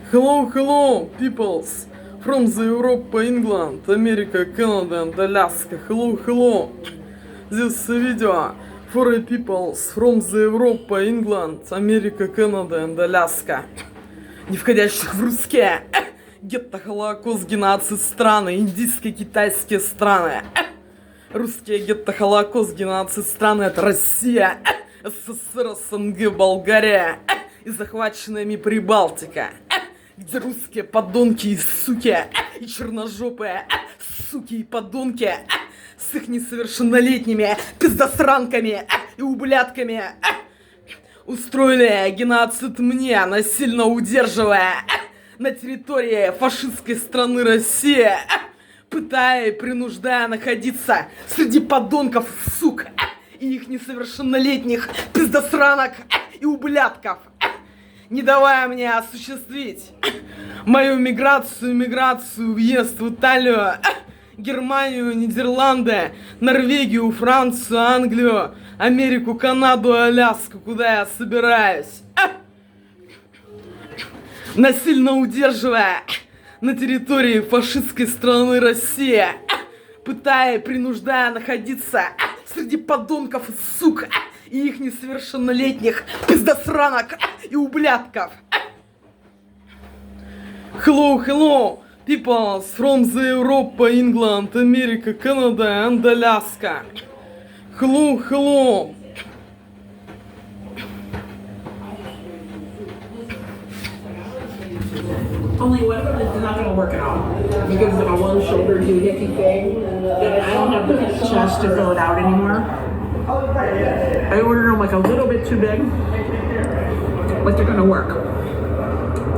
Hello, peoples from the Europe, England, America, Canada and Alaska. Hello. This video for the peoples from the Europe, England, America, Canada and Alaska, не входящих в русские, гетто-холокост-геноцид страны, индийско-китайские страны. Русские гетто-холокост-геноцид страны — это Россия, СССР, СНГ, Болгария и захваченными Прибалтика, где русские подонки и суки, и черножёпые суки и подонки с их несовершеннолетними пиздосранками и ублядками устроили геноцид мне, насильно удерживая на территории фашистской страны Россия, пытая и принуждая находиться среди подонков, сук и их несовершеннолетних пиздосранок и ублядков, не давая мне осуществить мою миграцию, въезд в Италию, Германию, Нидерланды, Норвегию, Францию, Англию, Америку, Канаду, Аляску, куда я собираюсь, насильно удерживая на территории фашистской страны Россия, пытая и принуждая находиться среди подонков и сук и их несовершеннолетних пиздосранок и ублядков. Hello, people from the Europe, England, America, Canada and Alaska. Hello. Only one of them is not going to work at all because of a one shoulder doohickey thing. And I don't have the chest to fill it out anymore. I ordered them like a little bit too big, but they're going to work.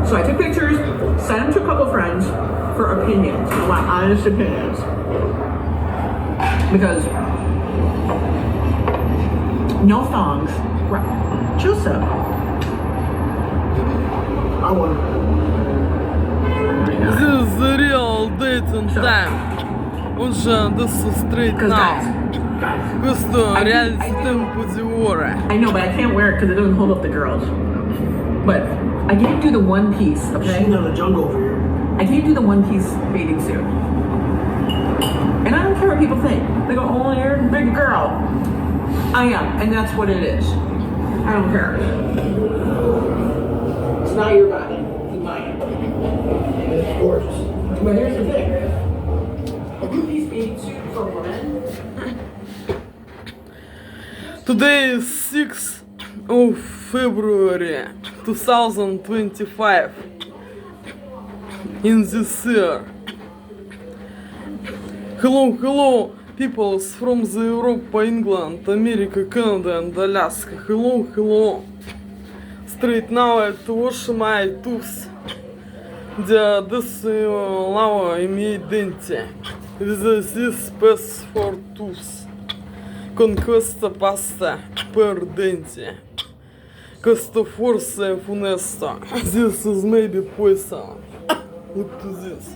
So I took pictures, sent them to a couple friends for opinions. I want honest opinions. Because no thongs. Joseph. I want This is the real date and time. Уже this is straight now. Questo reality tempo di ora. I know, but I can't wear it because it doesn't hold up the girls. But I can't do the one piece, okay? She's in the jungle over here. I can't do the one piece bathing suit. And I don't care what people think. They go, oh, you're a big girl. I am, and that's what it is. I don't care. It's not your body, it's mine. It's gorgeous. But here's the thing. A two-piece bathing suit for women. Today is 6th of February 2025 in this year. Hello, peoples from the Europe, England, America, Canada and Alaska. Hello. Straight now at wash my tools. The this lava immediate. This is space for tools. Conquesta pasta per dente. Costo forse funesto. This is maybe poison. Look to this.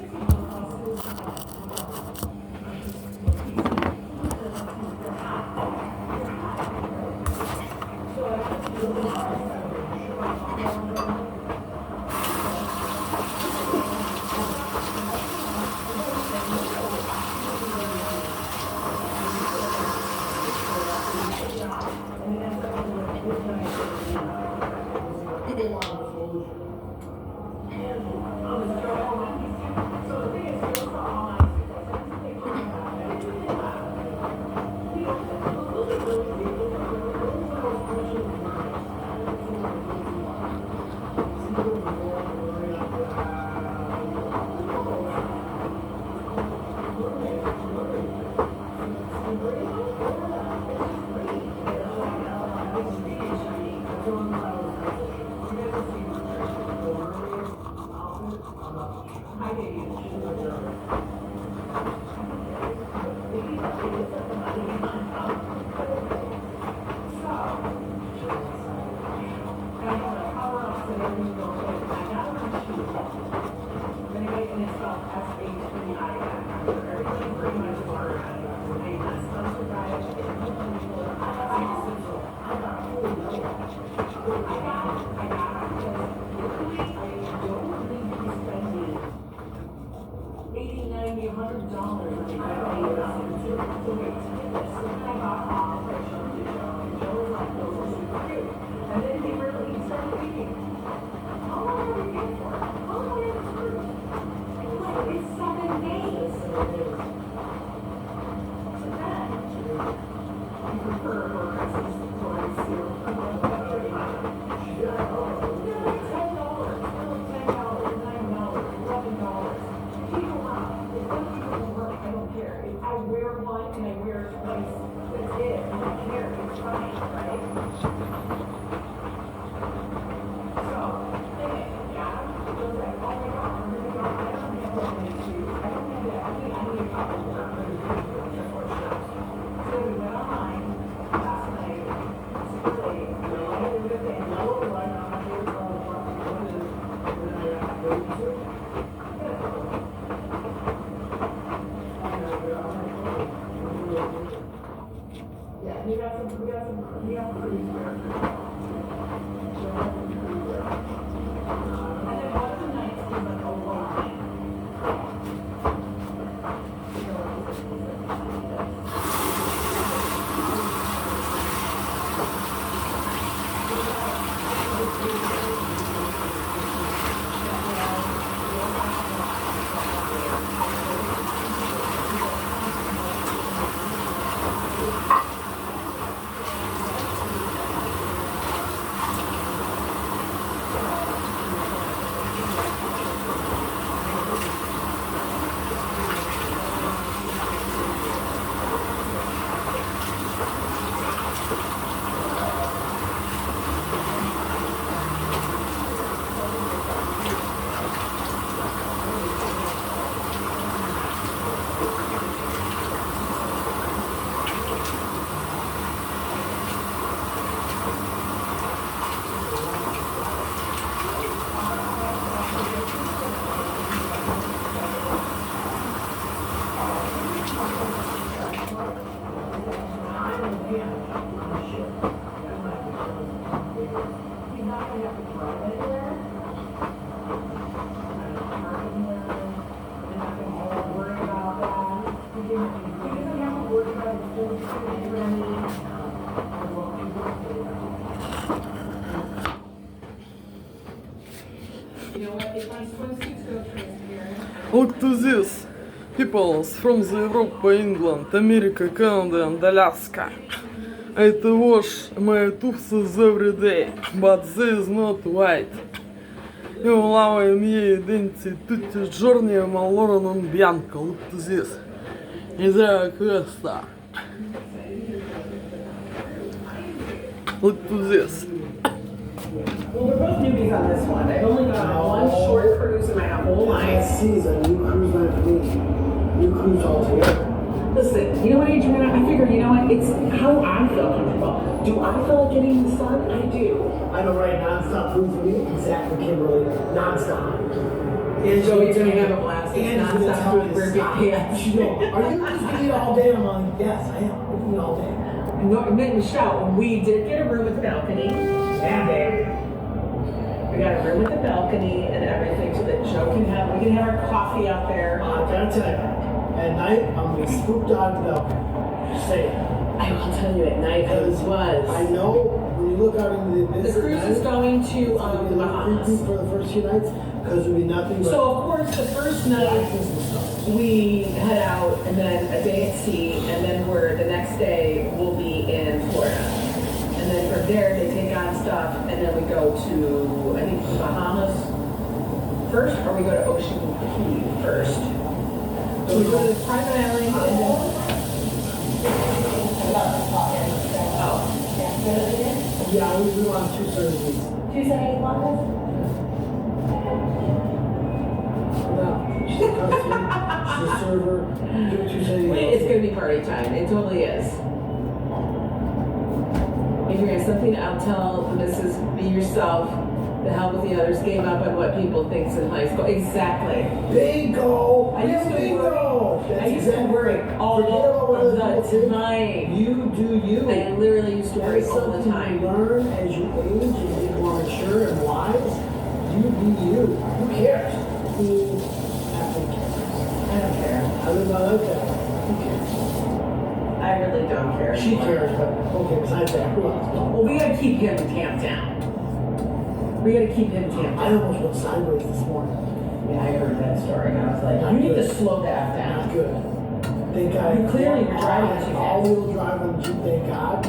Look to this. People from the Europe, England, America, Canada and Alaska. I wash my tooths every day, but this is not white. Io lavo i miei denti tutti i giorni ma loro non bianco. Look to this. Idea questa. Look to this. Well, we're both newbies on this one. I've only gone on one short cruise in my whole life. Season, new cruise line for me. New cruise altogether. Listen, you know what, Adriana? I figured, you know what? It's how I feel comfortable. Do I feel like getting the sun? I do. I know, right? Non-stop cruise for me. Exactly, Kimberly. Non-stop. And Joey's gonna have a blast. It's Anne's gonna non-stop tell me food, to we're stop. big pants. She go, are you just gonna eat all day? I'm like, yes, I am. I'm eating all day. No, Michelle, we did get a room with a balcony. Yeah, babe. We got a room with a balcony and everything so that Joe can have, we can have our coffee out there. I gotta tell you, at night, I'm gonna be spooked out of the balcony. Just saying. I will tell you at night how this was. I know when you look out into the abyss. The cruise is going to the Bahamas. For the first few nights, because there'll be nothing but. So of course the first night we head out and then a day at sea and then the next day we'll be in Florida. And then from there they take on stuff and then we go to, I think, the Bahamas first or we go to Ocean Key first. So we go to the private island and then... Oh. Yeah, we want 2 surgeries. 278 levels? No, she's a customer, she's a server, do 278. It's gonna be party time. It totally is. Adrian, something I'll tell the missus, be yourself, the hell with the others, game up on what people think in high school. Exactly. Bingo! I used to Bingo! I used to worry all the time. You do you. I literally used to That worry is all the something time. you learn as you age and get more mature and wise. You be you. Who cares? Who actually cares? I don't care. I live my life that way. Who cares? I really don't care. She cares, but okay, besides that, who else? Well, we gotta keep him tamped down. We gotta keep him tamped I down. almost went sideways this morning. Yeah, I heard that story and I was like, Not you need good. to slow that Not down. good. Thank God. You clearly were driving too fast. All-wheel drive on Jeep, thank God.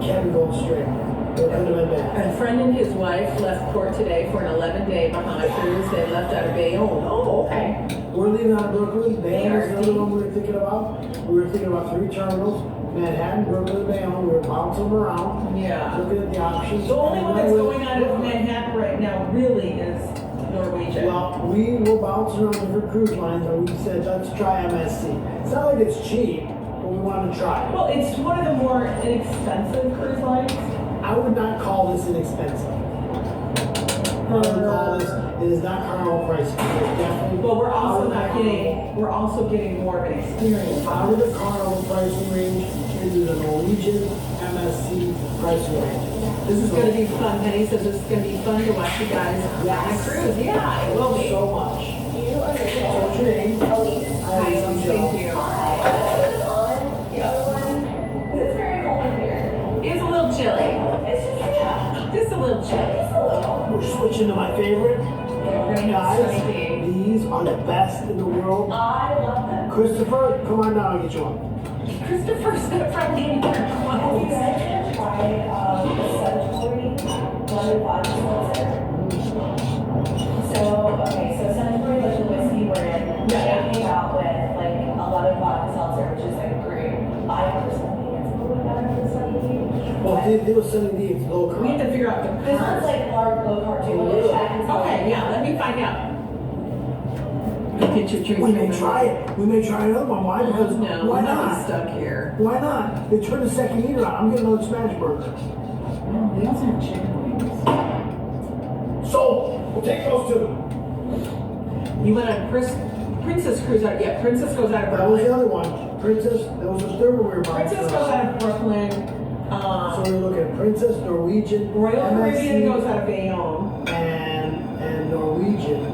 Can't be going straight. It could have been bad. A friend and his wife left port today for an 11-day Bahama cruise. They left out of Bayonne. Oh, okay. We're leaving out of Brooklyn. Bayonne is ARC. another one we were thinking about. We were thinking about 3 terminals. Manhattan, Brooklyn, Bayonne. We were bouncing around. Yeah. Looking at the options. The only one that's And going out of Manhattan right now really is Norwegian. Well, we were bouncing around different cruise lines and we said, let's try MSC. It's not like it's cheap, but we wanted to try it. Well, it's one of the more inexpensive cruise lines. I would not call this inexpensive. I would call this, it is not carnival pricing. It is definitely. But we're also getting more of an experience. Out of the carnival pricing range into the Norwegian MSC pricing range. This is going to be fun. Penny says this is going to be fun to watch you guys on a cruise. Yeah, it will be. So much. You are the So what's your name? Elise. Hi, Thank Elise. you. On the other one, it's very cold in here. It's a little chilly. It's just, yeah, Just a little chilly. it's a little. We're switching to my favorite. We're going to have Guys, sunny days. these are the best in the world. I love them. Christopher, come on down and get you one. Christopher's not friendly anymore. Have you guys ever tried Suntory blended vodka seltzer? So, okay, so Suntory is a whiskey where they came out with like a lot of vodka seltzer, which is like great. I personally think it's a little bit better than Sunny D. Well, they were sending the low We have carb. to figure out the This one's like large, low carb too. Let me check and see. Okay, yeah, let me find out. Get your drink. We may try it. We may try another one. Why? Because No, why we're not not? stuck here. Why not? They turned the second heater on. I'm getting another smash burger. No, they also have chicken wings. So we'll take those two. You went on Princess Cruise out. Yeah, Princess goes out of That was the Brooklyn. other one. Princess. That was the third one we were buying. Princess goes out of Brooklyn. So we were looking at Princess, Norwegian, Royal MSC, Caribbean goes out of Bayonne. and Norwegian.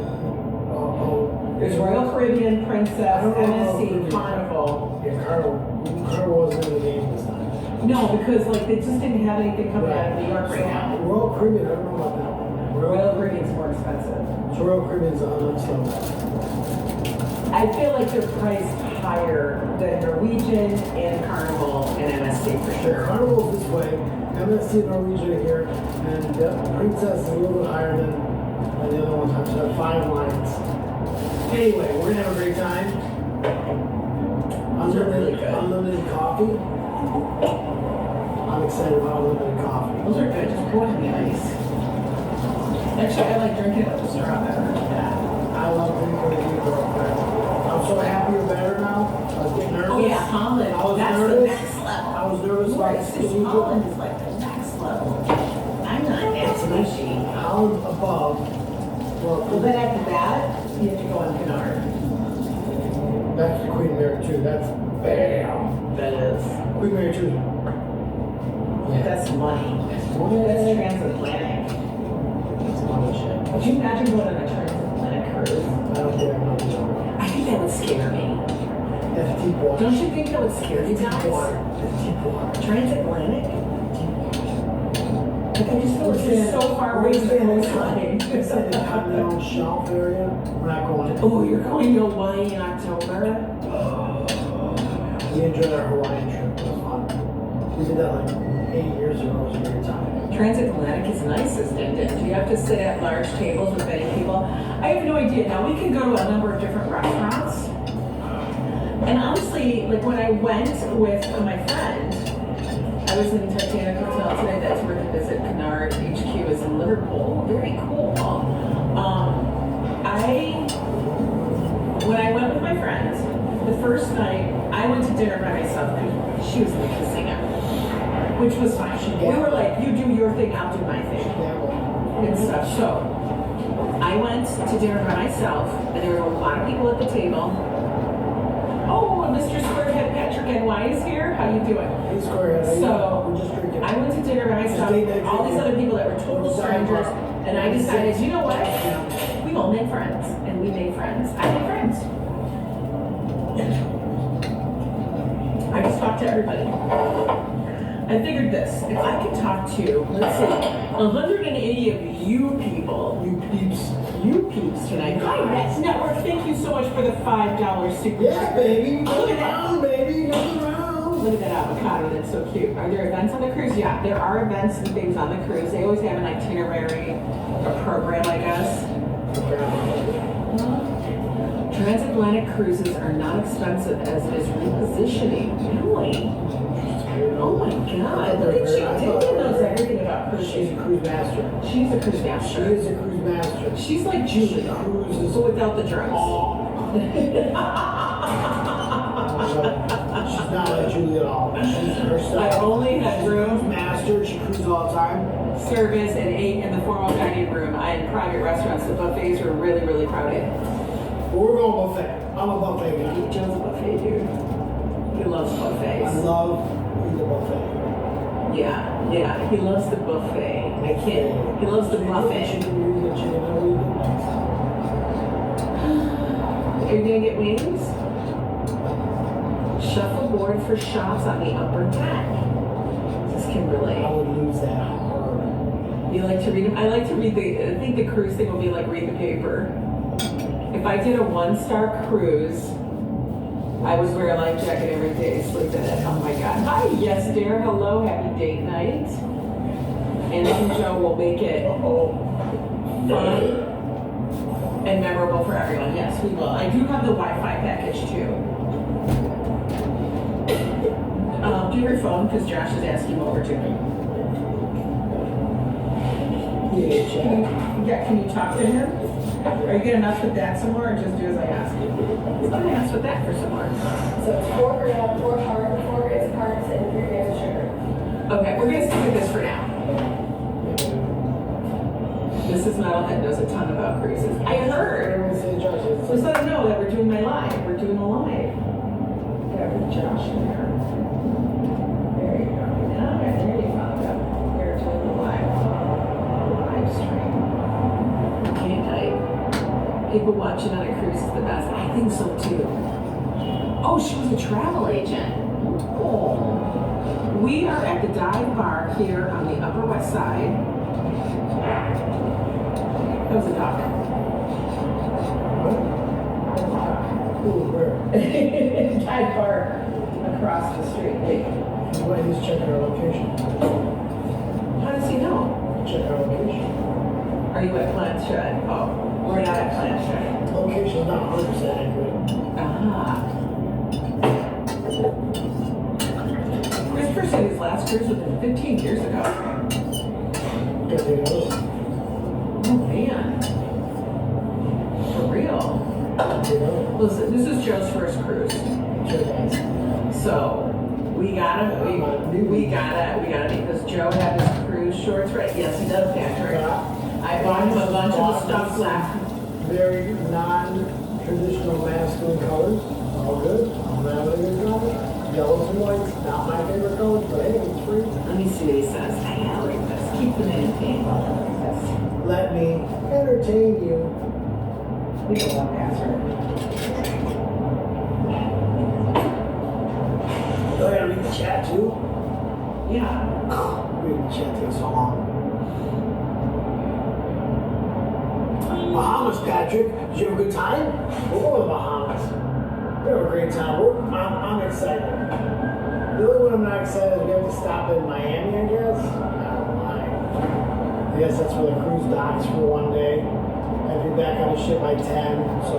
There's Royal Caribbean, Princess, I don't know about MSC, Caribbean. Carnival. Yeah, Carnival wasn't in the game this time. No, because like they just didn't have anything coming out of New York right now. Royal Caribbean, I don't know about that one. Royal Caribbean's more expensive. So Royal Caribbean's on the next level. I feel like they're priced higher than Norwegian and Carnival and MSC for The sure. Carnival's this way, MSC and Norwegian are here, and Princess is a little bit higher than the other ones. I've had 5 lines. Anyway, we're gonna have a great time. Those are really good. Unlimited coffee. I'm excited about unlimited coffee. Those are good, just pour it in the ice. Actually, I like drinking it with the straw better. Yeah. I love drinking with you, girlfriend. I'm so happy you're better now. I was getting nervous. Oh yeah, Holland. I was That's nervous. the next level. I was nervous about This the Holland is like the next level. I'm not that squishy. Holland above. Well, then after that, you have to go on Canard. That's the Queen Mary 2. That's bam. That is. Queen Mary 2. That's money. That's transatlantic. That's money shit. Would you imagine going on a transatlantic cruise? I don't care. I think that would scare me. That's deep water. Don't you think that would scare you Deep guys? water. That's deep water. Transatlantic? Like I just feel like it's so far away from the coastline. It's in the continental shelf area. We're not going to. Oh, you're going to Hawaii in October? We enjoyed our Hawaiian trip. It was fun. We did that like 8 years ago. It was a great time. Transatlantic is nice, isn't it? Do you have to sit at large tables with many people? I have no idea. Now, we can go to a number of different restaurants. And honestly, like when I went with my friend, I was in Titanic Hotel today. That's where to visit Canard HQ is in Liverpool. Very cool. When I went with my friend, the first night, I went to dinner by myself because she was in the casino, which was fine. We were like, you do your thing, I'll do my thing, and stuff. So I went to dinner by myself, and there were a lot of people at the table. Oh, and Mr. Squarehead Patrick NY is here. How you doing? Hey, Squarehead. So, we're just drinking. I went to dinner by myself, all these other people that were total strangers, and I decided, you know what? We will make friends, and we made friends. I made friends. I just talked to everybody. I figured this, if I could talk to, let's see, 180 of you people, you peeps tonight. Hi, Reds Network, thank you so much for the $5 super Yeah, chat. baby. Look around, baby. Look around. Look at that avocado, that's so cute. Are there events on the cruise? Yeah, there are events and things on the cruise. They always have an itinerary, a program, I guess. Transatlantic cruises are not expensive as it is repositioning. Really? Oh my god, look at you. David knows everything about cruises. She's a cruise master. She's a cruise She master. is a cruise master. She's like Julie, Cruises. but without the drugs. She's not like Julie at all. She's herself. I only had She's a room, cruise master. She cruises all the time. service, and ate in the formal dining room. I had private restaurants. The buffets were really, really crowded. But we're going buffet. I'm a buffet guy. Joe's a buffet dude. He loves I buffets. love the buffet. Yeah, he loves the buffet. I can't. He loves the buffet. Are you gonna get wings? Shuffleboard for shops on the upper deck. This is Kimberly. I would lose that hard. You like to read them? I like to read I think the cruise thing will be like read the paper. If I did a 1-star cruise, I would wear a life jacket every day, sleep in it. Oh my god. Hi, yes, dear. Hello, happy date night. And Joe will make it fun and memorable for everyone. Yes, we will. I do have the Wi-Fi package too. Do your phone because Josh is asking over to me. Yeah, can you talk to him? Are you gonna mess with that some more or just do as I ask you? He's gonna mess with that for some more. So it's 4 grams of carbs and 3 grams of sugar. Okay, we're gonna stick with this for now. Mrs. Metalhead knows a ton about cruises. I heard. Just let them know that we're doing my live. We're doing a live. Yeah, with Josh in there. There you go. Okay, there you go. We're doing the live stream. Can't type. People watching on a cruise is the best. I think so too. Oh, she was a travel agent. Oh. We are at the dive bar here on the Upper West Side. That was a duck. Ooh, where? Dive bar across the street. Wait, You might just check our location. how does he know? Check our location. Are you at Planchette? Oh, we're not at Planchette. Location's not 100% accurate. Ah. Christopher said his last cruise was 15 years ago. Gotta take a look. Oh man. For real. Take a look. Listen, this is Joe's first cruise. Check guys. So we gotta because Joe had his cruise shorts ready. Yes, he does, Patrick. I bought him a bunch of the stuff last. Very non-traditional masculine colors. All good. I'm having a good time. Yellows and whites, not my favorite colors, but hey, it's free. Let me see what he says. I like this. Keep them entertained. Let me entertain you. We don't want password. Do I gotta read the chat too? Yeah. Reading the chat takes so long. Bahamas, Patrick. Did you have a good time? We're going to the Bahamas. We have a great time. I'm excited. The only one I'm not excited is we have to stop in Miami, I guess. I don't mind. I guess that's where the cruise docks for one day. I'll be back on the ship by 10, so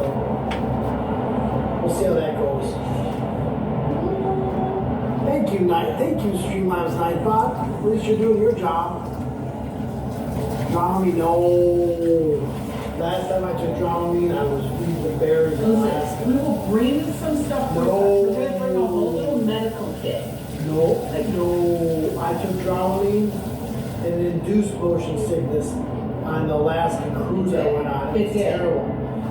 we'll see how that goes. Thank you, Streamlabs Nightbot. At least you're doing your job. Dramamine, no. Last time I took Dramamine, I was feeding the bears in Alaska. We will bring some stuff for No. us. We're going to bring a whole little medical kit. No, I took Dramamine and induced motion sickness on the Alaska cruise I went on. It It's did. terrible.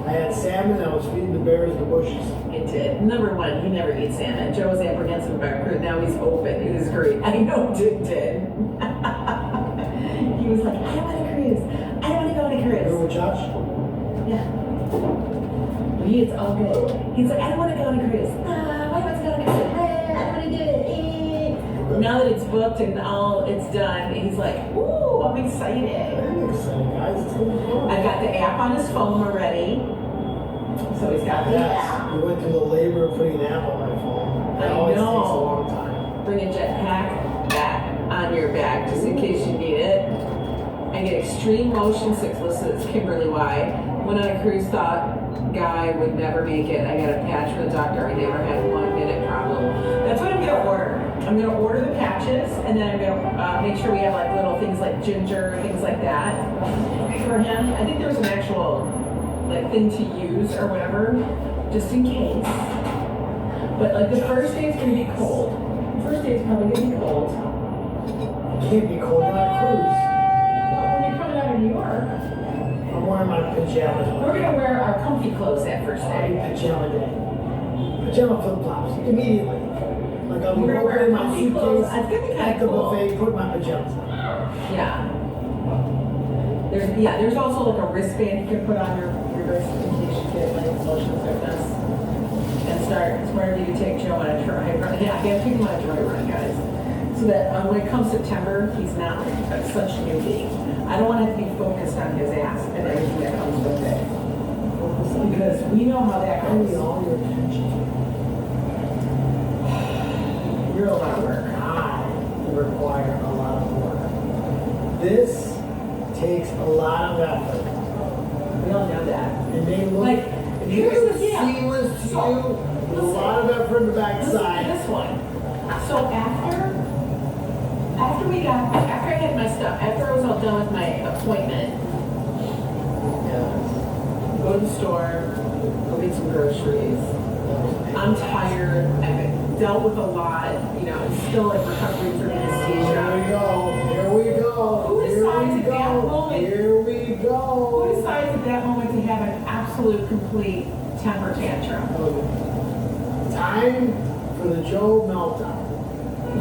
I had salmon, I was feeding the bears in the bushes. It did. Number one, he never eats salmon. Joe was apprehensive about cruise. Now he's open. It is great. I know Dick did. He was like, I don't want to cruise. I don't want to go on a Remember cruise. with Josh? Yeah. He is all good. He's like, I don't want to go on a cruise. Why do I want to go on a cruise? I don't want to do it. Now that it's booked and all it's done, he's like, ooh, I'm excited. I'm excited, guys. It's gonna be fun. I've got the app on his phone already. So he's got the Yes, app. we went through the labor of putting an app on my phone. That I always know. takes a long time. Bring a jetpack back on your back just in case you need it. I get extreme motion sickness. It's Kimberly Y. Went on a cruise, thought guy would never make it. I got a patch from the doctor. I never had 1 minute problem. That's what I'm gonna order. I'm gonna order the patches, and then I'm gonna make sure we have like little things like ginger, things like that for him. I think there's an actual like thing to use or whatever, just in case. But like the first day is gonna be cold. The first day is probably gonna be cold. It can't be cold on a cruise. Well, when you're coming out of New York, I'm wearing my pajamas. we're gonna wear our comfy clothes that first day. Pajama day. Pajama flip-flops. Immediately. Like I'm We're gonna wear opening my comfy clothes. suitcase It's gonna be at kind the of cool. buffet, put my pajamas on. Yeah. There's also like a wristband you can put on your wrist in case you get like motion sickness. And start. It's where you take Joe on a dry run. Yeah, I gotta take him on a dry run, guys. So that when it comes September, he's not like such a newbie. I don't want to have to be focused on his ass and everything that comes with it. Because we know how that I need goes. all your attention. You're a lot of work. I require a lot of work. This takes a lot of effort. We all know that. It may look Like, here's the deal. seamless to So, you. There's a listen. lot of effort in the Listen to backside. this one. So after I had my stuff, after I was all done with my appointment, go to the store, go get some groceries. I'm tired. I've dealt with a lot. You know, I'm still like recovering from Here we anesthesia. go. Here we go. Who Here decides we at that go. moment? Here we Who go. decides at that moment to have an absolute, complete temper tantrum? Time for the Joe meltdown.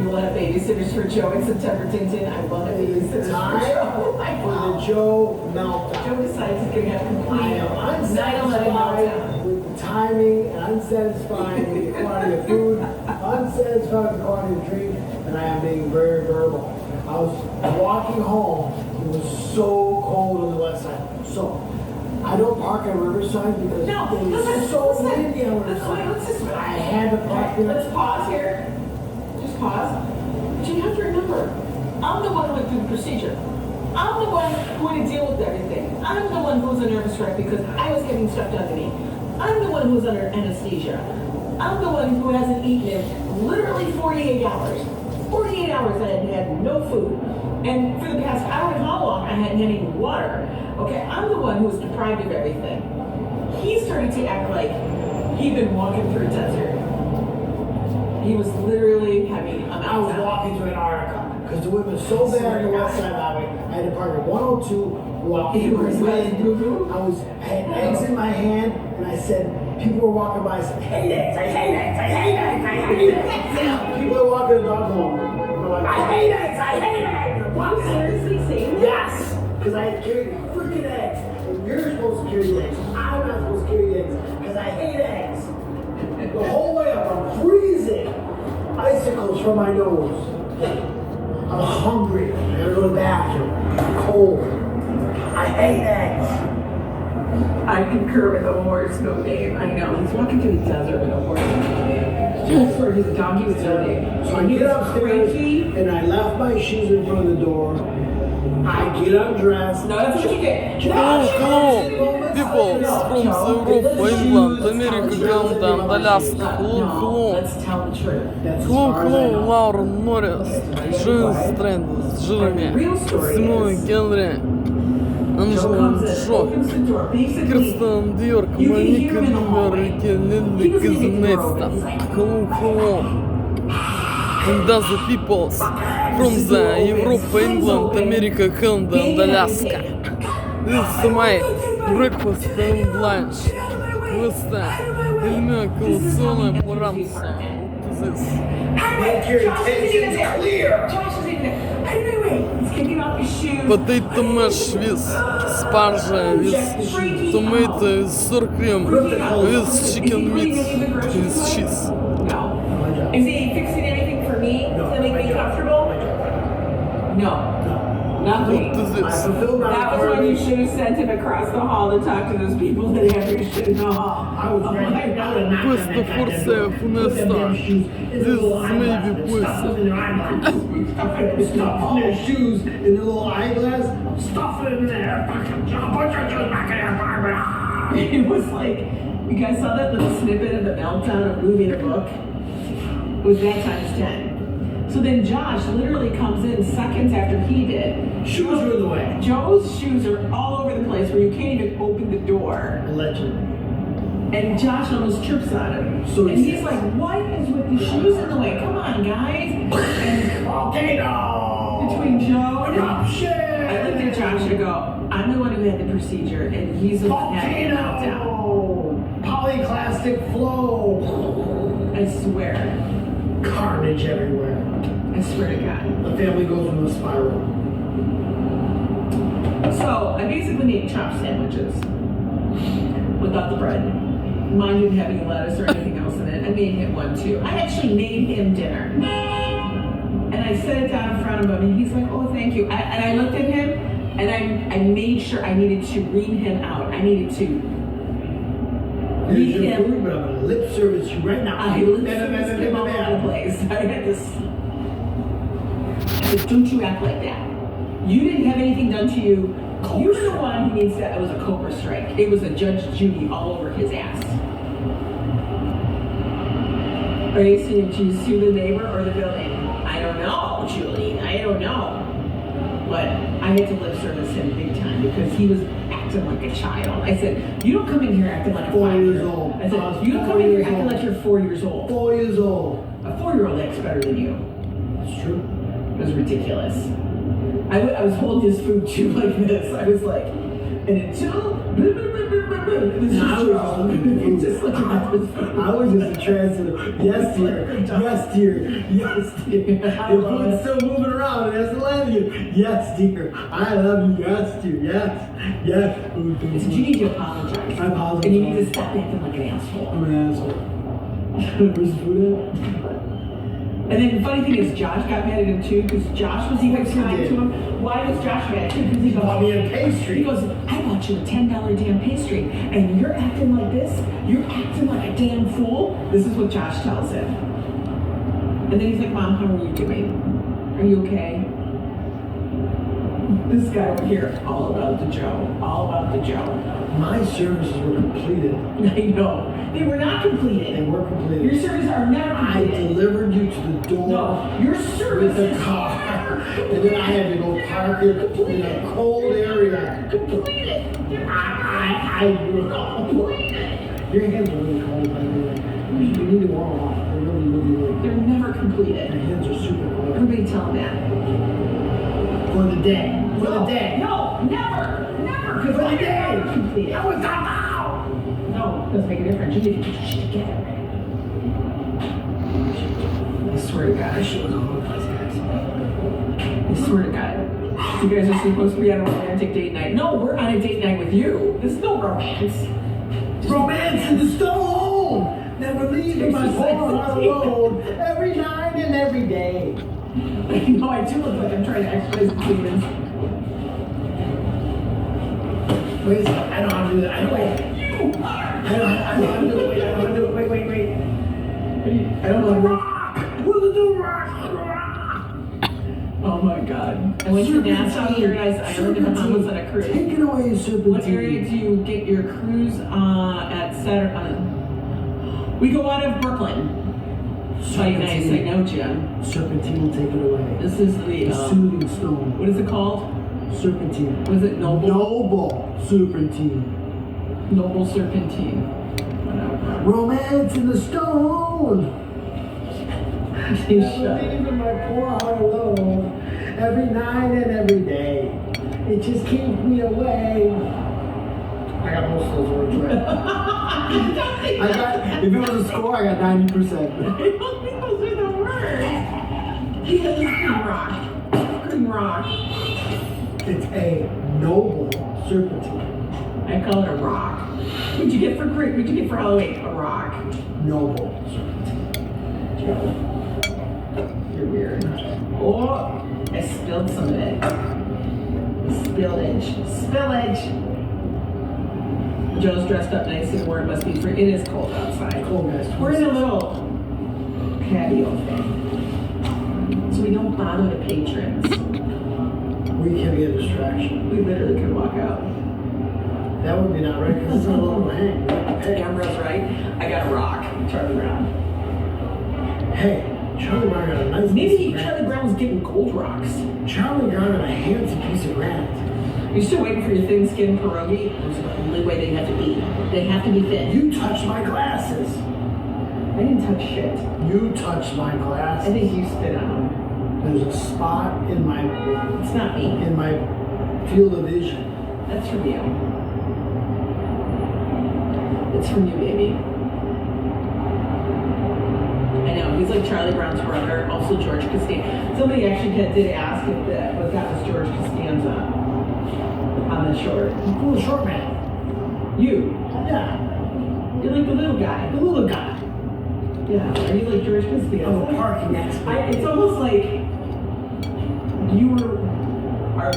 You want a babysitters for Joe in September, Tintin? I want a It is babysitters for time Joe. I for know. the Joe meltdown. Joe decides he's gonna have I complete am 9/11 unsatisfied meltdown. with the timing and unsatisfied with the quantity of food, unsatisfied with the quantity of drink, and I am being very verbal. I was walking home. It was so cold on the west side. So I don't park at Riverside because No, it was listen, so listen. windy on Let's Riverside. just. I had to park there. Let's pause here. Just pause. But you have to remember, I'm the one who went through the procedure. I'm the one who had to deal with everything. I'm the one who was a nervous wreck because I was getting stuff done to me. I'm the one who was under anesthesia. I'm the one who hasn't eaten in literally 48 hours. 48 hours I had had no food. And for the past, I don't know how long, I hadn't had any water. Okay, I'm the one who was deprived of everything. He started to act like he'd been walking through a desert. He was literally having a I was meltdown. walking to Antarctica because the wind was so bad on the west side highway. I had to park at 102, walking You through were the wind. sweating. I had eggs in my hand, and I said, people were walking by, I said, I hate eggs, I hate eggs, I hate eggs, I hate eggs. People are walking the dog home. They're like, I hate eggs, I hate eggs. Are you seriously saying that? Yes, because I had carried freaking eggs. And you're supposed to carry the eggs. I'm not supposed to carry the eggs because I hate eggs. The whole way up, I'm freezing. Icicles from my nose. I'm hungry. I gotta go to the bathroom. I'm cold. I hate eggs. I concur with the horse, no name. I know. He's walking through the desert with a horse, no name. I swear he's a donkey with no name. So I get upstairs and I left my shoes in front of the door. I get undressed. No, that's what you did. Hello, people from Europe, England, America, Canada, Alaska. Hello. Let's tell the truth. That's as Hello, far as I know. Laura Norris, Джин Стрэнд, с жирами, Симон Генри, Анжела Джо, Кирстен Дьорк, Моника Нюмер, Линда Казнеста. Hello. And other peoples from the Europe, England, America, Canada, and Alaska. This is my breakfast and lunch. Questa il mio colazione pranzo. What is this? Make your intentions clear. Josh is even there. Wait. taking off your shoes. Potato mash with sparge, with tomato, with sour cream, with chicken meat, with cheese. No. Is he fixing anything for me to make me comfortable? No. Nothing. What is this? That was when you should have sent him across the hall to talk to those people that have your shit in the hall. I was ready. Questo forse è funesta. This may be poison. Stuff in their shoes in their little eyeglass. Stuff it in there. Fucking jump. Put your shoes back in there. It was like, you guys saw that little snippet of the meltdown of moving a book? It was that times 10. So then Josh literally comes in seconds after he did. Shoes are in the way. Joe's shoes are all over the place where you can't even open the door. Allegedly. And Josh almost trips on him. So and he's like, what is with the shoes in the way? Come on, guys. And Volcano! between Joe and Eruption! I looked at Josh and go, I'm the one who had the procedure, and he's the one that had the meltdown. Volcano! Polyclastic flow! I swear. Carnage everywhere. I swear to God. The family goes into a spiral. So I basically made chopped sandwiches without the bread. Mine didn't have any lettuce or anything else in it. I made him one too. I actually made him dinner. And I set it down in front of him and he's like, oh, thank you. And I looked at him and I made sure I needed to ream him out. I needed to Here's read your him. food, but I'm gonna lip service you right now. I lip serviced him all over the place. I had this. I said, don't you act like that. You didn't have anything done to you. You were the one who means that it was a Cobra strike. It was a Judge Judy all over his ass. Are you saying to sue the neighbor or the building? I don't know, Julie. I don't know. But I had to lip service him big time because he was acting like a child. I said, you don't come in here acting like a 4 years 5-year-old. old. I said, you don't come in here acting like you're 4 years old. 4 years old. A 4-year-old acts better than you. That's true. It was ridiculous. I was holding his food too like this. I was like, and until this is just looking at his food. I was just a translator. Yes, dear. Yes, dear. Yes, dear. Your food's still moving around and has to land you. Yes, dear. I love you. Yes, dear. Yes. Yes. I said, you need to apologize. I apologize. And you need to stop acting like an asshole. I'm an asshole. Where's the food at? And then the funny thing is, Josh got mad at him too, because Josh was even Of course he kind did. to him. Why was Josh mad at him? Because he Bought me a goes, pastry. he goes, I bought you a $10 damn pastry, and you're acting like this? You're acting like a damn fool? This is what Josh tells him. And then he's like, Mom, how are you doing? Are you okay? This guy over here, all about the Joe. All about the Joe. My services were completed. I know. They were not completed. They were completed. Your services are never I completed. delivered you to the door. No, your With services the car, and then I had to go park it in a cold area. completed. I completed. Your hands are really cold, by the way. You need to warm them off. They're really, really, really. They're never Your completed. hands are super cold. Everybody tell them that. For the day. For the day. No, never. Never. Because For the I day. never completed. I was not now. No, it doesn't make a difference. You need to get your shit together. I swear to God. That shit was all over the place, guys. I swear to God. You guys are supposed to be on a romantic date night. No, we're on a date night with you. There's no romance. Romance in the stone. Never leaving my poor heart alone. Every night and every day. No, I do look like I'm trying to exercise the demons. Wait a second. I know how to do that. I know. You are. I know how to do it. Wait, I know how to do it. Wait. I don't know how to do it. What's it do? Oh my God. I went to Nassau, Paradise Island, and Bahamas on a cruise. Take it away, serpentine. What area do you get your cruise at Saturday? We go out of Brooklyn. Very nice, I know, Jim. Serpentine will take it away. This is The the, soothing stone. what is it called? Serpentine. Was it Noble? Noble serpentine. Noble Serpentine. Whatever. Romance in the stone. You Never shut. leaving my poor heart alone. Every night and every day. It just keeps me away. I got most of those words right. If it was a score, I got 90%. I don't think those are the words. He has a scream rock. Scream rock. It's a noble serpentine. I call it a rock. What'd you get for Halloween? A rock. Noble serpentine. Joe, you're weird. Oh, I spilled some of it. Spillage. Joe's dressed up nice and warm. Must be free. It is cold outside. Cold, guys. We're in a little patio thing, so we don't bother the patrons. We can be a distraction. We literally could walk out. That would be not right because it's not a little hang. Ambrose, right? I got a rock. Charlie Brown. Hey, Charlie Brown got a nice Maybe piece of Charlie Brown was getting gold rocks. Charlie Brown got a handsome piece of granite. You're still waiting for your thin-skinned pierogi? Those are the only way they have to be. They have to be thin. You touched my glasses. I didn't touch shit. You touched my I glasses. think you spit on them. There's a spot in my It's not me. field of vision. That's from you. It's from you, baby. I know, he's like Charlie Brown's brother, also George Costanza. Somebody actually did ask if that was George Costanza on the short. Cool short man. You. Yeah, You're like the little guy. the little guy. Yeah. Are you like George Costanza? I'm a parking expert. It's almost like you are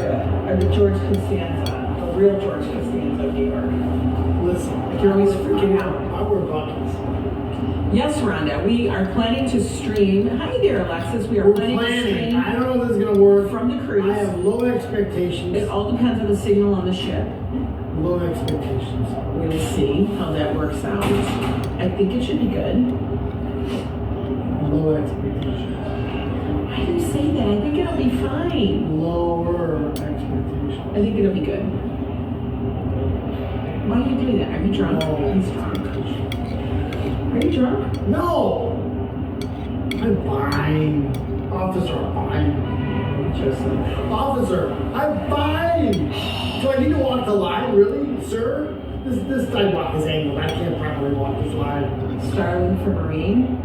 the George Costanza, the real George Costanza of New York. Listen, Like you're always freaking out. I wear buckets. Yes, Rhonda, we are planning to stream. Hi there, Alexis. We are planning to stream I don't know if this is gonna work. from the cruise. I have low expectations. It all depends on the signal on the ship. Low expectations. We'll see how that works out. I think it should be good. Low expectations. Why do you say that? I think it'll be fine. Lower expectations. I think it'll be good. Why are you doing that? Are you drunk? Low He's drunk. expectations. Are you drunk? No! I'm fine. Officer, I'm fine. Joseph. Officer, I'm fine! So I need to walk the line, really? Sir? This sidewalk is angled. I can't properly walk this line. Starling for Marine.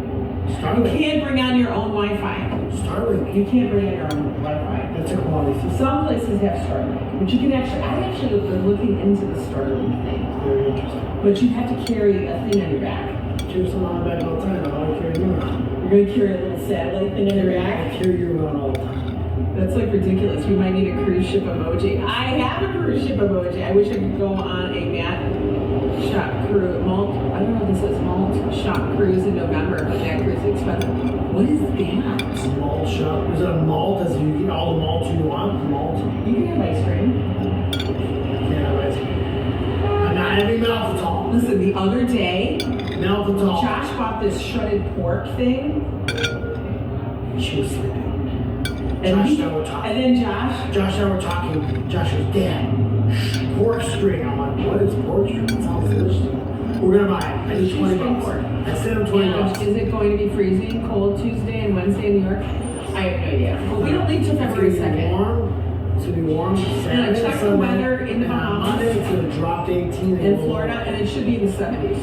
You Starling. can't bring on your own Wi-Fi. Starling. You can't bring on your own Wi-Fi. That's a quality system. Some places have Starlink, but you can actually, I actually have been looking into the Starlink thing. Very interesting. But you have to carry a thing on your back. Carry someone on my back all the time. I don't carry you around. You're going to carry a little satellite thing on your I back? carry you around all the time. That's like ridiculous. We might need a cruise ship emoji. I have a cruise ship emoji. I wish I could go on a mat shop cruise, I don't know if this is malt shop cruise in November, but that cruise is expensive. What is that? Malt shop. Is it a malt? As you eat all the malt you want? Malt? You can have ice cream. Yeah, ice cream. I'm not having maltitol. Listen, the other day, Maltitol. Josh bought this shredded pork thing. She was sleeping. And Josh he- and I were talking. And then Josh, Josh and I were talking. Josh goes, Dad, pork string. I'm like, what is pork string? It sounds delicious. We're gonna buy it. I need 20 bucks. I sent him 20 bucks. is it going to be freezing cold Tuesday and Wednesday in New York? I have no idea. But we don't leave till February 2nd. It's gonna be warm. Saturday, check the Sunday, weather in the and on Bahamas. Monday, it's gonna drop to 18. In Florida, and it should be in the 70s.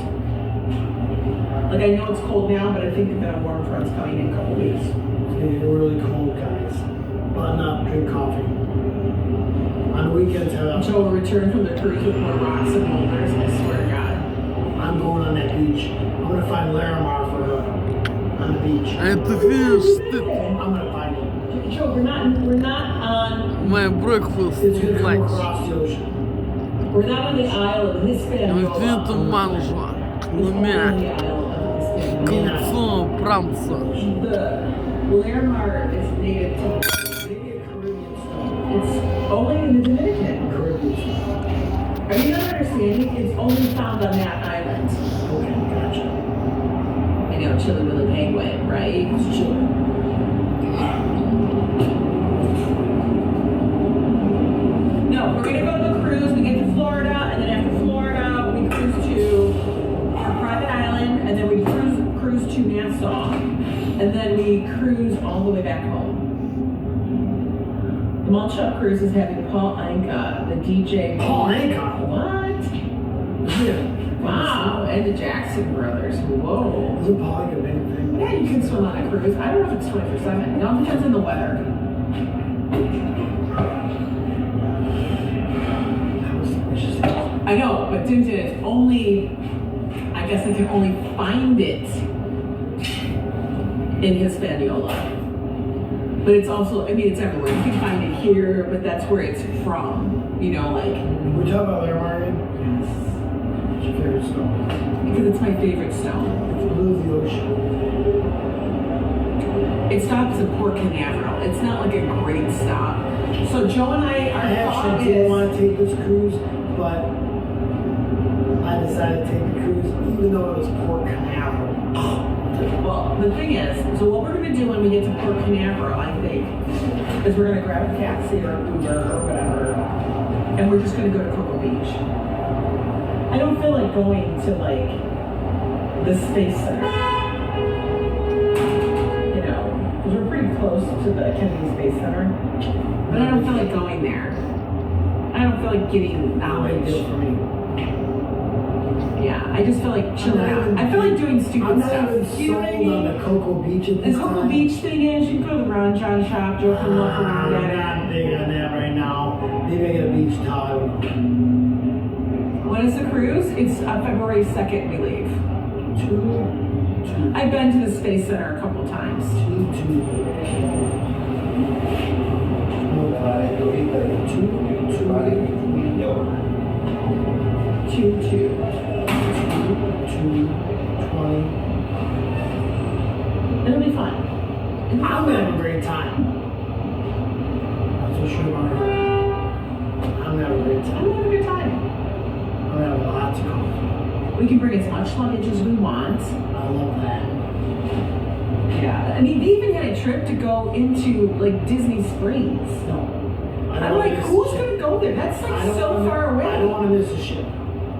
Like, I know it's cold now, but I think that a warm front's coming in a couple weeks. It's gonna get really cold, guys. Button up, drink coffee. On the weekends, Joe will return from the cruise with more rocks and boulders, I swear to God. I'm going on that beach. I'm gonna find Larimar for her on the beach. Это видишь, ты I'm gonna find it. Joe, we're not on my breakfast It's gonna come lunch. across the ocean. We're not on the Isle of Hispaniola. Вид манжа, We're on клумя, the Isle of Hispaniola. кольцо, пранца. The Larimar is native to Maybe a Caribbean stone. it's only in the Dominican. Caribbean stone. Are you not understanding? It's only found on that island. Okay, gotcha. I know, Chili Willy Penguin, right? It's chilling. No, we're gonna go to the cruise. We get to Florida, and then after Florida, we cruise to our private island, and then we cruise to Nassau, and then we cruise all the way back home. The Malt Shop Cruise is having Paul Anka, the DJ. Paul Anka? What? Yeah. Wow, and the Jackson Brothers. Whoa. Isn't Paul like a big thing? Yeah, you can swim on a cruise. I don't know if it's 24/7. It all depends on the weather. I know, but dim is only, I guess I can only find it in Hispaniola. But it's also, I mean, it's everywhere. You can find it here, but that's where it's from. You know, like. We're talking about there, Martin? Yes. What's your favorite stone? Because it's my favorite stone. It's blue of the ocean. It stops in Port Canaveral. It's not like a great stop. So Joe and I are I actually didn't want to take this cruise, but I decided to take the cruise even though it was Port Canaveral. Well, the thing is, so what we're going to do when we get to Port Canaveral, I think, is we're going to grab a taxi or an Uber or whatever, and we're just going to go to Cocoa Beach. I don't feel like going to, like, the Space Center. You know, because we're pretty close to the Kennedy Space Center. But I don't feel like going there. I don't feel like getting knowledge. For me. Yeah, I just feel like chilling out. I feel like doing stupid I'm not stuff. even You know what I sold on mean? the Cocoa Beach at The this Cocoa time. Beach thing is, you can go to the Ron John shop, Joe can look around I'm at not it. big on that right now. Maybe I get a beach towel. When is the cruise? It's February 2nd we leave. Two. I've been to the Space Center a couple times. Two. 20. It'll be fun. I'm gonna have a great time. That's for sure. I'm gonna have a great I'm time. gonna have a good time. I'm gonna have lots of coffee. We can bring as much luggage as we want. I love that. Yeah. I mean, they even had a trip to go into like Disney Springs. No. I don't I'm wanna like, miss who's the gonna ship. go there? That's I like don't so wanna- far away. I don't want to miss the ship.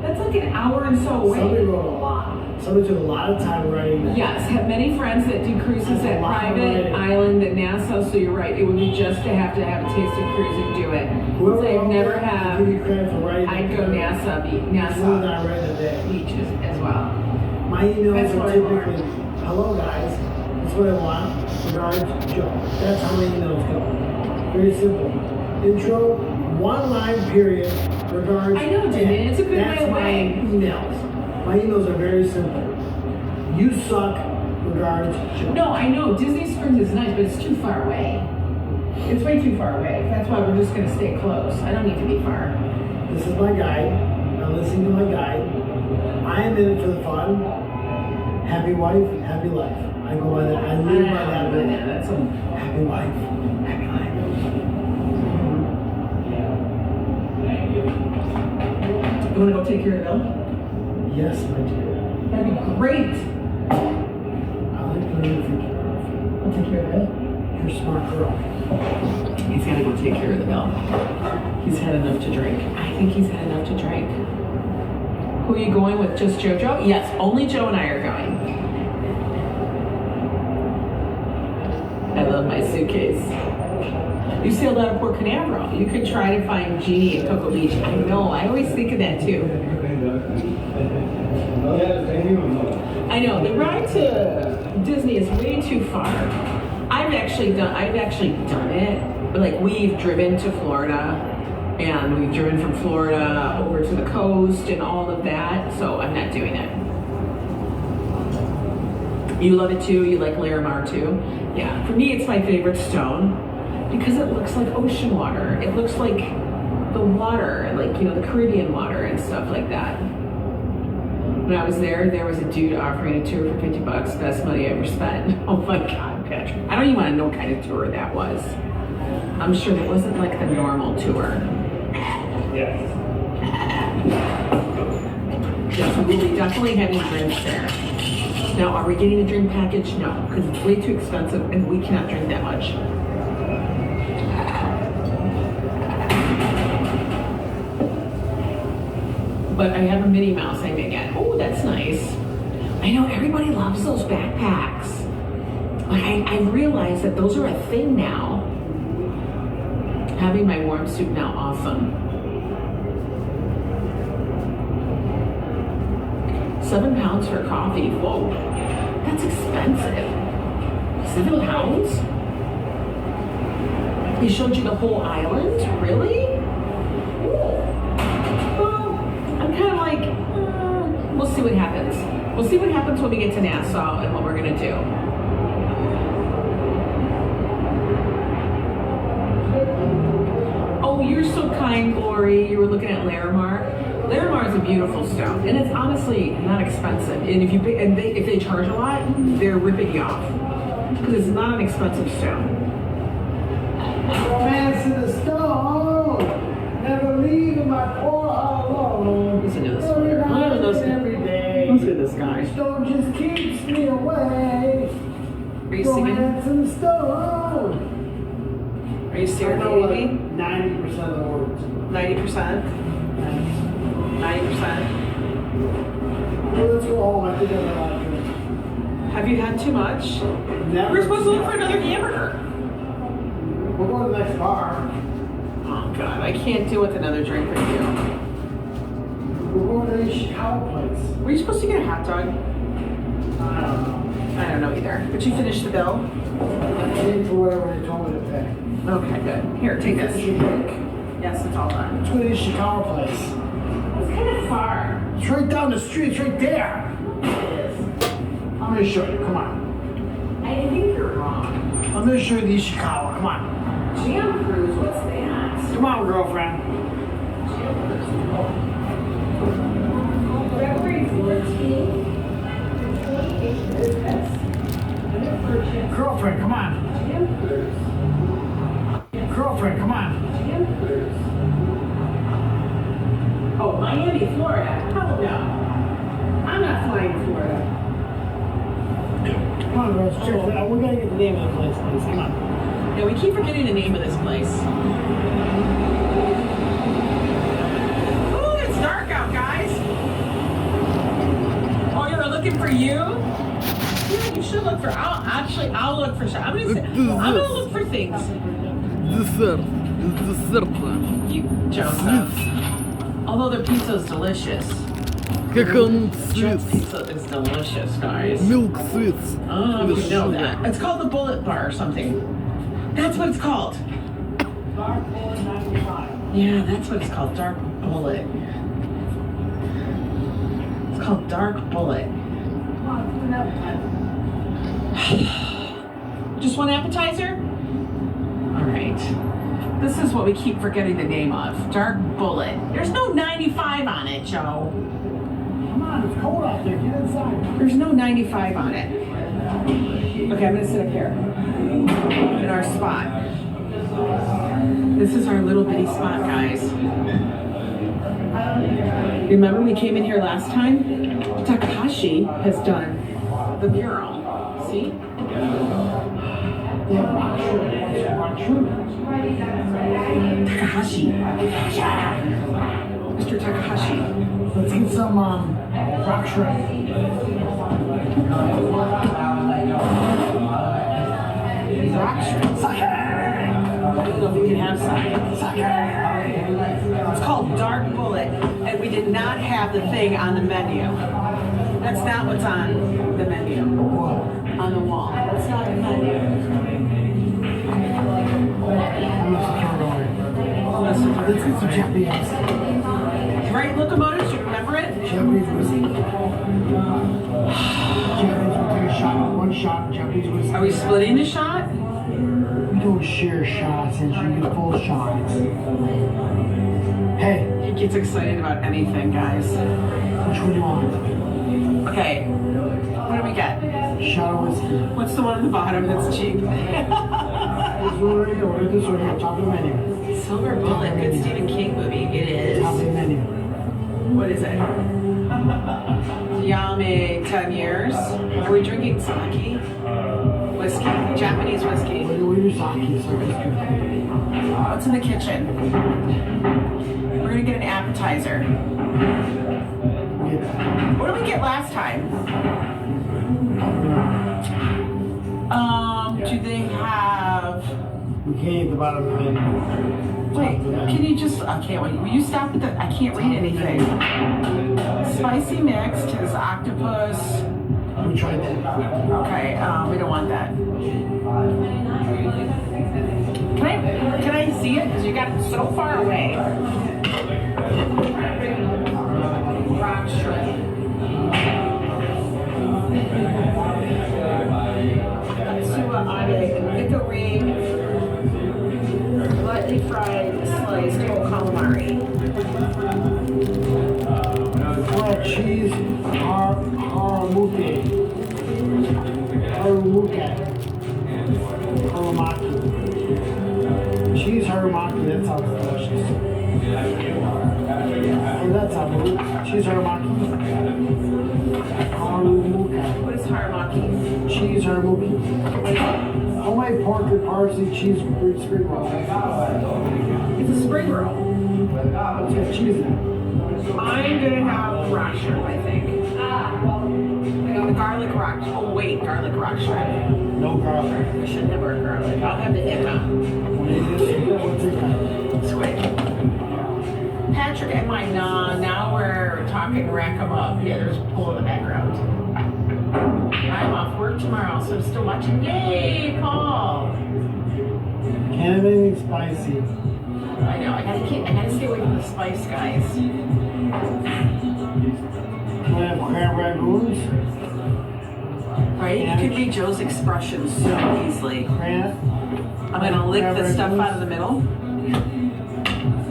That's like an hour and so away. Somebody wrote a lot. Somebody took a lot of time writing that. Yes, have many friends that do cruises That's a at lot of private writing. island at Nassau, so you're right. It would be just to have a taste of cruise and do it. Whoever Because I've wrote never that, have. give you credit for writing. I'd go Nassau As soon as Nassau I read it there. beaches as well. My emails That's are what I want. typically, hello guys, that's what I want. Regards, Joe. That's how my emails go. Very simple. Intro, one line period, regards. I know, Jimmy, and it's a good that's way my away. emails. My emails are very simple. You suck, regards, Joe. No, I know Disney Springs is nice, but it's too far away. It's way too far away. That's why we're just gonna stay close. I don't need to be far. This is my guide. Now listen to my guide. I am in it for the fun. Happy wife, happy life. I go by that. I live by that rule. That's a Happy wife, happy life. You wanna go take care of the bill? Yes, my dear. That'd be great. I like the way you think you're off. I'll take care of the bill. You're a smart girl. He's gotta go take care of the bill. He's had enough to drink. I think he's had enough to drink. Who are you going with? Just JoJo? Yes, only Joe and I are going. I love my suitcase. You sailed out of Port Canaveral. You could try to find Jeannie at Cocoa Beach. I know, I always think of that too. I know, the ride to Disney is way too far. I've actually done it. But like we've driven to Florida and we've driven from Florida over to the coast and all of that, so I'm not doing it. You love it too, you like Larimar too? Yeah, for me it's my favorite stone because it looks like ocean water. It looks like the water, like, you know, the Caribbean water and stuff like that. When I was there was a dude offering a tour for $50, best money I ever spent. Oh my God, Patrick. I don't even want to know what kind of tour that was. I'm sure that wasn't like the normal tour. Yes. Yes, we will be definitely having drinks there. Now, are we getting a drink package? No, because it's way too expensive and we cannot drink that much. But I have a Minnie Mouse I may get. Oh, that's nice. I know everybody loves those backpacks. Like I realize that those are a thing now. Having my warm soup now, awesome. £7 for coffee. Whoa, that's expensive. £7? He showed you the whole island? Really? Well, I'm kind of like, we'll see what happens. We'll see what happens when we get to Nassau and what we're gonna do. Oh, you're so kind, Lori. You were looking at Larimar. Larimar is a beautiful stone, and it's honestly not expensive. And if they charge a lot, they're ripping you off because it's not an expensive stone. Romance in the stone. Never leaving my poor heart alone. Listen to this. Every day. Listen to this guy. The stone just keeps me away. Are you singing? Romance in the stone. Are you I serious, know like baby? 90% of the words. 90%? 90%? Well, let's go home. I think I'm gonna drink. Have you had too much? Never. We're supposed to look for another hamburger. We'll go to the next bar. Oh God, I can't deal with another drink with you. We're going to the Chicago place. Were you supposed to get a hot dog? I don't know. I don't know either. But you finished the bill? I paid for whatever they told me to pay. Okay, good. Here, take this. Finish your drink. Yes, it's all done. Let's go to the Chicago place. It's kind of far. It's right down the street. It's right there. It is. I'm going to show you. Come on. I think you're wrong. I'm going to show you the Chicago. Come on. Jam Cruise, what's that? Come on, girlfriend. February 14th. Girlfriend, come on. Girlfriend, come on. Oh, Miami, Florida. Hell no. I'm not flying to Florida. Come on, girls. Check it out. We got to get the name of the place, please. Come on. Yeah, we keep forgetting the name of this place. Ooh, it's dark out, guys. Oh, you're looking for you? Yeah, you should look for. I'll look for. I'm gonna look for things. Dessert. Dessert. You, Joseph. Although their pizza is delicious. Как он Joe's sweets. pizza is delicious, guys. Milk sweets. Oh, With you know sugar. that. It's called the Bullet Bar or something. That's what it's called. Yeah, that's what it's called. Dark Bullet. It's called Dark Bullet. Just one appetizer? All right. This is what we keep forgetting the name of. Dark Bullet. There's no 95 on it, Joe. Come on, it's cold out there. Get inside. There's no 95 on it. Okay, I'm gonna sit up here. In our spot. This is our little bitty spot, guys. Remember we came in here last time? Takahashi has done the mural. See? Yeah, rock shrimp. Takahashi. Mr. Takahashi. Let's get some rock shrimp. Rock shrimp. I don't know if we can have some. It's called Dark Bullet, and we did not have the thing on the menu. That's not what's on the menu. On the wall. That's not the menu. Let's get some Japanese. Right, locomotives, you remember it? Japanese whiskey. Japanese, we'll take a shot. One shot, Japanese whiskey. Are we splitting the shot? We don't share shots and you get full shots. Hey, He gets excited about anything, guys. which one do you want? Okay, what do we get? Shot of whiskey. What's the one at the bottom that's cheap? This one right here, order this one here, top of the menu. Silver Bullet, good Stephen King movie. It is. Top of the menu. What is it? Yame 10 years. Are we drinking sake? Whiskey. Japanese whiskey. We do sake, so it's good. What's in the kitchen? We're gonna get an appetizer. What did we get last time? Do they have... We can't eat the bottom of the menu. Wait, can you just... I can't wait. Will you stop at the... I can't read anything. Spicy mixed is octopus. We tried that. Okay, we don't want that. Can I see it? Because you got it so far away. rock shrimp. Pickle ring, lightly fried, sliced whole calamari. Flat cheese, haramaki. Cheese haramaki, that sounds delicious. Oh, that's a cheese haramaki. What is haramaki? Cheese haramaki. Homemade pork and parsley cheese spring roll. It's a spring roll. What's got cheese in it? I'm gonna have rock shrimp, I think. I got the garlic rock. Oh wait, garlic rock shrimp. No garlic. I shouldn't have ordered garlic. I'll have the ikka. What's in that? Squid. Patrick and my now we're talking rack 'em up. Yeah, there's a pool in the background. I'm off work tomorrow, so I'm still watching. Yay, Paul! Can't have anything spicy. I know. I gotta stay away from the spice, guys. Can I have crab ragoons? Right? You can read Joe's expressions so easily. Crab? I'm gonna lick the stuff out of the middle.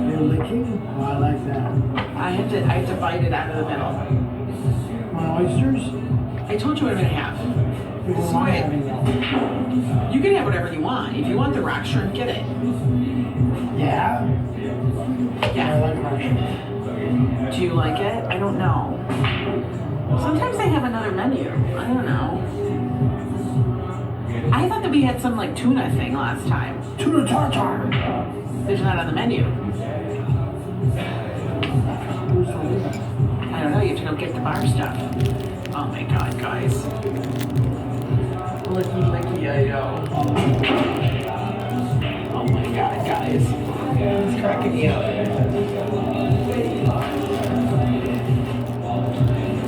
You're licking? Oh, I like that. I have to bite it out of the middle. Want oysters? I told you what I'm gonna have. You don't mind having that. You can have whatever you want. If you want the rock shrimp, get it. Yeah? I Yeah. like Russian. Do you like it? I don't know. Sometimes they have another menu. I don't know. I thought that we had some like tuna thing last time. Tuna tartar. There's not on the menu. I don't know. You have to go get the bar stuff. Oh my god, guys. Licky, I know. Oh my god, guys. It's cracking me up.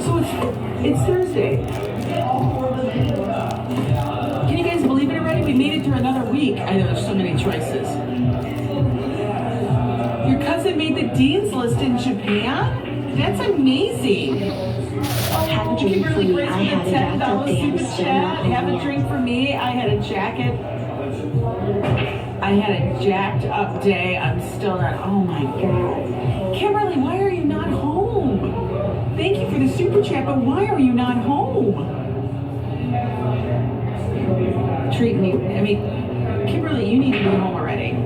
So it's Thursday. Can you guys believe it already? We made it through another week. I know there's so many choices. Your cousin made the Dean's List in Japan? That's amazing. Have a drink for me. I had a jacket $10 and super still chat. not Have a home drink for me. I had a jacket. I had a jacked up day. I'm still not. Oh my god. Kimberly, why are you not home? Thank you for the super chat, but why are you not home? Treat me. I mean, Kimberly, you need to be home already.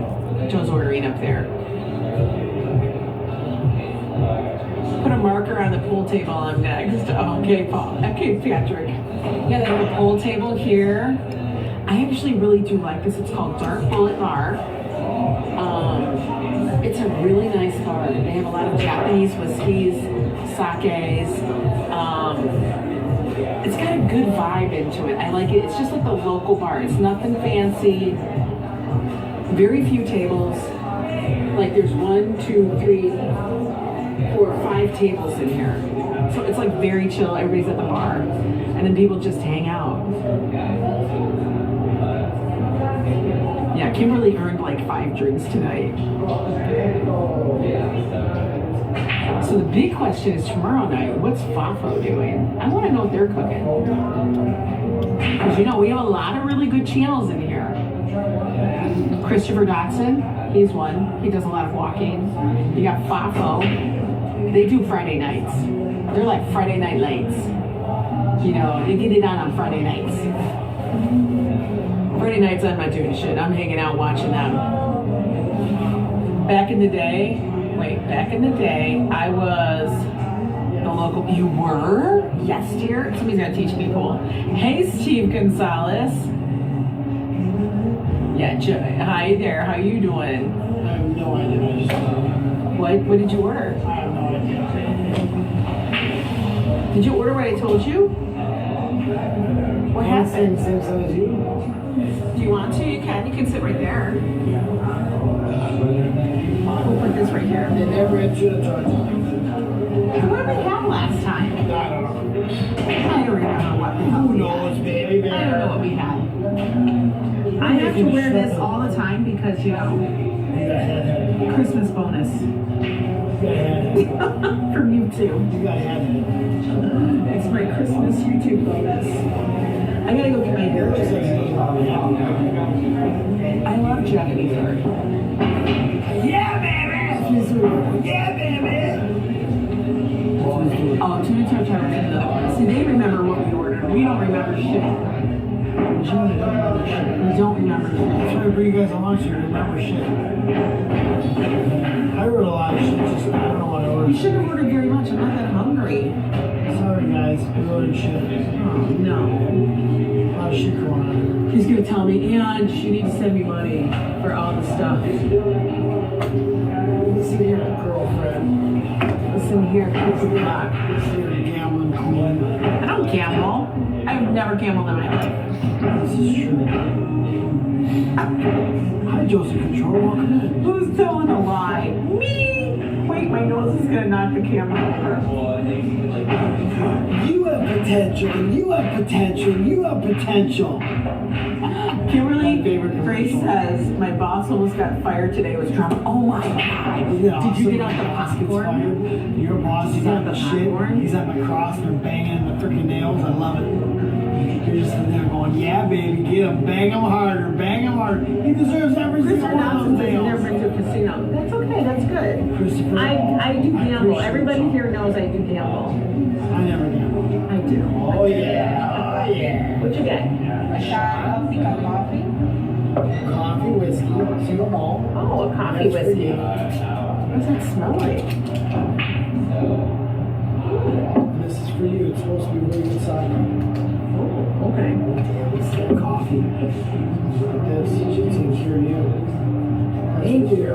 Joe's ordering up there. Put a marker on the pool table. I'm next. Oh, okay, Paul. Okay, Patrick. Yeah, they have a pool table here. I actually really do like this. It's called Dark Bullet Bar. It's a really nice bar. They have a lot of Japanese whiskeys, sakes. It's got a good vibe into it. I like it. It's just like the local bar. It's nothing fancy. Very few tables. Like there's 1, 2, 3, 4, 5 tables in here. So it's like very chill. Everybody's at the bar. And then people just hang out. Yeah, Kimberly earned like 5 drinks tonight. So the big question is tomorrow night, what's Fafo doing? I want to know what they're cooking. Because you know, we have a lot of really good channels in here. Christopher Dotson, he's one. He does a lot of walking. You got Fafo. They do Friday nights. They're like Friday night lights. You know, they get it on Friday nights. Friday nights I'm not doing shit. I'm hanging out watching them. Back in the day, I was the local. You were? Yes, dear. Somebody's gonna teach me pool. Hey, Steve Gonzalez. Yeah, hi there. How you doing? I have no idea. What did you order? I have no idea. Did you order what I told you? What happened? Same size as you? Do you want to? You can sit right there. We'll put this right here. They never had tuna tartar. What did we have last time? I don't know. I don't remember what we had. Who knows, baby? I don't know what we had. I have to wear this all the time because, you know, Christmas bonus. gotta have it. From YouTube. You gotta have it. It's my Christmas YouTube bonus. I gotta go get my hair checked. I love Japanese art. Yeah, baby! Yeah, baby! Oh, tuna tartare. See, they remember what we ordered. We don't remember shit. We don't remember shit. I'm trying to bring you guys along so you remember shit. I wrote a lot of shit, just I don't know what I We ordered. shouldn't have ordered very much. I'm not that hungry. Sorry guys, we ordered shit. Oh, no. A lot of shit going on. She's gonna tell me, and you need to send me money for all the stuff. Listen here, girlfriend. Listen here, kids in the back. Listen here, gambling queen. I don't gamble. I've never gambled in my life. This is true. Hi, Joseph Control. Welcome in. Who's telling a lie? Me! Wait, my nose is gonna knock the camera over. You have potential, and you have potential, and you have potential. Kimberly Grace says, my boss almost got fired today. Was drunk. Oh my god. Isn't it awesome? Did you get out the Your boss gets popcorn? fired? Your boss is Did you on get the the shit. popcorn? He's at my cross and banging the freaking nails. I love it. You're just sitting there going, yeah, baby, get him. Bang him harder. Bang him harder. He deserves every single Christopher one of Dawson those says he never nails. been to a casino. That's okay. That's good. Christopher, I do gamble. appreciate Everybody you. here knows I do gamble. I never gamble. I do. Oh, yeah. Oh, yeah. What you get? A shot of pickled coffee. Coffee, whiskey, single malt. Oh, a coffee That's for whiskey. you. What does that smell like? This is for you. It's supposed to be really good cider. Oh, okay. It's coffee. Like this. It should take care of you. That's Thank for you.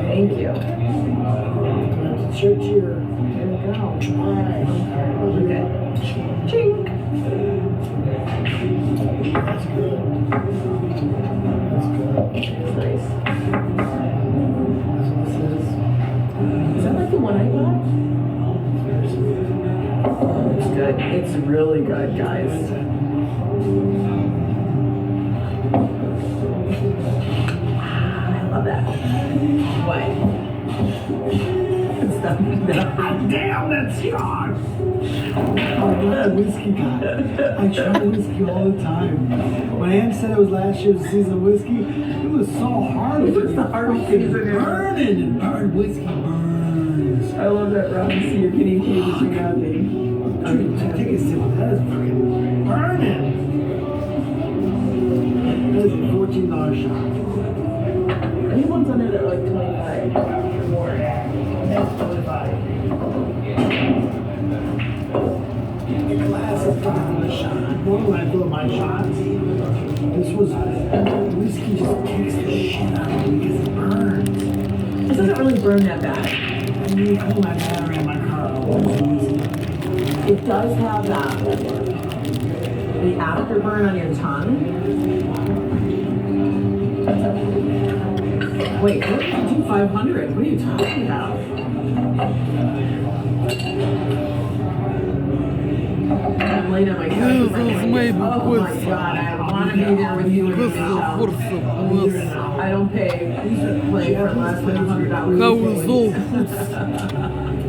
Thank you. That's a church here. There we go. Alright. Okay. Chink. That's good. That's good. That's nice. That's what this is. Is that like the one I bought? It's good. It's really good, guys. I love that. What? It's not Damn, that's strong! I'm not a whiskey guy. I try whiskey all the time. When Ann said it was last year's season of whiskey, it was so hard. It was the hardest season ever. Burning and burned. Whiskey burns. I love that, Robin. See, you're getting pages from nothing. Take a sip. That is fucking burning. That is a $14 shot. Anyone's on it at like 25 or more. That's 25. The glass is fucking a shot. Normally when I fill my shots, this was whiskey just kicks the shit out of me because it burns. It doesn't really burn that bad. I need to cool my battery in my car. It does have that. The afterburn on your tongue. Wait, what did you do 500? What are you talking about? I'm late on my couch. This is made Oh my with god, I want to be there with you in This the is show. for I don't pay. We should play for less than $100. how is all foods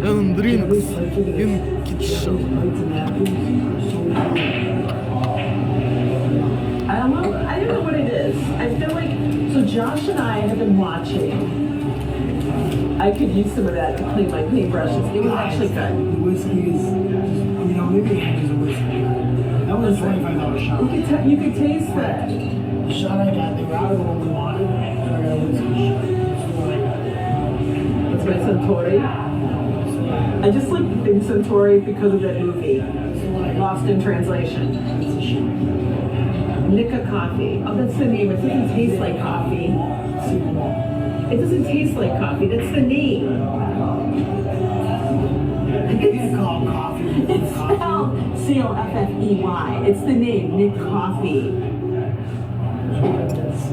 and drinks in kitchen. I don't know what it is. I feel like, so Josh and I have been watching. I could use some of that to clean my paintbrushes. It was actually good. The whiskey is, maybe Andrew's a whiskey. That was a $25 shot. You could taste that. The shot I got, they were out of the one we wanted, so I got a whiskey shot. That's what I got. That's my Suntory. I just like the thing Suntory because of that movie, Lost in Translation. That's a shot. Nika coffee. Oh, that's the name. It doesn't taste like coffee. Single malt. It doesn't taste like coffee. That's the name. You can't call it coffee. It's spelled Coffey. It's the name, Nick Coffee.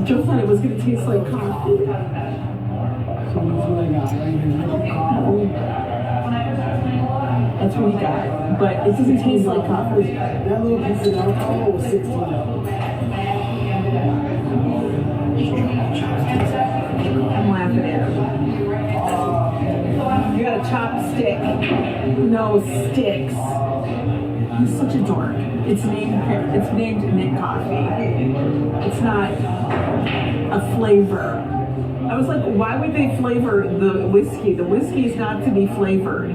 Joe thought it was going to taste like coffee. So that's what I got right here. Coffee. That's what we got. But it doesn't taste like coffee. That little piece of alcohol was $16. I'm laughing at him. chopstick. No sticks. He's such a dork. It's named Nick Coffee. It's not a flavor. I was like, why would they flavor the whiskey? The whiskey is not to be flavored.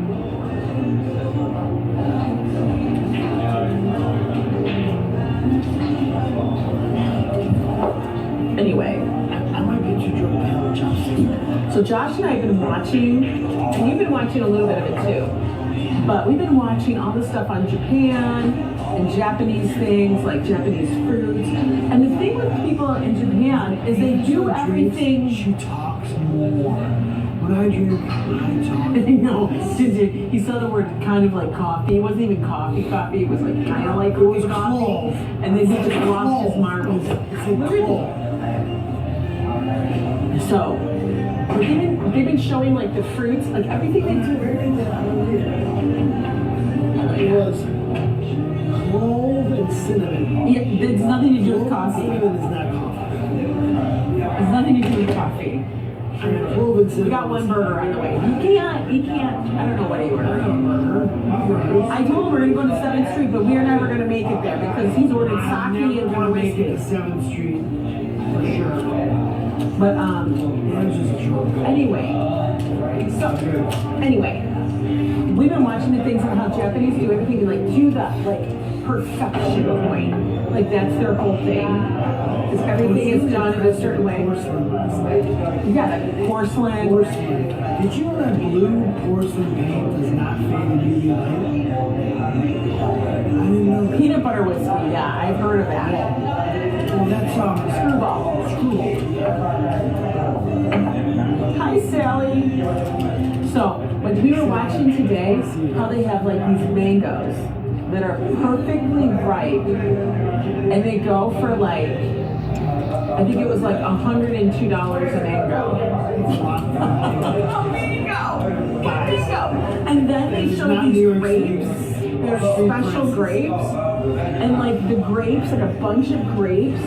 Anyway. I might get you drunk now with chopsticks. So Josh and I have been watching, and you've been watching a little bit of it too, but we've been watching all this stuff on Japan and Japanese things like Japanese fruits. And the thing with people in Japan is they do everything. She talks more. When I drink, I talk. No, he saw the word kind of like coffee. It wasn't even coffee. It was like kind of like It was coffee. clove. And then he just lost his marbles. It's a clove. So they've been showing like the fruits, like everything they do. It was clove and cinnamon. Yeah, there's nothing to do with coffee. Cinnamon is not coffee. There's nothing to do with coffee. Clove and cinnamon. We got one burger on the way. He can't, I don't know what he ordered. I told him we're going to go to 7th Street, but we're never going to make it there because he's ordered sake and more Make it whiskey. to 7th Street for sure. But, That was just a joke. anyway, we've been watching the things on how Japanese do everything like to the perfection point. Like that's their whole thing. Is everything is done in a certain way. Yeah, like porcelain. Did you know that blue porcelain paint does not fade in UV light? I didn't know that. Peanut butter whiskey, yeah, I've heard of that. Well, that's Screwball. Hi, Sally. So, when we were watching today, how they have like these mangoes that are perfectly ripe, and they go for like, I think it was like $102 a mango. And then they show these grapes. They're special grapes, and like the grapes, like a bunch of grapes,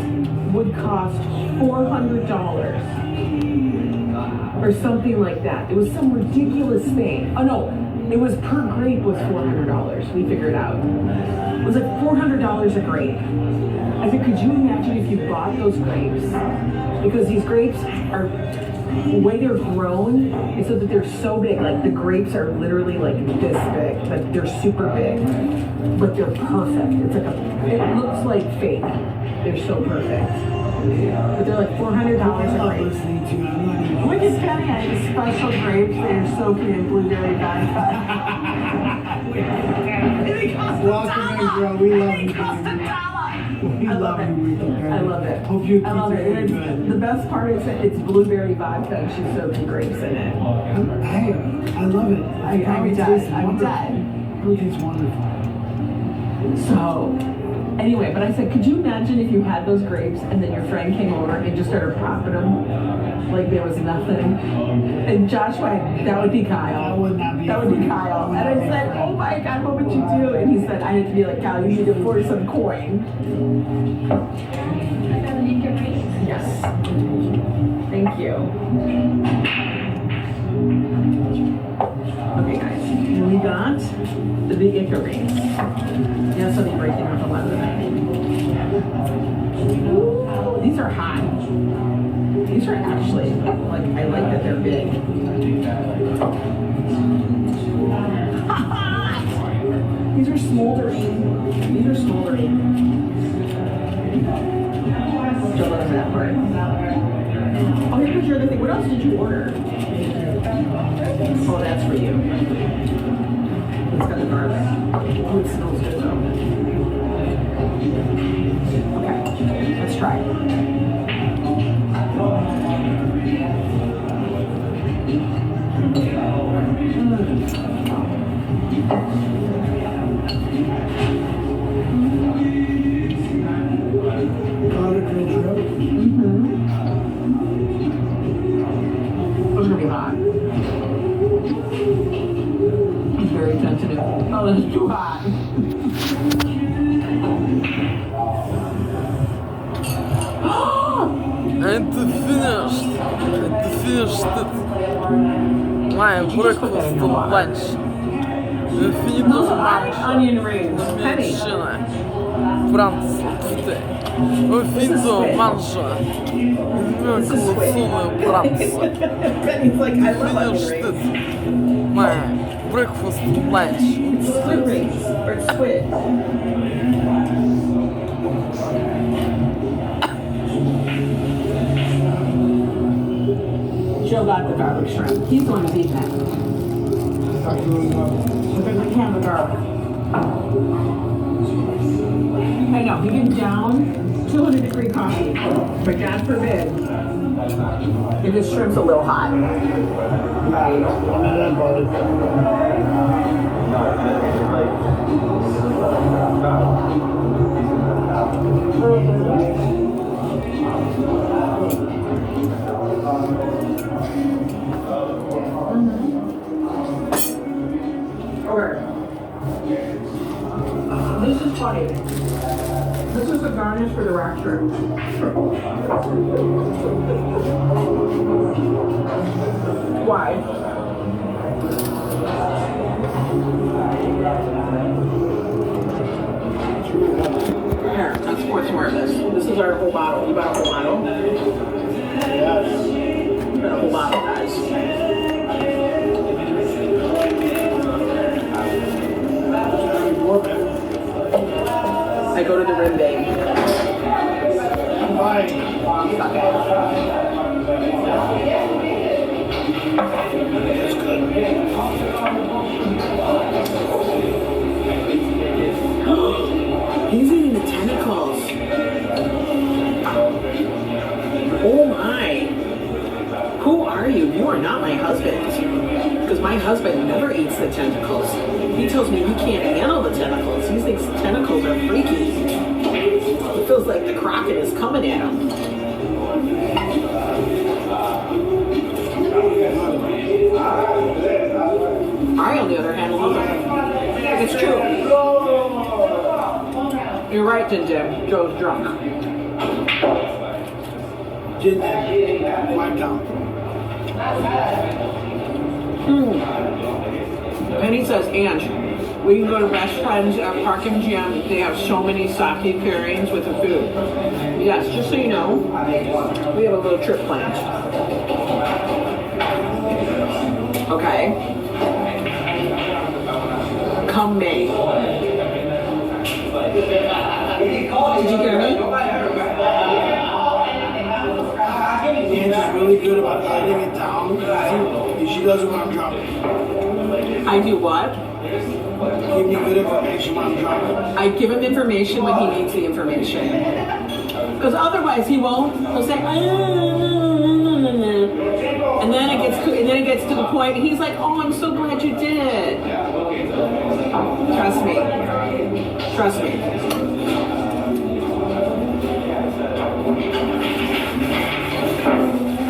would cost $400 or something like that. It was some ridiculous thing. Oh no, it was per grape was $400. We figured out. It was like $400 a grape. I said, could you imagine if you bought those grapes? Because these grapes are, the way they're grown is so that they're so big. Like the grapes are literally like this big. Like they're super big, but they're perfect. It's like it looks like fake. They're so perfect. But they're like $400 a grape. Which is kind of nice. Special grapes. They're soaking in blueberry vodka. Welcome in, girl. We love you. We I love love it. you. I love it. Hope you I love it. very And good. the best part is that it's blueberry vodka and she's soaking grapes in it. Hey, I love it. I'm dead. I'm dead. Everything's wonderful. So, anyway, but I said, could you imagine if you had those grapes and then your friend came over and just started popping them like there was nothing? And Joshua, that would be Kyle. That would not be. That would be Kyle. And I said, oh my God, what would you do? And he said, I had to be like, Kyle, you need to pour some coin. Yes. Thank you. Okay, guys. We got the Icarus. Yes, I'll be breaking up a lot of them. These are hot. These are actually, like, I like that they're big. These are smoldering. These are smoldering. Don't love that part. Oh, here's your other thing. What else did you order? Oh, that's for you. It's got the garlic. Oh, it smells good though. Okay, let's try it. It's gonna be hot. He's very sensitive. Oh, this is too hot. And finished. And finished it. my breakfast lunch. Finito mangia. Onion rings. Penny. Pranzo. Finito mangia. Colazione pranzo. Penny's like, I love onion Finished rings. my breakfast lunch. Squid rings. Or squid. Joe got the garlic shrimp. He's the one who's eating that. There's a can of garlic. I know, he can down 200-degree coffee, but God forbid if his shrimp's a little hot. Okay. This is funny. This is the garnish for the rock shrimp. Why? Here, let's pour some more of this. This is our whole bottle. You bought a whole bottle? Yes. We got a whole bottle, guys. I go to the rim bay. Fine. Suck it. That's good. He's eating the tentacles. Oh my. Who are you? You are not my husband. Because my husband never eats the tentacles. He tells me he can't handle the tentacles. He thinks the tentacles are freaky. He feels like the Crockett is coming at him. I, on the other hand, love it. It's true. You're right, Din Din. Joe's drunk. Did that. Wiped out. Penny says, Ange, we can go to restaurants at Park MGM. They have so many sake pairings with the food. Yes, just so you know, we have a little trip planned. Okay. Come May. Did you hear me? Angie's really good about writing it down. She does it when I'm drunk. I do what? Give me good information when I'm drunk. I give him information when he needs the information. Because otherwise he won't. He'll say, and then it gets to the point. He's like, oh, I'm so glad you did. Trust me. Trust me.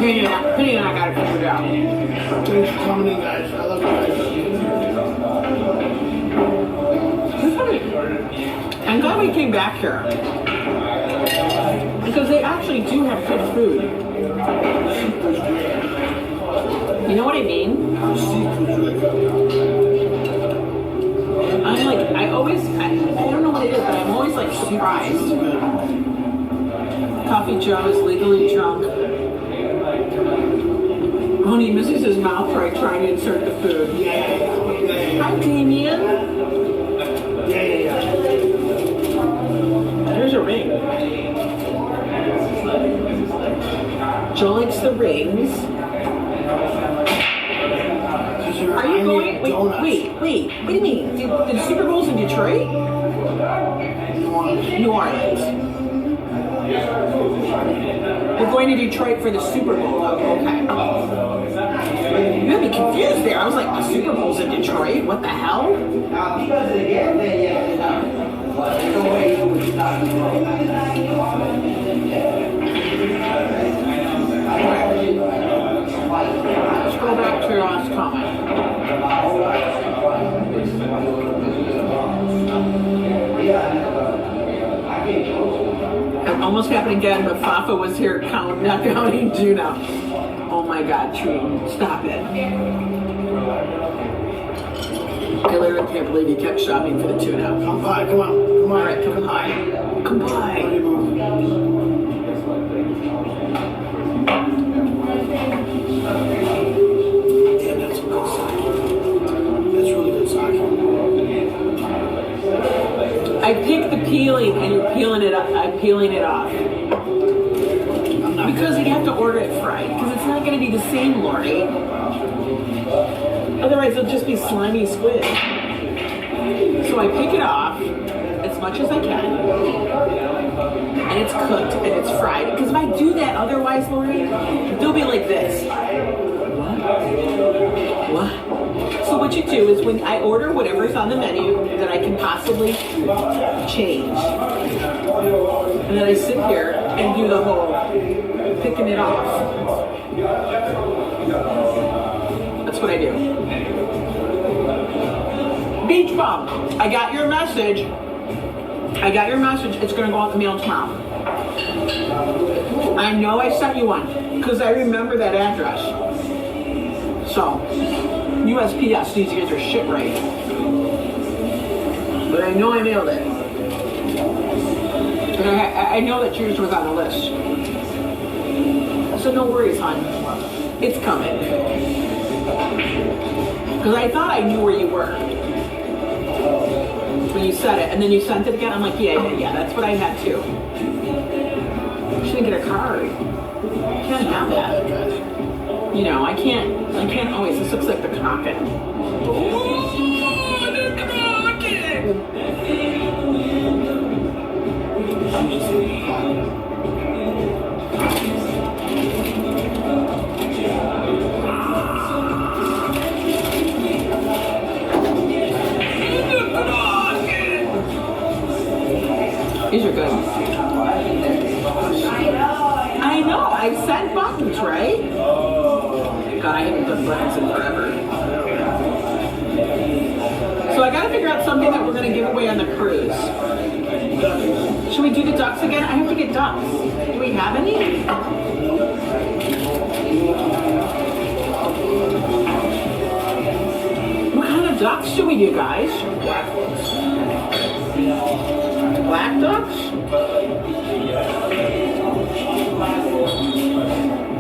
Penny and I got it figured out. Thanks for coming in, guys. I love you guys. I'm glad we came back here. Because they actually do have good food. You know what I mean? I'm like, I don't know what it is, but I'm always like surprised. Coffee Joe is legally drunk. Oh, and he misses his mouth right trying to insert the food. Hi, Damien. Here's a ring. Joe likes the rings. Are you going? Wait, what do you mean? The Super Bowl's in Detroit? New Orleans. We're going to Detroit for the Super Bowl. Okay. You had me confused there. I was like, the Super Bowl's in Detroit? What the hell? Let's go back to your last comment. It almost happened again, but Fafa was here not counting Juno. Oh my God, Tree, stop it. I literally can't believe you kept shopping for the tuna. Come by, come on. Come on. All right, come by. Come by. Damn, that's some good sake. That's really good sake. I picked the peeling and you're peeling it up. I'm peeling it off. Because you have to order it fried. Because it's not going to be the same, Lori. Otherwise, it'll just be slimy squid. So I pick it off as much as I can. And it's cooked and it's fried. Because if I do that otherwise, Lori, they'll be like this. What? So what you do is when I order whatever's on the menu that I can possibly change. And then I sit here and do the whole picking it off. That's what I do. Beach bum, I got your message. I got your message. It's going to go out the mail tomorrow. I know I sent you one because I remember that address. So, USPS needs to get their shit right. But I know I mailed it. And I know that yours was on the list. So no worries, hon. It's coming. Because I thought I knew where you were when you said it, and then you sent it again. I'm like, yeah, that's what I had too. She didn't get a card. Can't have that. You know, I can't always. This looks like the Kraken. Oh, the Kraken! These are good. I know, I sent buttons, right? God, I haven't done buttons in forever. So I gotta figure out something that we're gonna give away on the cruise. Should we do the ducks again? I have to get ducks. Do we have any? What kind of ducks should we do, guys? Black ducks?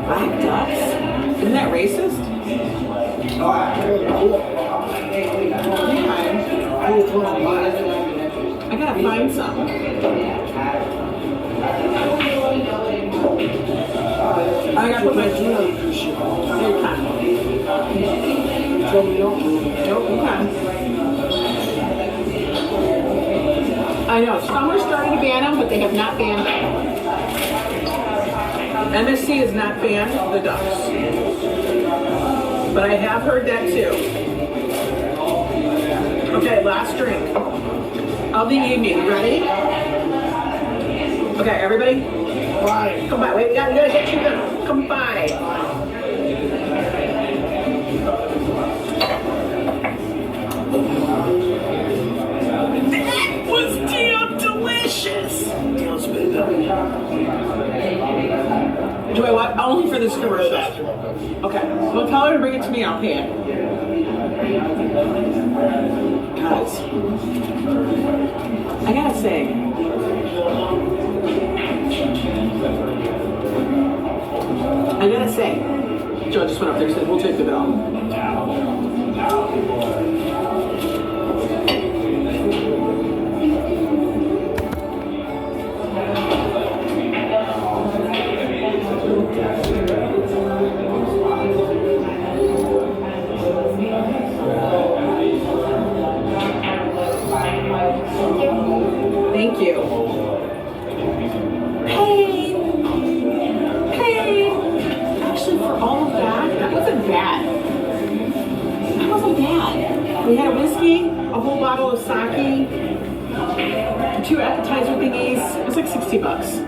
Black ducks? Isn't that racist? I gotta find some. I gotta put my Nope, okay. I know, some are starting to ban them, but they have not banned them. MSC has not banned the ducks. But I have heard that too. Okay, last drink of the evening. Ready? Okay, everybody? Bye. Come by. Wait, we gotta get you to come by. That was damn delicious. Do I want only for this commercial? Okay. Well, tell her to bring it to me. I'll pay it. Guys, I gotta say, Joe just went up there and said, "We'll take the bill." Thank you. Hey. Actually, for all of that, that wasn't bad. We had a whiskey, a whole bottle of sake, 2 appetizer thingies. It was like $60.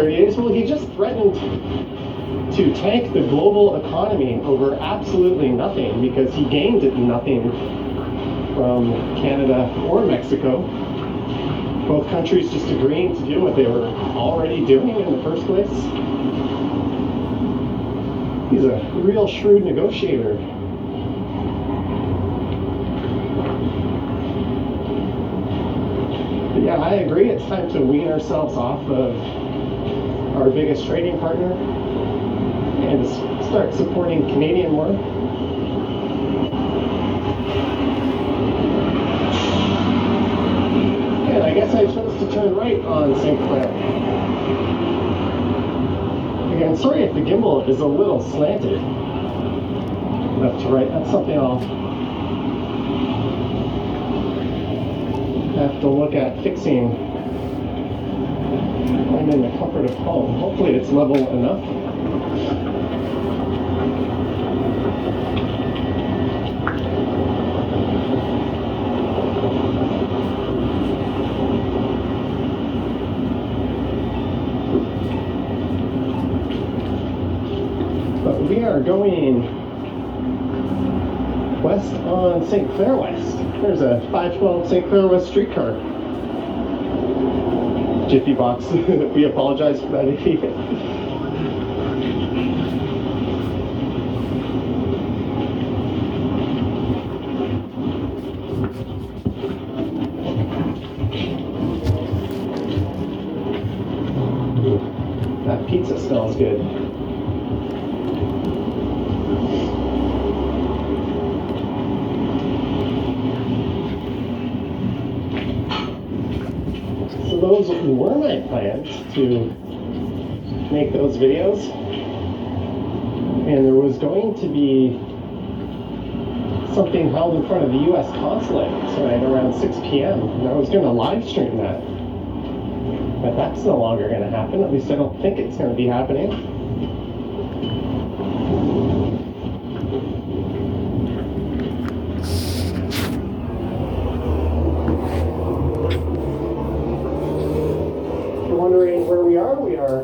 30 days? Well, he just threatened to tank the global economy over absolutely nothing because he gained nothing from Canada or Mexico. Both countries just agreeing to do what they were already doing in the first place. He's a real shrewd negotiator. But yeah, I agree. It's time to wean ourselves off of our biggest trading partner and to start supporting Canadian more. And I guess I chose to turn right on St. Clair. Again, sorry if the gimbal is a little slanted left to right. That's something I'll have to look at fixing when I'm in the comfort of home. Hopefully it's level enough. But we are going west on St. Clair West. There's a 512 St. Clair West streetcar. Jiffy Box. We apologize for that idiot. That pizza smells good. So those were my plans to make those videos, and there was going to be something held in front of the U.S. consulate tonight around 6 p.m. and I was going to live stream that, but that's no longer going to happen. At least I don't think it's going to be happening. Wondering where we are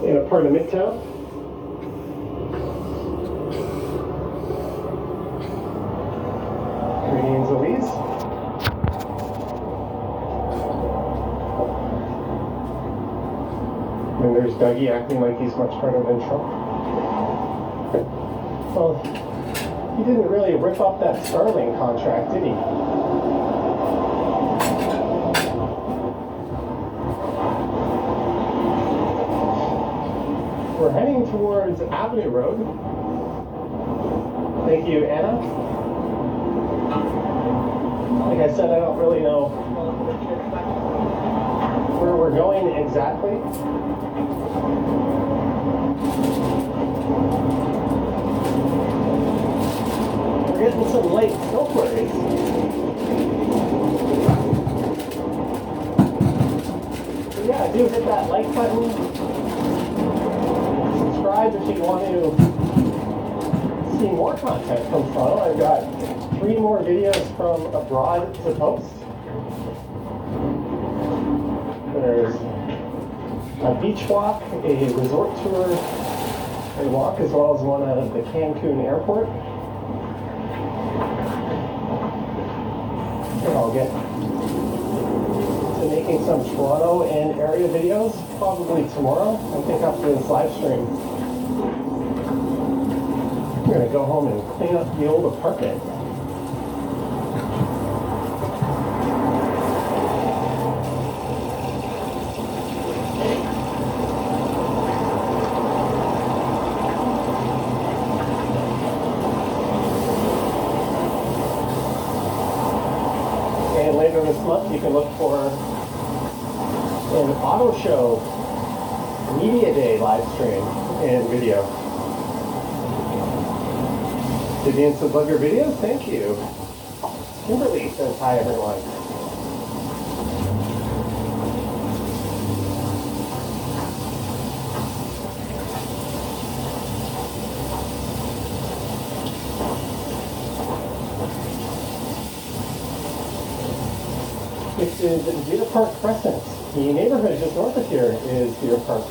in a part of Midtown. Greetings, Elise. And there's Dougie acting like he's much better than Trump. Well, he didn't really rip up that Starlink contract, did he? We're heading towards Avenue Road. Thank you, Anna. Like I said, I don't really know where we're going exactly. We're getting some late snow flurries. So yeah, do hit that like button. Subscribe if you want to see more content from Toronto. I've got 3 more videos from abroad to post. There's a beach walk, a resort tour and walk, as well as one out of the Cancun airport. And I'll get to making some Toronto and area videos probably tomorrow. I think after this live stream, I'm going to go home and clean up the old apartment. And later this month, you can look for an auto show media day live stream and video. Did you answer love your videos? Thank you. Kimberly says hi, everyone. This is Deer Park Crescent. The neighborhood just north of here is Deer Park.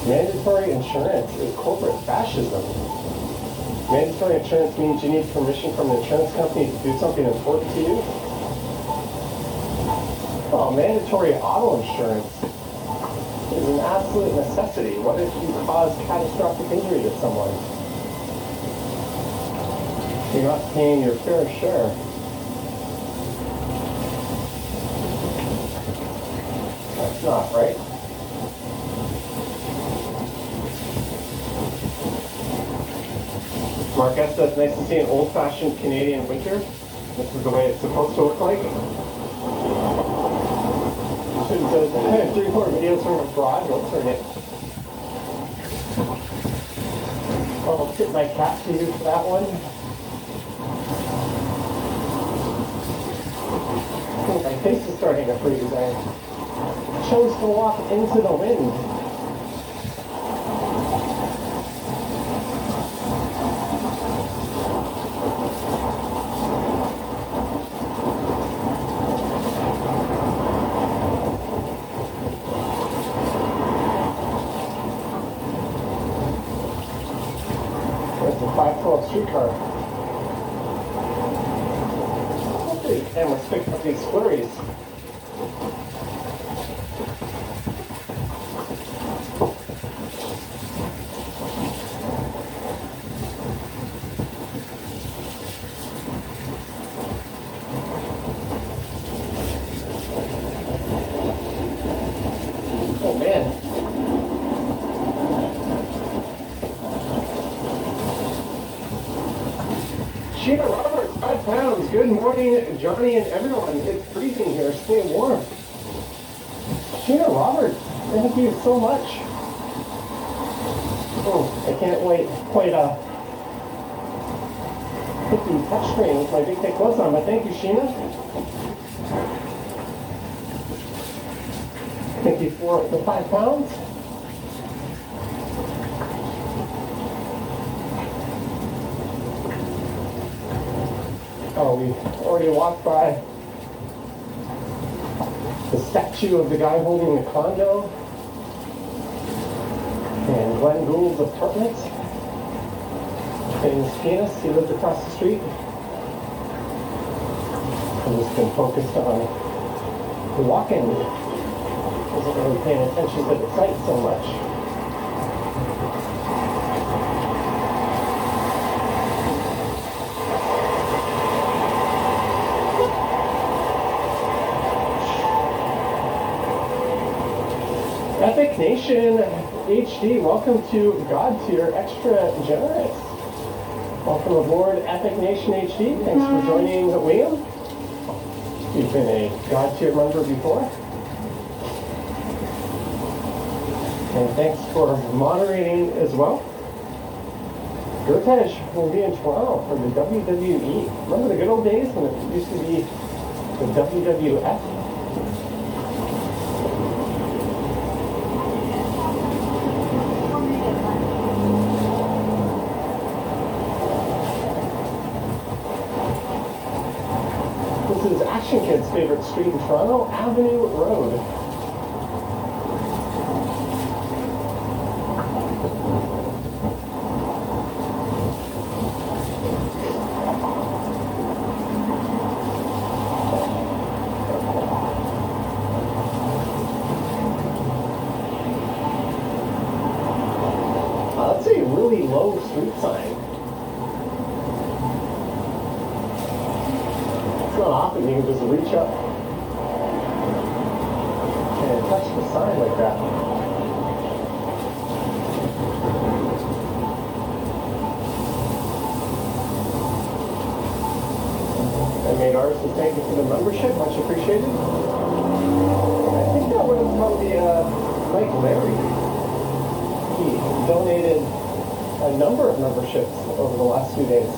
Mandatory insurance is corporate fascism. Mandatory insurance means you need permission from an insurance company to do something important to you. Well, mandatory auto insurance is an absolute necessity. What if you cause catastrophic injury to someone? You're not paying your fair share. That's not right. Marquette says, nice to see an old-fashioned Canadian winter. This is the way it's supposed to look like. Should says, 3 more videos from abroad. Don't turn it. I'll tip my cap to you for that one. My face is starting to freeze. I chose to walk into the wind. There's a 512 streetcar. And let's pick up these flurries. Oh man. Sheena Roberts, 5 pounds. Good morning, Johnny and everyone. It's freezing here. Stay warm. Sheena Roberts, thank you so much. Oh, I can't wait. Quite a picky touchscreen with my big thick gloves on, but thank you, Sheena. Thank you for the 5 pounds. Oh, we already walked by the statue of the guy holding the condo and Glenn Gould's apartment. Famous pianist, he lived across the street. I've just been focused on walking. Wasn't really paying attention to the sight so much. Epic Nation HD, welcome to God Tier Extra Generous. Welcome aboard Epic Nation HD. Thanks for joining William. You've been a God Tier member before. And thanks for moderating as well. Gertej will be in Toronto for the WWE. Remember the good old days when it used to be the WWF? This is Action Kid's favorite street in Toronto, Avenue Road. That's a really low street sign. Not often you can just reach up and touch the sign like that. I made ours, so thank you for the membership, much appreciated. I think that would have from the Mike Larry. He donated a number of memberships over the last few days.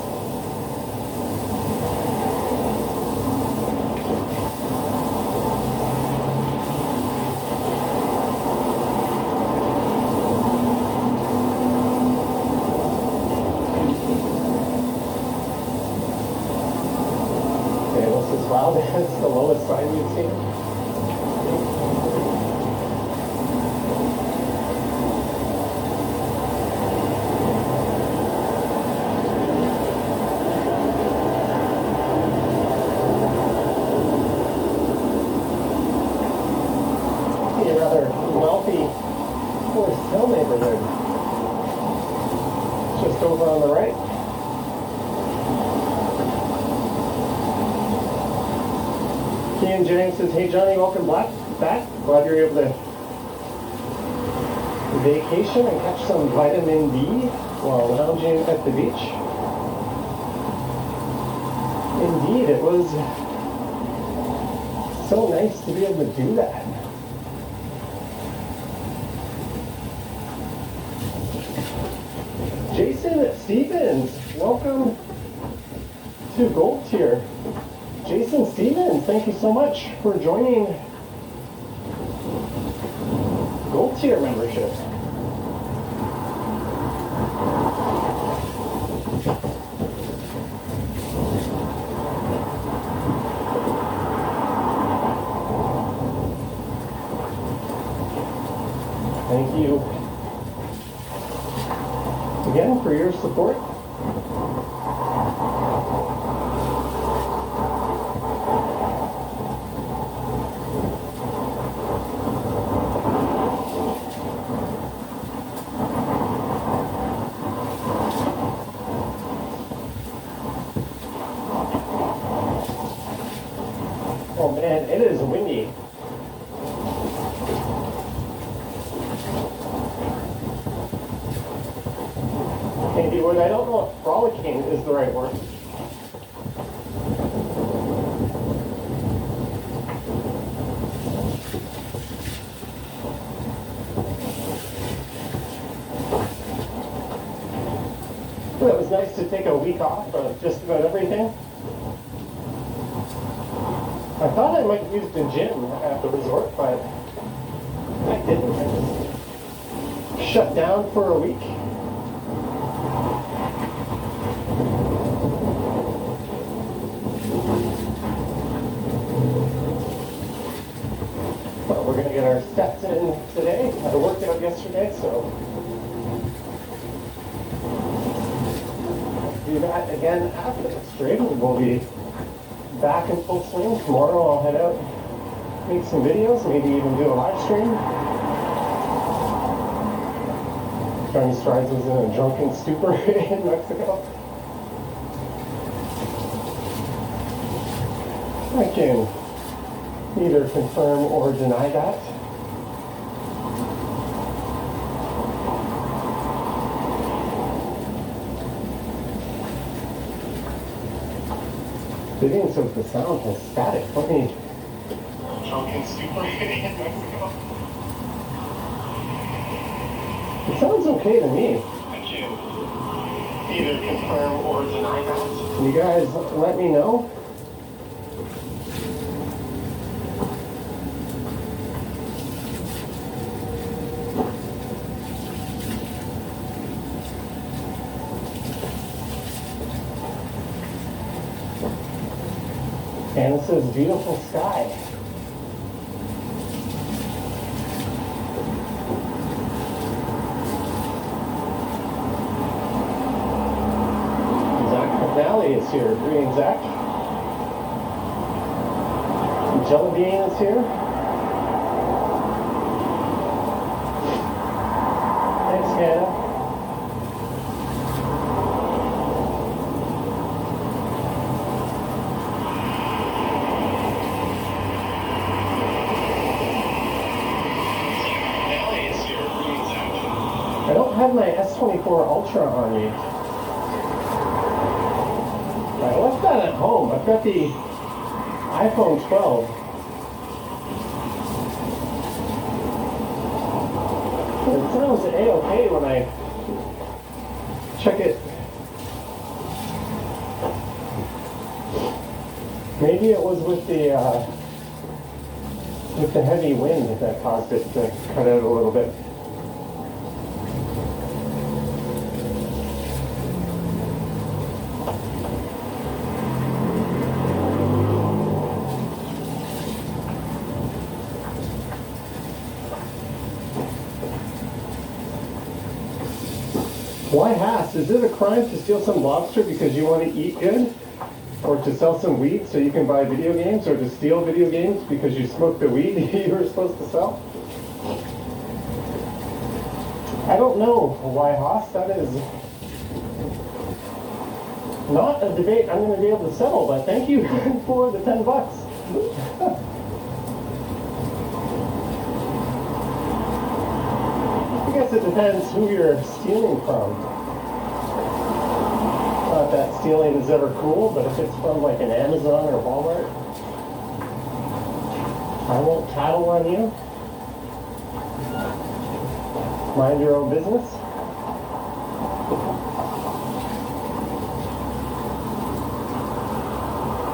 Wow, that's the lowest sign we've See? A rather wealthy Forest Hill neighborhood. Just over on the right. Ian Jennings says, hey Johnny, welcome back. Glad you're able to vacation and catch some vitamin D while lounging at the beach. Indeed, it was so nice to be able to do that. Jason Stevens, welcome to Gold Tier. Jason Stevens, thank you so much for joining Gold Tier membership. Thank you again for your support. Oh man, it is windy. Andy Wood, I don't know if frolicking is the right word. Well, it was nice to take a week off of just about everything. I thought I might use the gym at the resort, but I didn't. I just shut down for a week. But we're going to get our steps in today. I worked out yesterday, so do that again after the stream. We'll be back in full swing. Tomorrow I'll head out, make some videos, maybe even do a live stream. Johnny Strides was in a drunken stupor in Mexico. I can neither confirm or deny that. Vivian says the sound is static. Let me... Drunken stupor in Mexico. It sounds okay to me. I can either confirm or deny that. You guys let me know. And it says beautiful sky. Zach McNally is here. Greetings, Zach. Jellybean is here. Thanks, Hannah. I don't have my S24 Ultra on me. I left that at home. I've got the iPhone 12. It sounds A-okay when I check it. Maybe it was with the heavy wind that caused it to cut out a little bit. Why Haas? Is it a crime to steal some lobster because you want to eat good? Or to sell some weed so you can buy video games? Or to steal video games because you smoked the weed you were supposed to sell? I don't know why Haas. That is not a debate I'm going to be able to settle, but thank you for the $10. I guess it depends who you're stealing from. Not that stealing is ever cool, but if it's from like an Amazon or Walmart, I won't tattle on you. Mind your own business.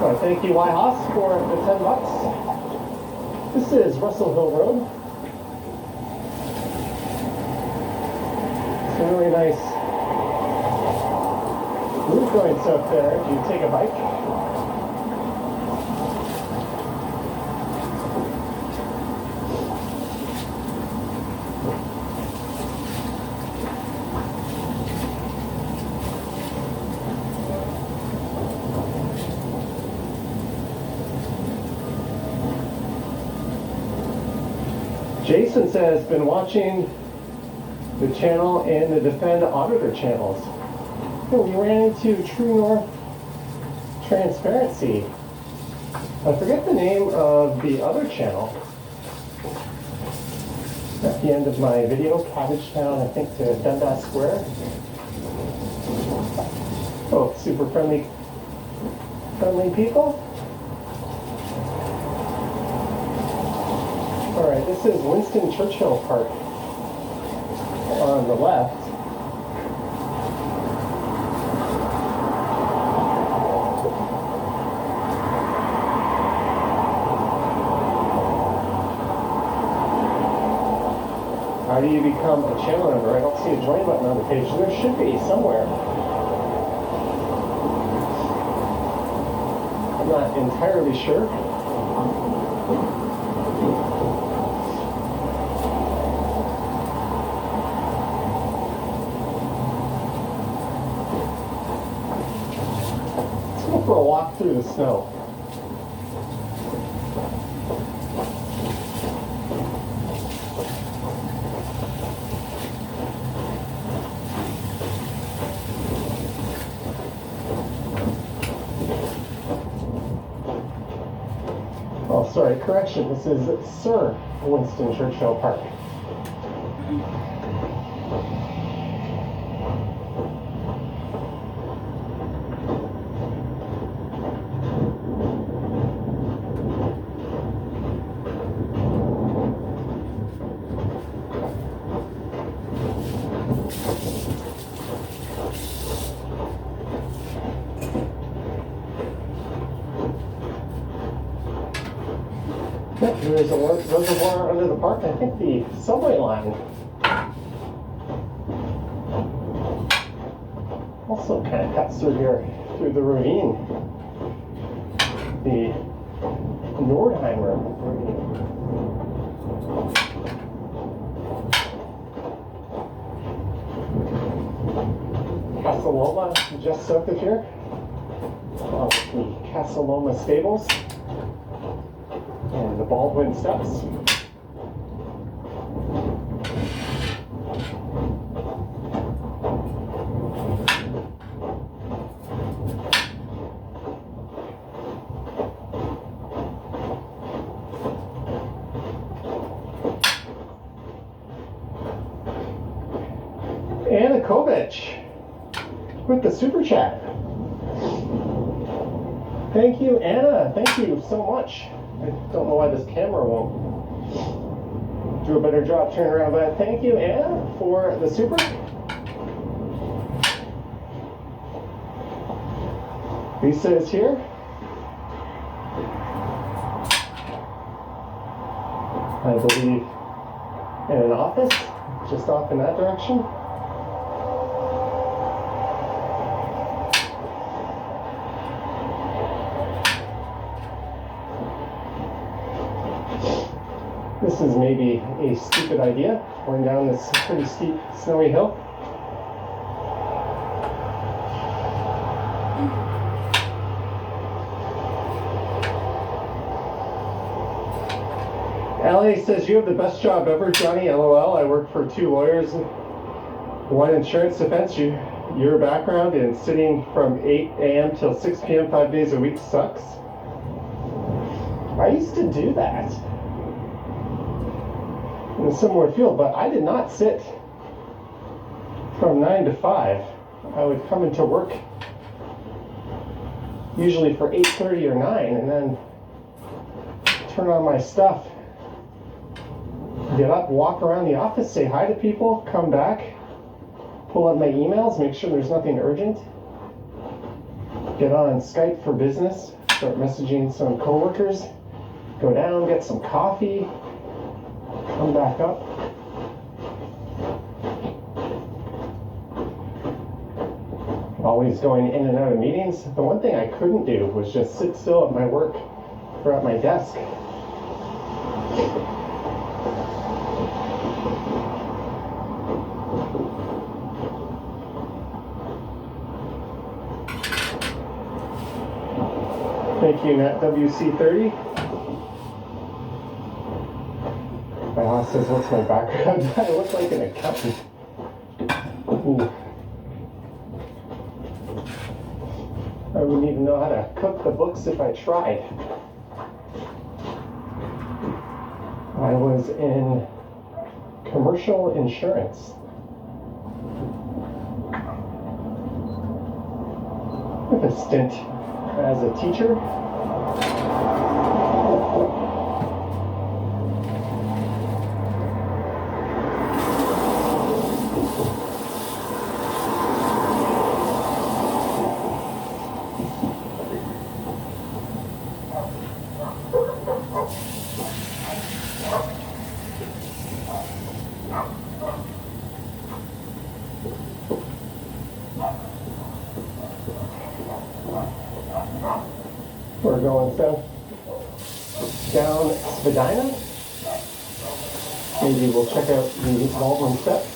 Well, thank you, Whitehouse, for the $10. This is Russell Hill Road. It's a really nice route going south there if you take a bike. Jason says, been watching the channel and the Defend Auditor channels. Oh, we ran into True North Transparency. I forget the name of the other channel. At the end of my video, Cabbage Town, I think, to Dundas Square. Oh, super friendly people. Alright, this is Winston Churchill Park on the left. How do you become a channel member? I don't see a join button on the page. There should be somewhere. I'm not entirely sure. For a walk through the snow. Oh, sorry, correction. This is Sir Winston Churchill Park. There's a reservoir under the park. I think the subway line also kind of cuts through here, through the ravine. The Nordheimer ravine. Casa Loma, just south of here. The Casa Loma Stables. And the Baldwin Steps. Anna Kovic with the super chat. Thank you, Anna. Thank you so much. I don't know why this camera won't do a better job turning around, but thank you, Anna, for the super. Lisa is here. I believe in an office, just off in that direction. This is maybe a stupid idea, going down this pretty steep, snowy hill. LA says, you have the best job ever, Johnny. LOL. I work for 2 lawyers, 1 insurance defense. Your background in sitting from 8 a.m. till 6 p.m. 5 days a week sucks. I used to do that in a similar field, but I did not sit from 9 to 5. I would come into work usually for 8:30 or 9, and then turn on my stuff, get up, walk around the office, say hi to people, come back, pull up my emails, make sure there's nothing urgent, get on Skype for business, start messaging some coworkers, go down, get some coffee, come back up. Always going in and out of meetings. The one thing I couldn't do was just sit still at my work or at my desk. Thank you, NetWC30. My boss says, what's my background? I look like an accountant. Ooh. I wouldn't even know how to cook the books if I tried. I was in commercial insurance. With a stint as a teacher. We're going south down Spadina. Maybe we'll check out the Baldwin Steps.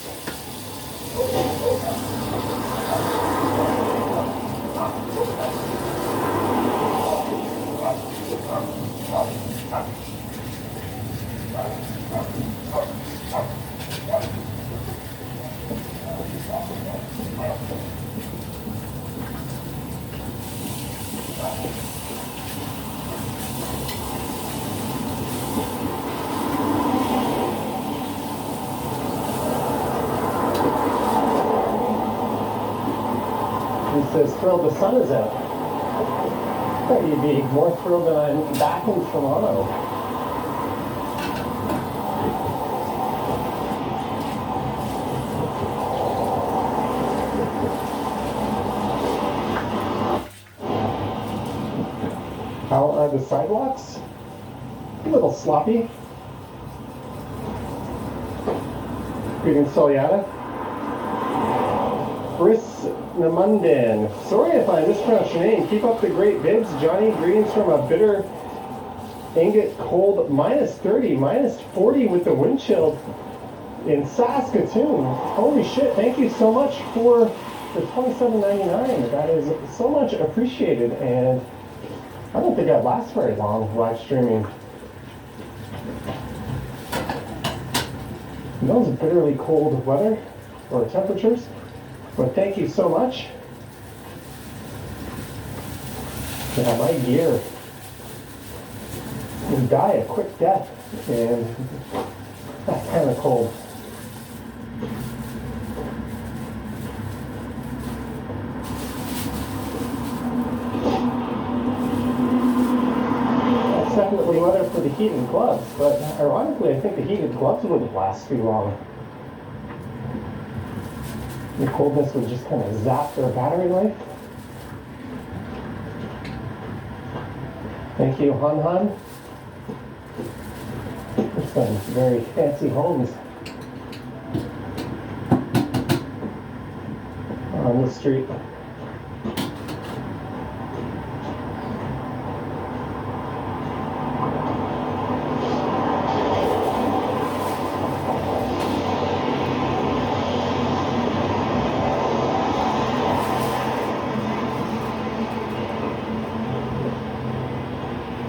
He says, thrilled the sun is out. I thought you'd be more thrilled that I'm back in Toronto. How are the sidewalks? A little sloppy. Greetings, Soliata. Briss Namundan. Sorry if I mispronounced your name. Keep up the great vids, Johnny. Greetings from a bitter ingot cold -30, -40 with the wind chill in Saskatoon. Holy shit, thank you so much for the $27.99. That is so much appreciated, and I don't think I'd last very long live streaming. Those bitterly cold weather or temperatures. But thank you so much. Yeah, my gear will die a quick death, and that's kind of cold. That's definitely weather for the heated gloves, but ironically I think the heated gloves wouldn't last too long. The coldness would just kind of zap their battery life. Thank you, Han Han. There's some very fancy homes on the street.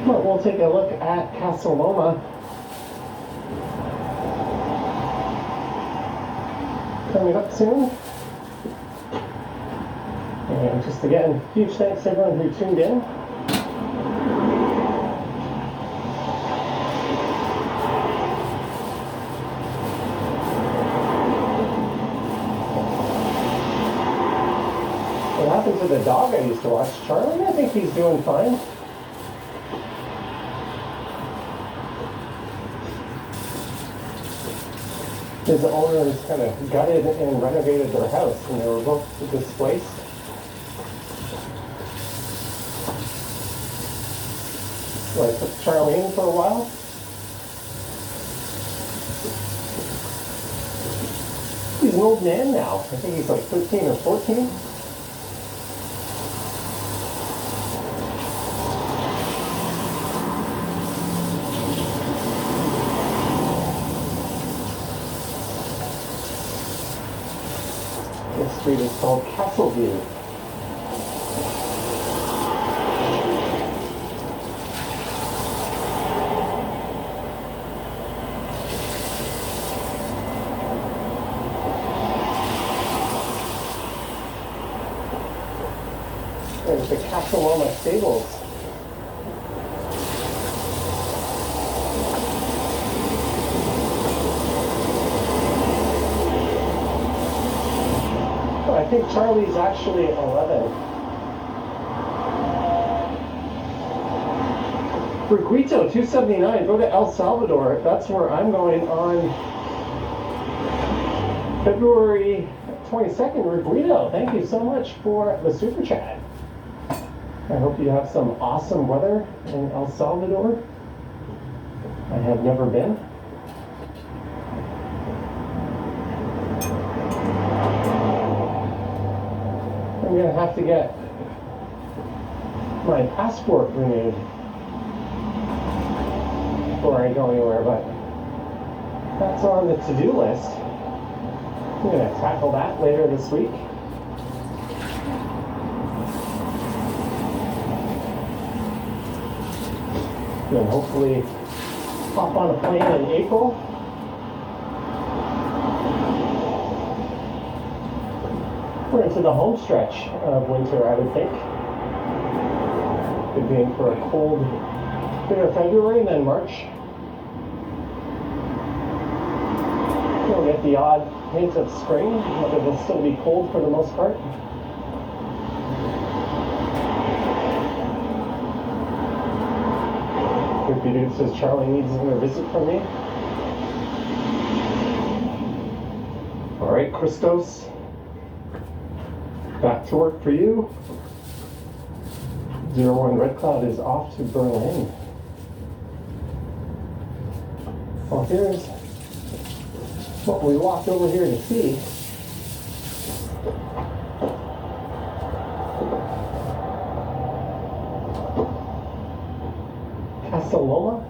We'll take a look at Casa Loma. coming up soon. And just again, huge thanks to everyone who tuned in. What happened to the dog I used to watch? Charlie? I think he's doing fine. His owners kind of gutted and renovated their house, and they were both displaced. So I took Charlie in for a while. He's an old man now. I think he's like 13 or 14. This street is called Castle View. There's the Casaloma Stables. I think Charlie's actually 11. Reguito 279, go to El Salvador. That's where I'm going on February 22nd. Reguito, thank you so much for the super chat. I hope you have some awesome weather in El Salvador. I have never been. I'm going to have to get my passport renewed before I go anywhere, but that's on the to-do list. I'm going to tackle that later this week. And hopefully hop on a plane in April. We're into the home stretch of winter, I would think. Could be in for a cold bit of February and then March. We'll get the odd hint of spring, but it will still be cold for the most part. Goofy Dude says Charlie needs another visit from me. Alright, Christos. Back to work for you. 01 Red Cloud is off to Berlin. Well, here's what we walked over here to see. Casaloma.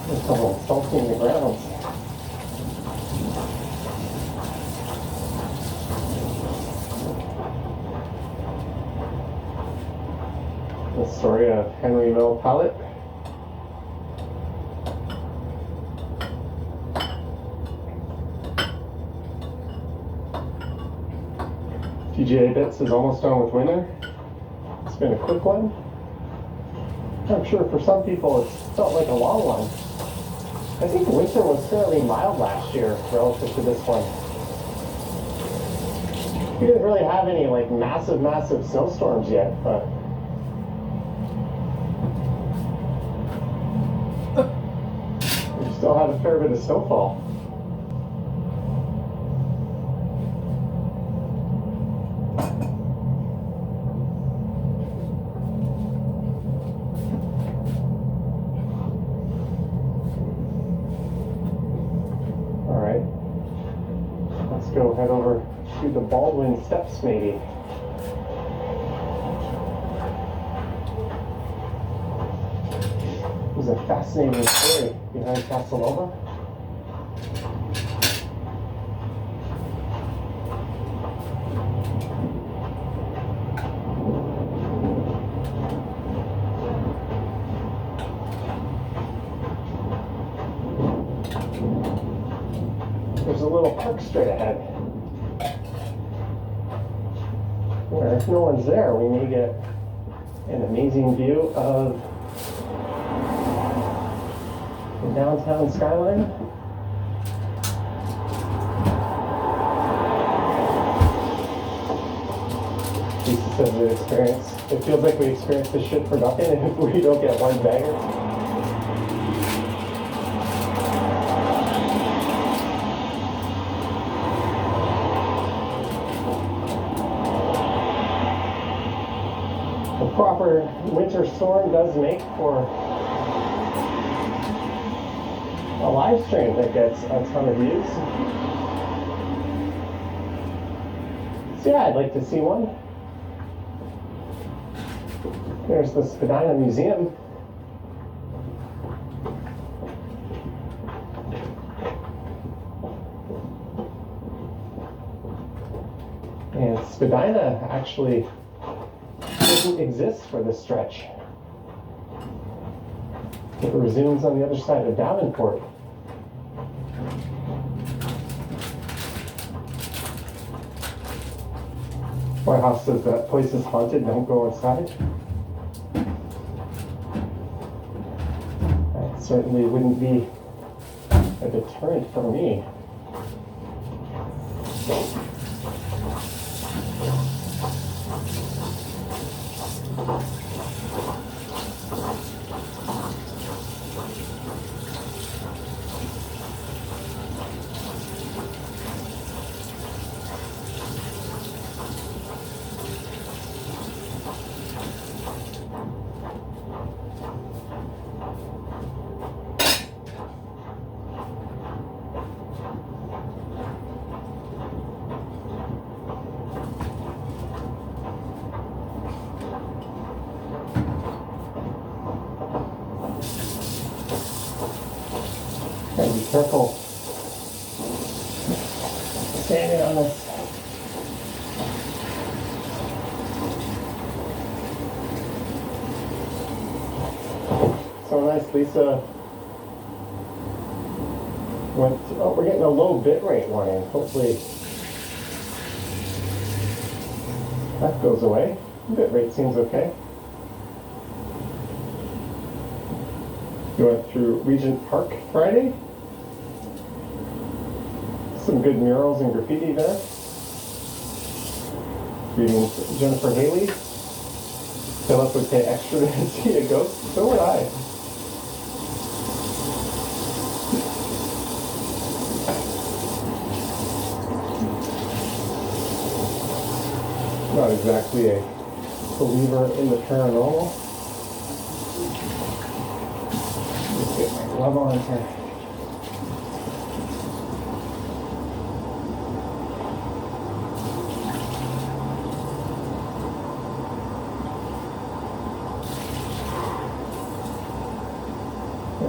There's someone salting the grounds. The story of Henry Mill Pallet. TGA Bits is almost done with winter. It's been a quick one. I'm sure for some people it's felt like a long one. I think winter was fairly mild last year relative to this one. We didn't really have any like massive snowstorms yet, but we still had a fair bit of snowfall. Go head over to the Baldwin Steps, maybe. There's a fascinating story behind Casaloma. there's a little park straight ahead. Where if no one's there, we may get an amazing view of the downtown skyline. Jesus says we experience. It feels like we experience this shit for nothing if we don't get one banger. A proper winter storm does make for a live stream that gets a ton of views. So yeah, I'd like to see one. There's the Spadina Museum. And Spadina actually doesn't exist for this stretch. It resumes on the other side of Davenport. White House says that place is haunted, don't go inside. That certainly wouldn't be a deterrent for me. Gotta be careful standing on this. So nice, Lisa went, oh, we're getting a low bit rate warning. Hopefully that goes away. Bit rate seems okay. You went through Regent Park Friday. Some good murals and graffiti there. Greetings, Jennifer Haley. Philip would pay extra to see a ghost. So would I. Not exactly a believer in the paranormal. Let's get my glove on here.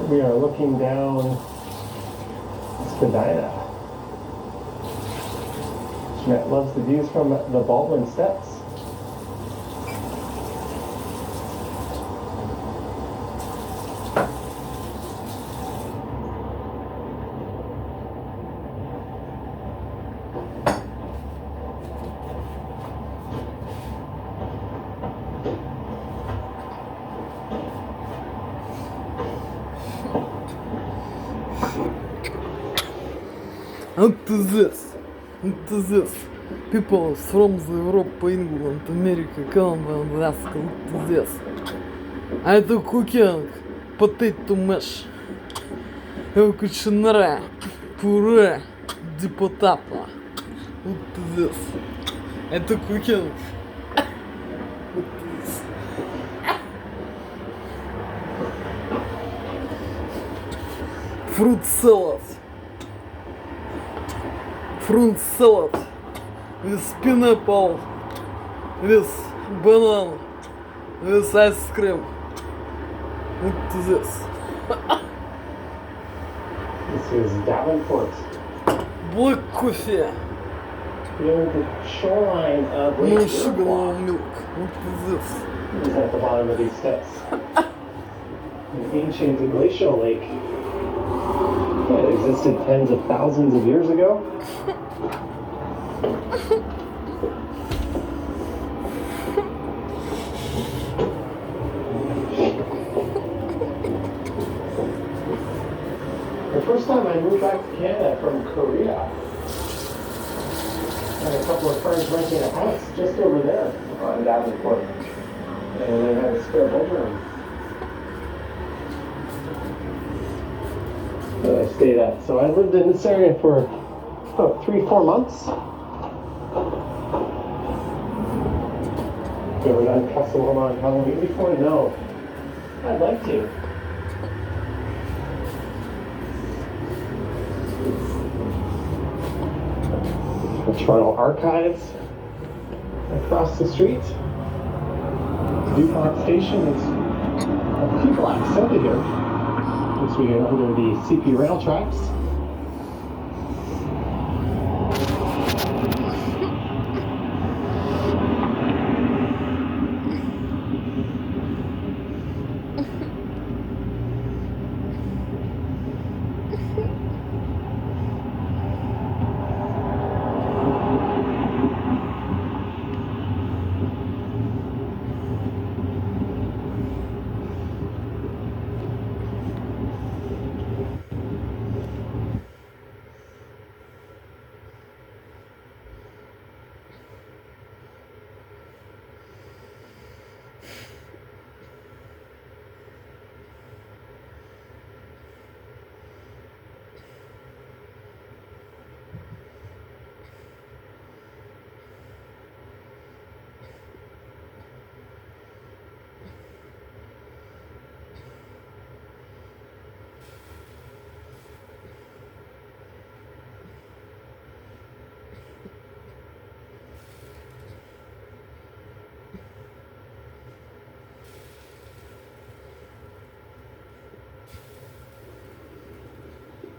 We are looking down Spadina. Jeanette loves the views from the Baldwin Steps. And to this, people from the Europe, England, America, Canada, and Alaska, to this. I do cooking, potato mash, cucinare, puree di patata. To this. I do cooking. Fruit salad with pineapple, with banana, with ice cream. What is this? This is Davenport. Black coffee. Near the shoreline of No Lake sugar, Iroquois. no milk. What is this? Is at the bottom of these steps. An ancient glacial lake. It existed tens of thousands of years ago. The first time I moved back to Canada from Korea, I had a couple of friends renting a house just over there on Davenport. And they had a spare bedroom that I stayed at. So I lived in this area for about 3-4 months. You ever done Castle on Halloween before? No. I'd like to. The Toronto Archives across the street. DuPont Station is a few blocks south of here. As we go under the CP rail tracks.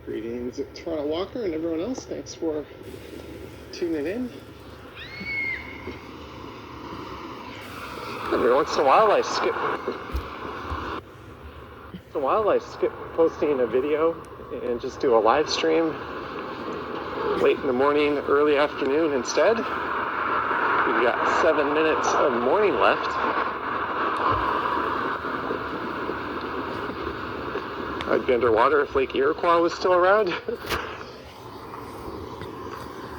Greetings, Toronto Walker and everyone else. Thanks for tuning in. Every once in a while I skip posting a video and just do a live stream late in the morning, early afternoon instead. We've got 7 minutes of morning left. I'd be underwater if Lake Iroquois was still around.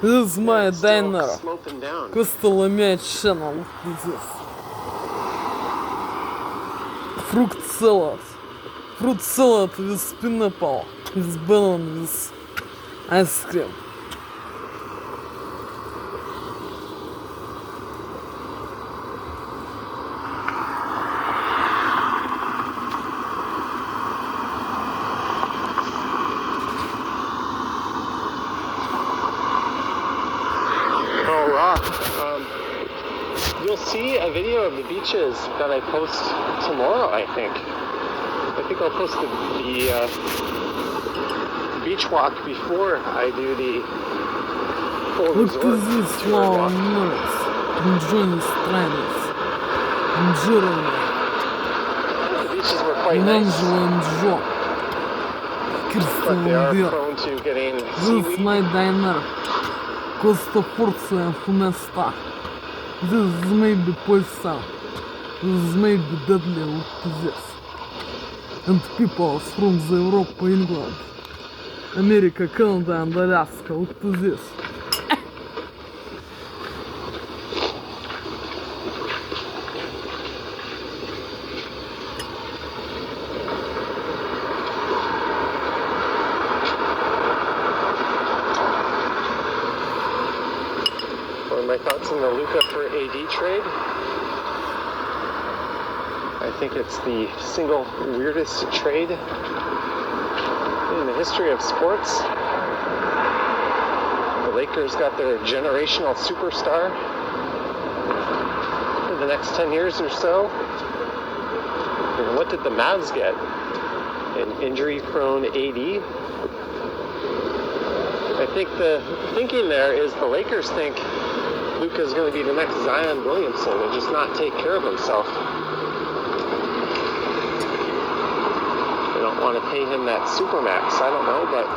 This is my diner. Sloping down. Questo è la mia cena. Look at this. Fruit salad. Fruit salad with pineapple, with balloon, with ice cream. You'll see a video of the beaches that I post tomorrow, I think. I think I'll post the beach walk before I do the full Look resort. at this flower noise. Enjoying strands. Enjoying. The beaches were quite nice, Enjoy. but they are prone to getting This is seaweed. my diner. Costa porция funesta. This is maybe poison. This is maybe deadly. Look at this. And people from the Europe, England, America, Canada and Alaska. Look at this. My thoughts on the Luca for AD trade. I think it's the single weirdest trade in the history of sports. The Lakers got their generational superstar for the next 10 years or so. And what did the Mavs get? An injury-prone AD? I think the thinking there is the Lakers think Luka's going to be the next Zion Williamson and just not take care of himself. They don't want to pay him that supermax. I don't know, but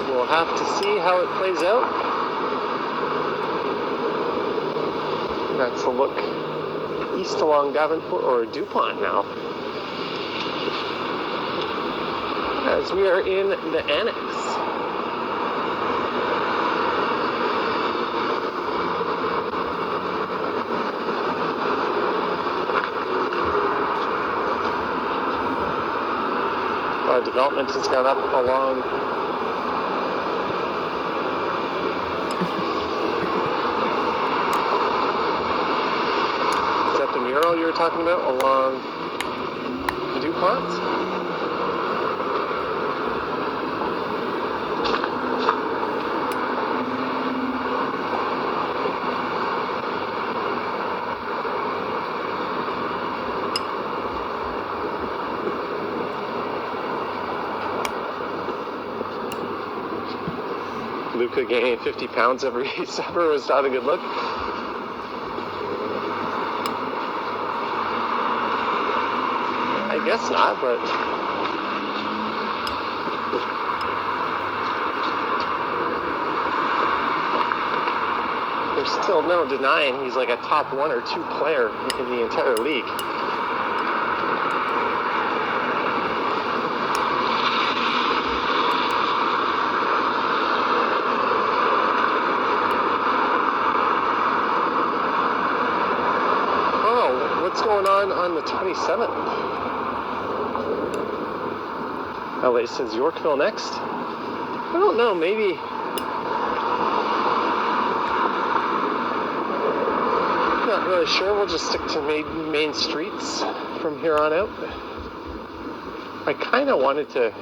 we'll have to see how it plays out. That's a look east along Davenport, or DuPont now, as we are in the annex. Development has gone up along is that the mural you were talking about along DuPont? Luca gaining 50 pounds every summer was not a good look. I guess not, but there's still no denying he's like a top 1 or 2 player in the entire league. What's going on the 27th? LA says Yorkville next. I don't know, maybe. Not really sure. We'll just stick to main streets from here on out. I kind of wanted to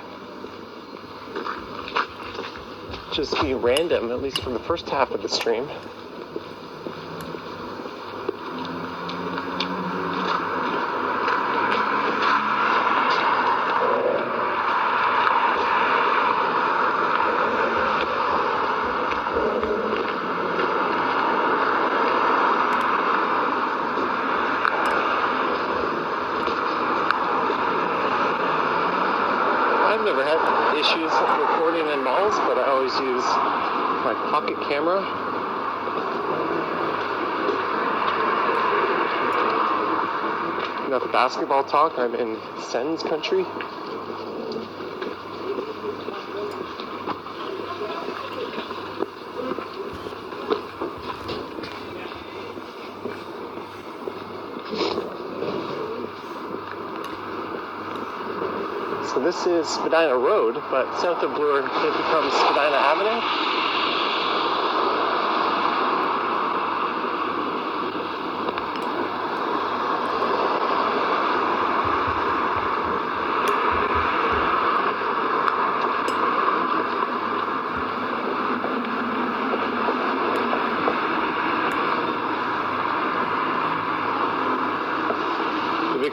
just be random, at least for the first half of the stream. Never had issues recording in malls, but I always use my pocket camera. Enough basketball talk. I'm in Sens country. So this is Spadina Road, but south of Bloor it becomes Spadina Avenue.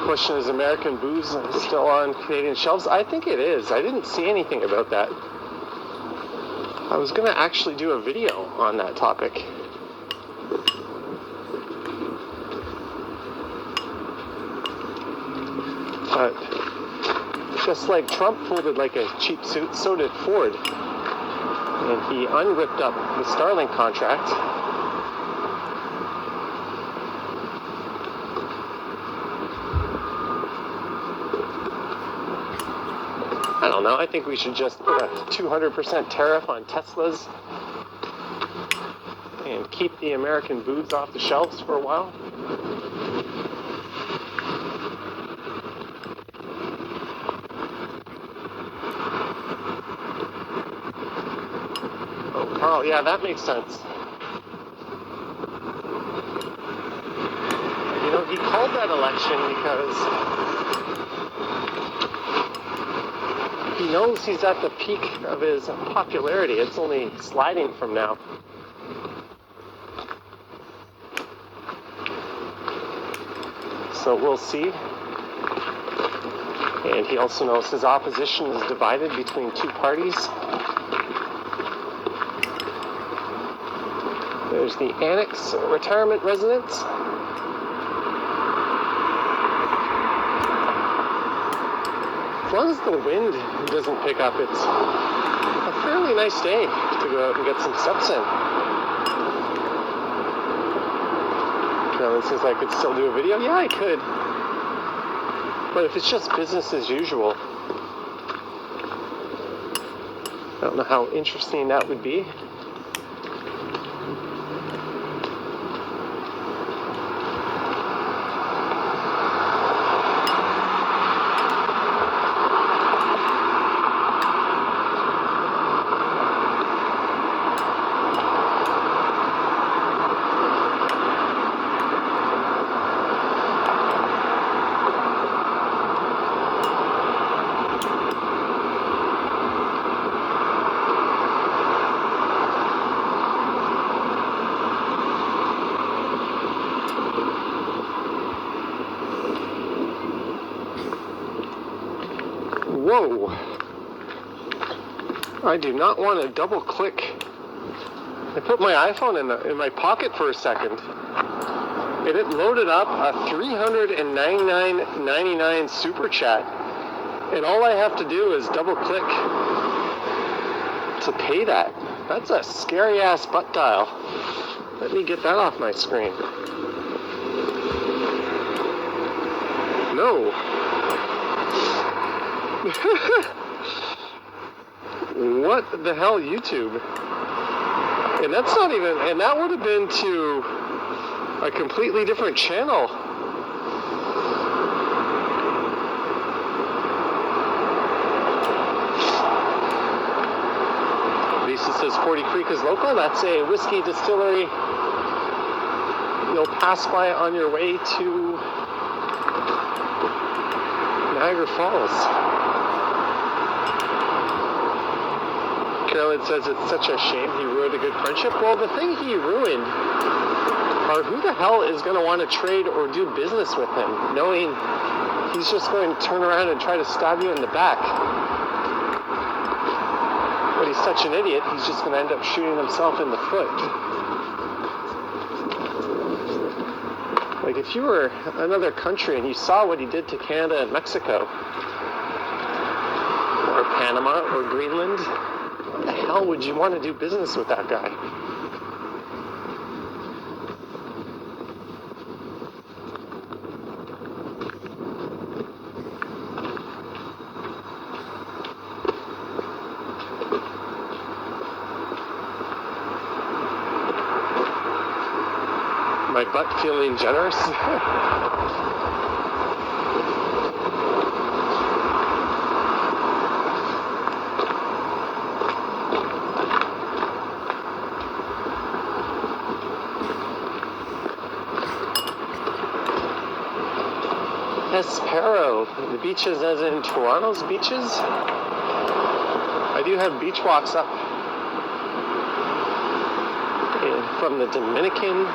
Question is American booze still on Canadian shelves? I think it is. I didn't see anything about that. I was going to actually do a video on that topic. But just like Trump folded like a cheap suit, so did Ford. And he unripped up the Starlink contract. I don't know. I think we should just put a 200% tariff on Teslas and keep the American booze off the shelves for a while. Oh, Carl, yeah, that makes sense. You know, he called that election because he knows he's at the peak of his popularity. It's only sliding from now. So we'll see. And he also knows his opposition is divided between two parties. There's the Annex Retirement Residence. As long as the wind doesn't pick up, it's a fairly nice day to go out and get some steps in. Carolyn says I could still do a video. Yeah, I could. But if it's just business as usual, I don't know how interesting that would be. Whoa, I do not want to double click. I put my iPhone in my pocket for a second, and it loaded up a $399.99 super chat, and all I have to do is double click to pay that. That's a scary ass butt dial. Let me get that off my screen. No. What the hell, YouTube? And that's not even, and that would have been to a completely different channel. Lisa says 40 Creek is local. That's a whiskey distillery you'll pass by on your way to Niagara Falls. Carolyn says it's such a shame he ruined a good friendship. Well, the thing he ruined are who the hell is going to want to trade or do business with him, knowing he's just going to turn around and try to stab you in the back. But he's such an idiot, he's just going to end up shooting himself in the foot. Like, if you were another country and you saw what he did to Canada and Mexico, or Panama, or Greenland, why the hell would you want to do business with that guy? My butt feeling generous? Espero, the beaches as in Toronto's beaches. I do have beach walks up from the Dominican,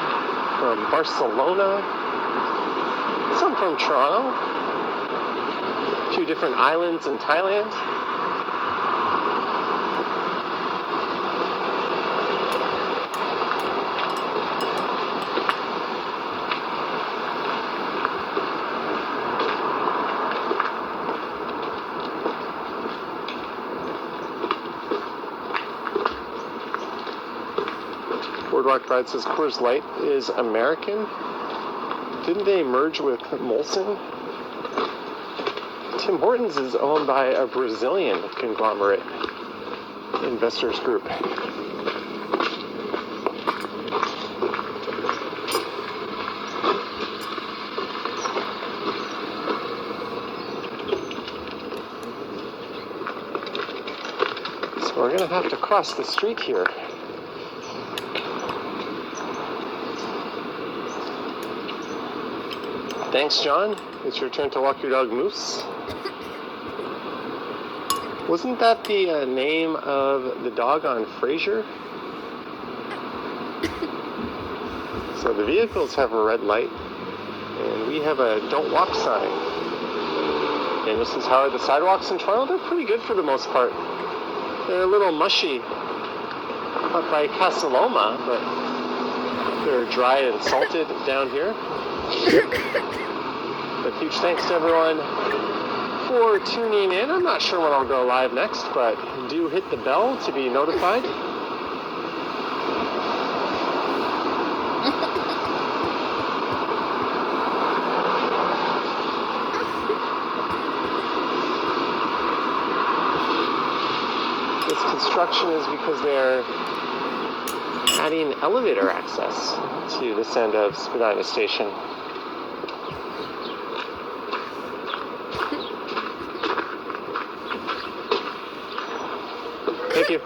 from Barcelona, some from Toronto, a few different islands in Thailand. Boardwalk Bride says Coors Light is American. Didn't they merge with Molson? Tim Hortons is owned by a Brazilian conglomerate investors group. So we're going to have to cross the street here. Thanks, John. It's your turn to walk your dog, Moose. Wasn't that the name of the dog on Frasier? So the vehicles have a red light, and we have a don't walk sign. And this is how the sidewalks in Toronto, they're pretty good for the most part. They're a little mushy up by Casa Loma, but They're dry and salted down here. But huge thanks to everyone for tuning in. I'm not sure when I'll go live next, but do hit the bell to be notified. This construction is because they're adding elevator access to this end of Spadina Station. Thank you.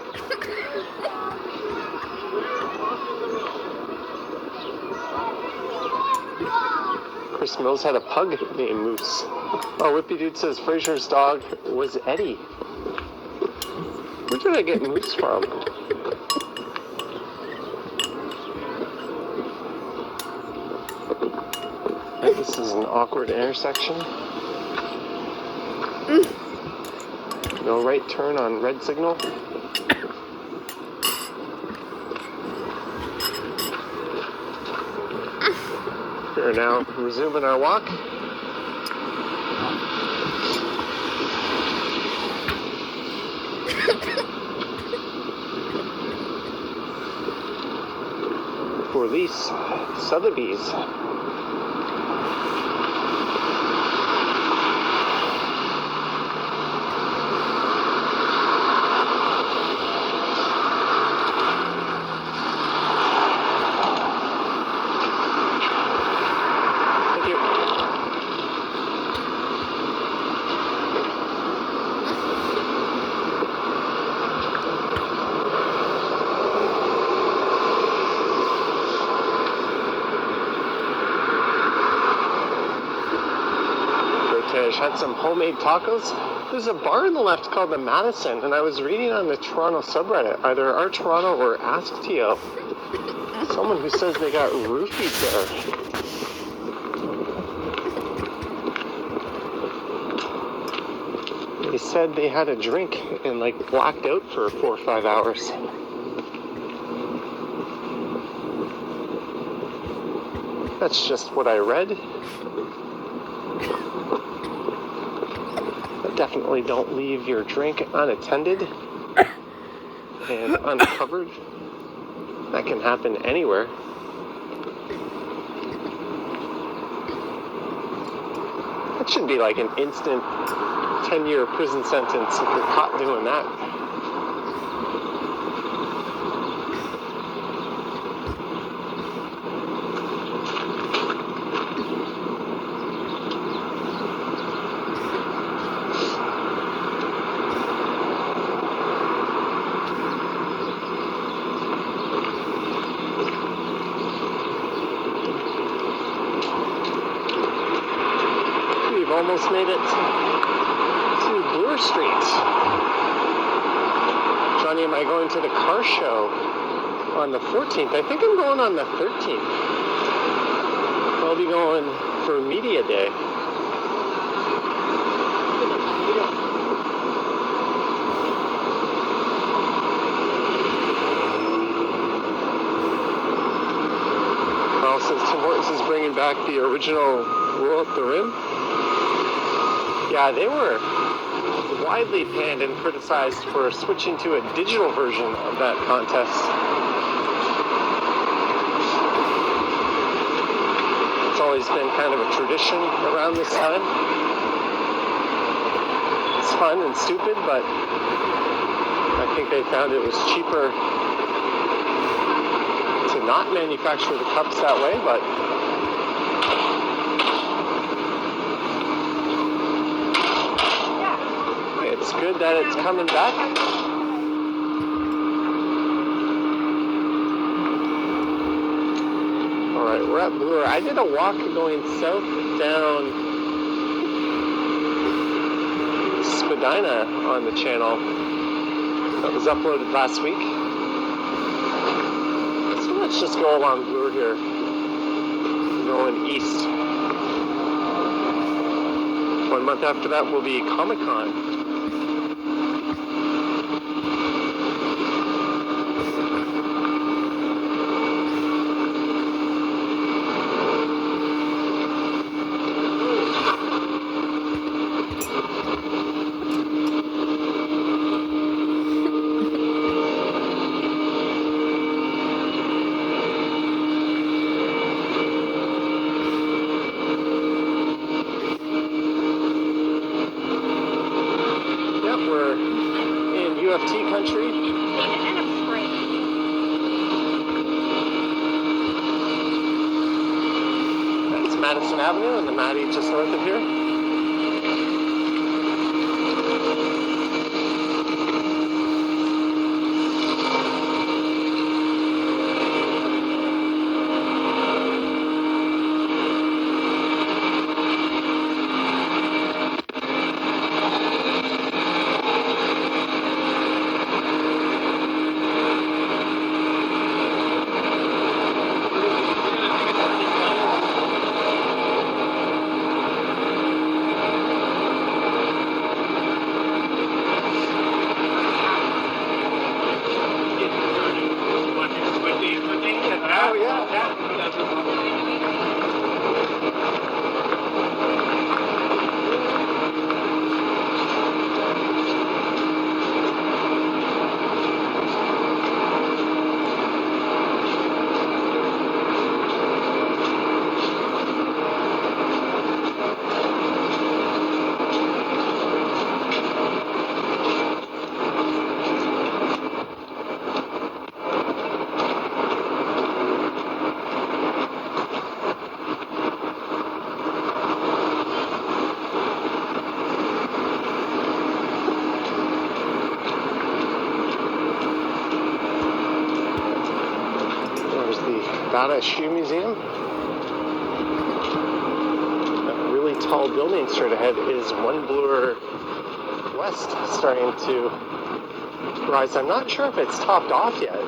Chris Mills had a pug named Moose. Oh, Whippy Dude says Fraser's dog was Eddie. Where did I get Moose from? This is an awkward intersection. No right turn on red signal. We are now resuming our walk. For these Sotheby's. Had some homemade tacos. There's a bar on the left called the Madison, and I was reading on the Toronto subreddit, either Our Toronto or Ask Tio, someone who says they got roofied there. They said they had a drink and like blacked out for 4 or 5 hours. That's just what I read. Definitely don't leave your drink unattended and uncovered. That can happen anywhere. That should be like an instant 10-year prison sentence if you're caught doing that. Almost made it to Bloor Street. Johnny, am I going to the car show on the 14th? I think I'm going on the 13th. I'll be going for Media Day. Carl says Tim Hortons is bringing back the original Roll Up the Rim. Yeah, they were widely panned and criticized for switching to a digital version of that contest. It's always been kind of a tradition around this time. It's fun and stupid, but I think they found it was cheaper to not manufacture the cups that way, but it's good that it's coming back. Alright, we're at Bloor. I did a walk going south down Spadina on the channel. That was uploaded last week. So let's just go along Bloor here. Going east. 1 month after that will be Comic-Con. Madison Avenue and the Maddie just north of here. Nevada Shoe Museum. That really tall building straight ahead is one bloor west, starting to rise. I'm not sure if it's topped off yet.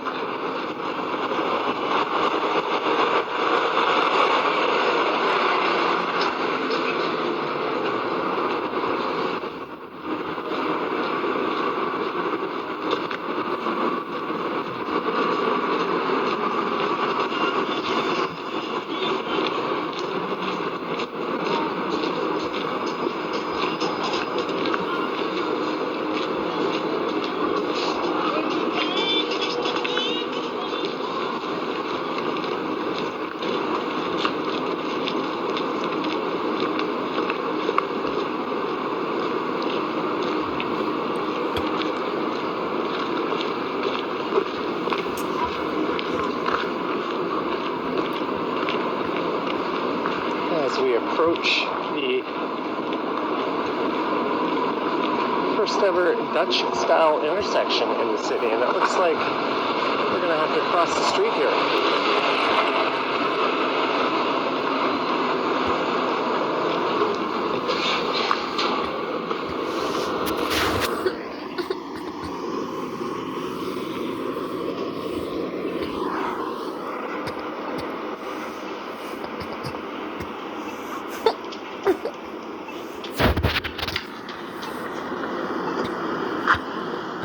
As we approach the first ever Dutch style intersection in the city, and it looks like we're going to have to cross the street here.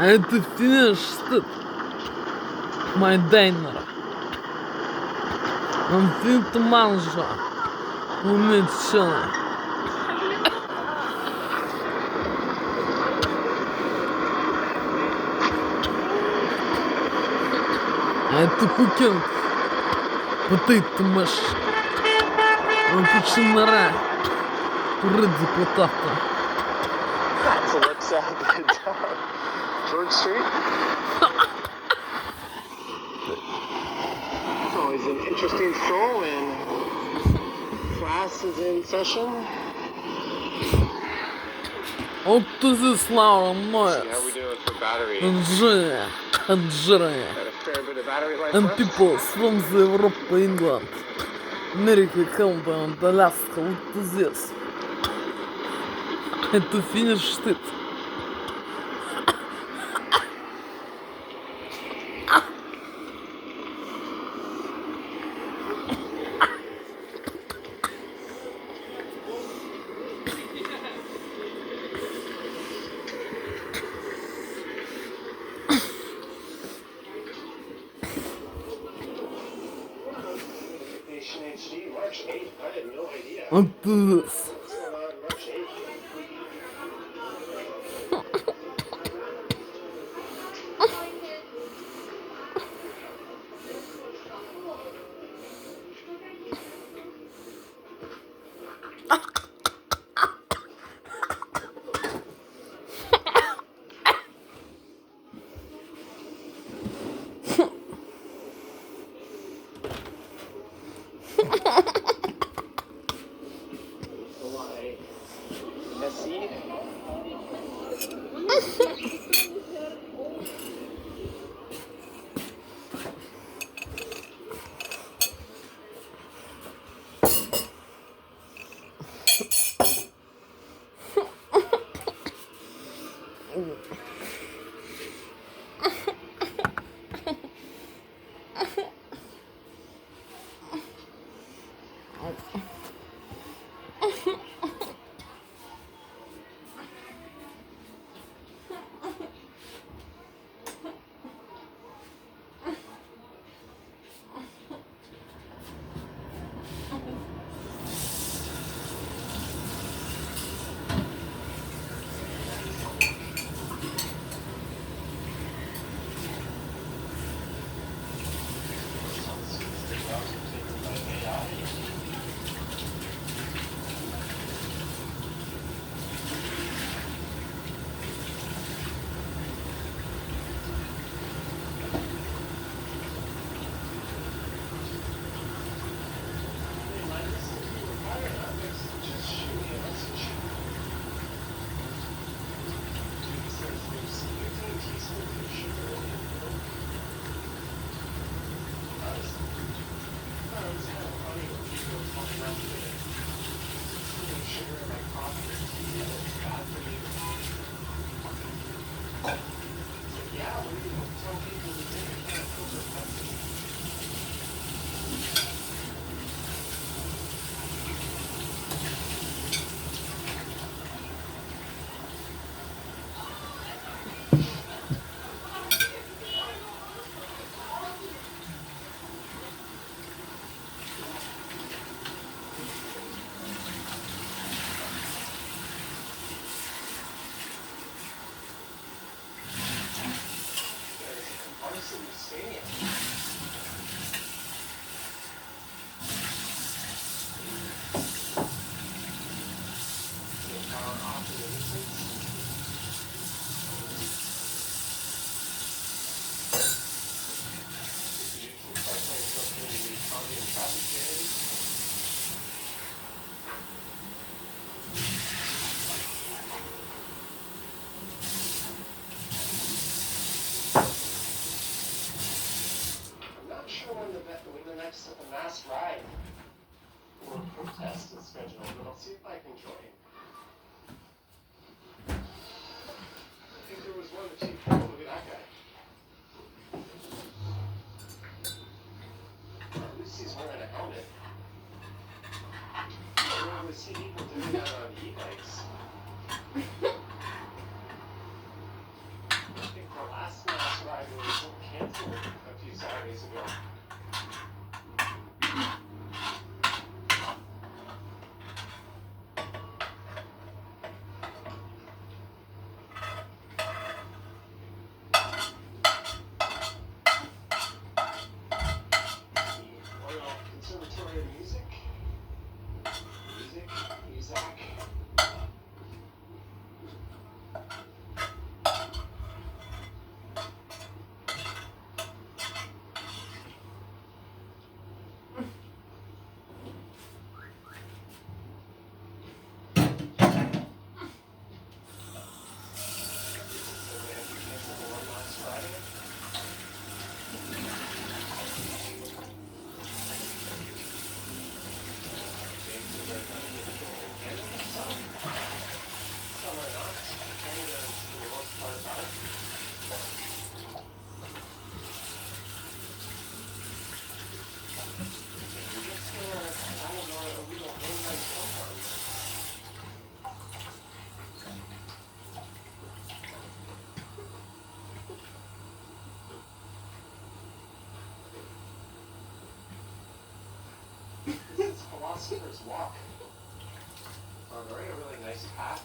А это финишт Майдайнера. Он финт манжа. Умечена. А это кукинг. Потейто мэш. Он починара. Куры депутата. So let's George Street. It's always an interesting stroll when class is in session. Вот здесь Лаура See Ноэс. how we doing for battery. Джия. Джия. Got a fair bit of battery life And left. people from the Europe, England, America, Canada, and Alaska, вот здесь. Это финиш штыт. HD, March 8th. I had no idea. Вот здесь. What's going on March 8th? stadium. When the next mass ride or protest is scheduled, but I'll see if I can join. I think there was one that look at that guy. At least he's wearing a helmet. I rarely see people doing that on e-bikes. I think the last mass ride was canceled a few Saturdays ago. Philosopher's Walk. They're in a really nice path.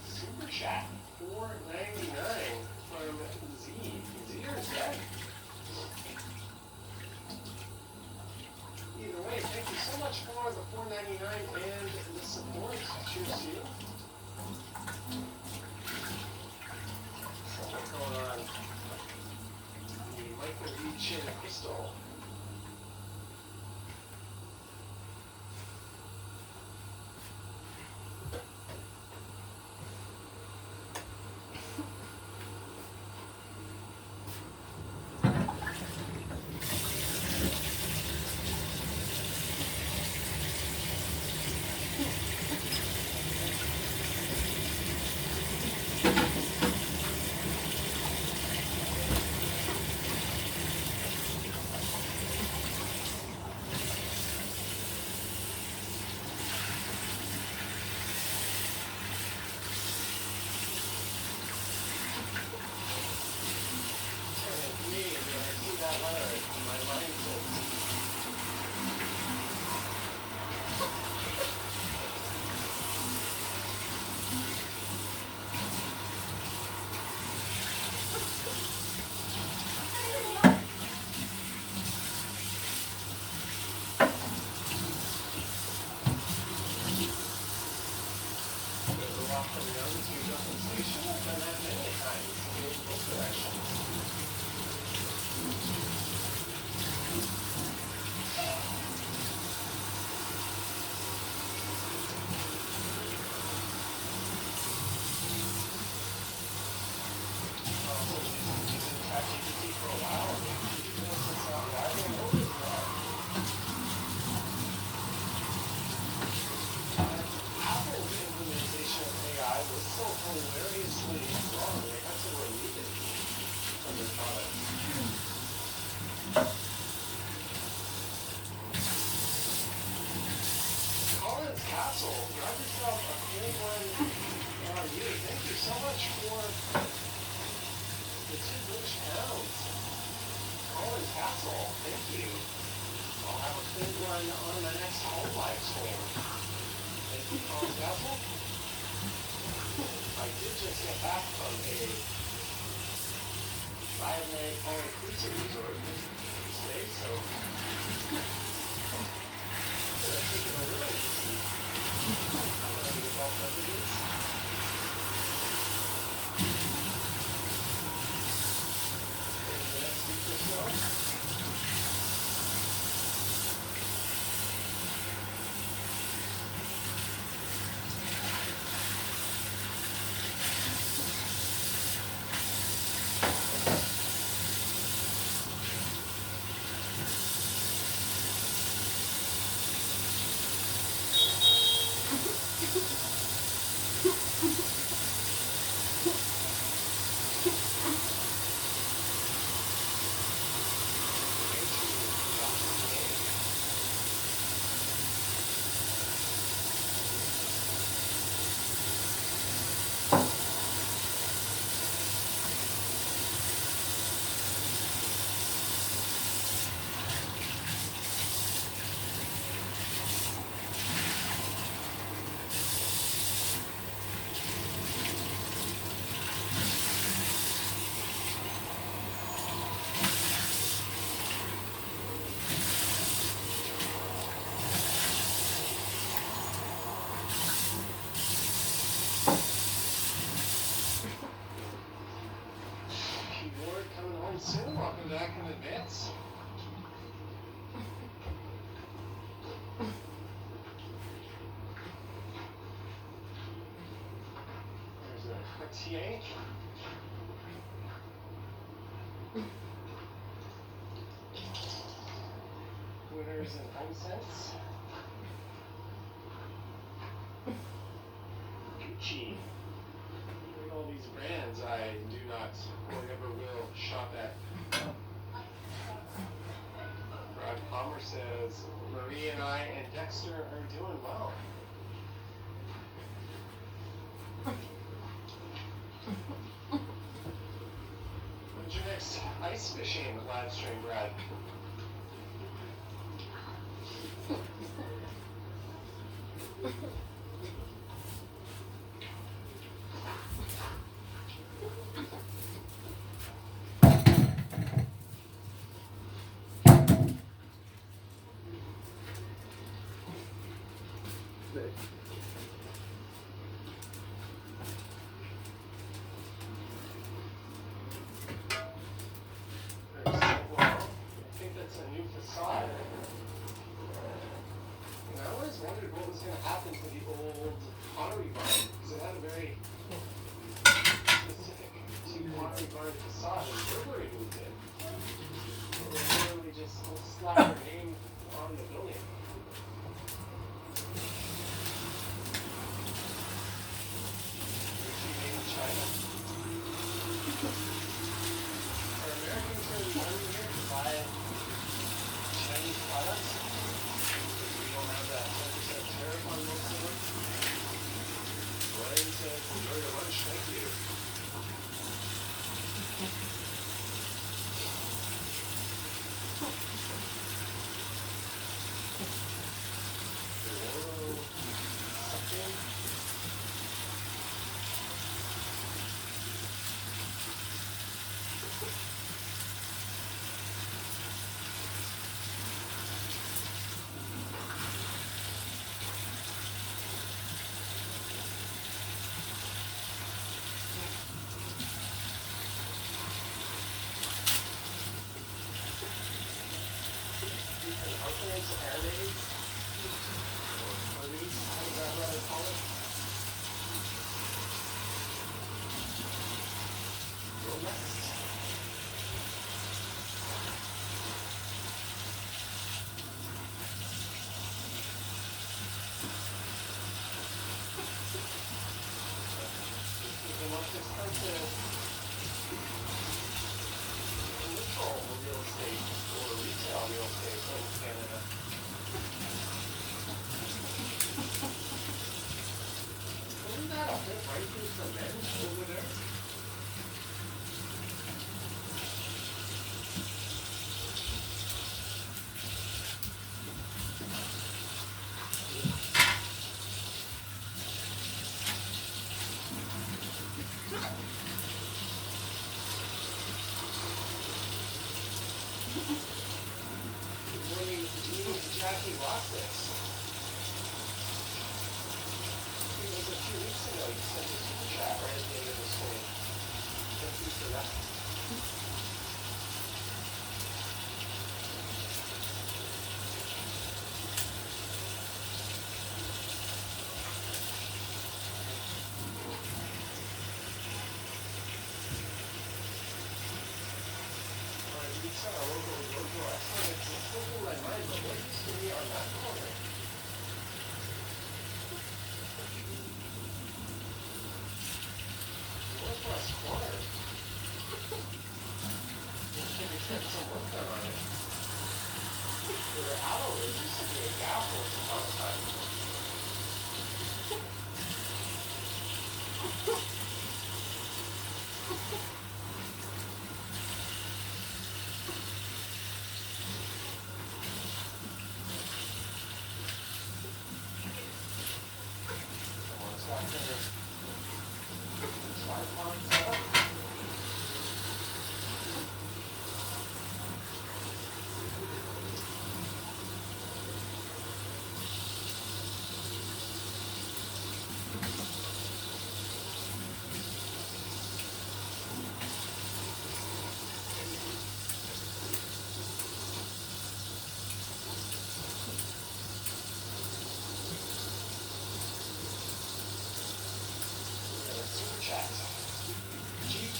Super chat, $4.99 from Z. Z or Z? Either way, thank you so much for the $4.99 and the support. Cheers to you. So what's going on? Michael Reach and Crystal. get back from a 5-night all-inclusive resort today, so I'm taking a little easy. I'm going to be involved in this. In the next week or so. Soon, welcome back in advance. There's a TA. Winners and home sense. Gucci. All these brands I do not or never will shop at. Brad Palmer says Marie and I and Dexter are doing well. When's your next ice fishing live stream, Brad? Jackie rocked this. It was a few weeks ago you sent a super chat right at the end of the stream. Thank you for that.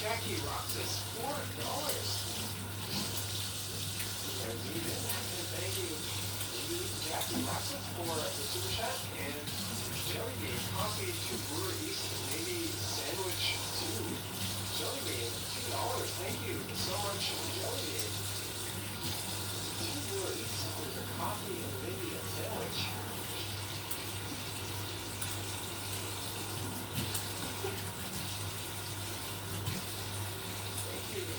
Jackie rocks us $4. Thank you, Jackie rocks us for the super chat and jelly bean, coffee to Brewer East, maybe sandwich too. Jelly bean, $2. Thank you so much, jelly bean. To Brewer East for the coffee and maybe a sandwich.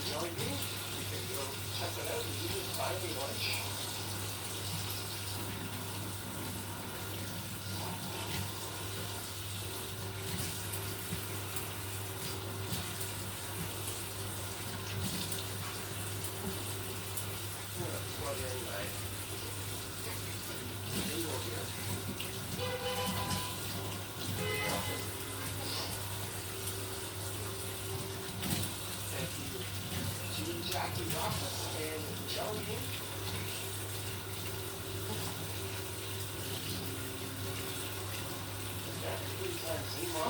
Jelly bean. You can go check it out and you can buy me lunch. Plug in my video here. Thank you. Jackie Rockets and jelly bean. That 3 times Zima.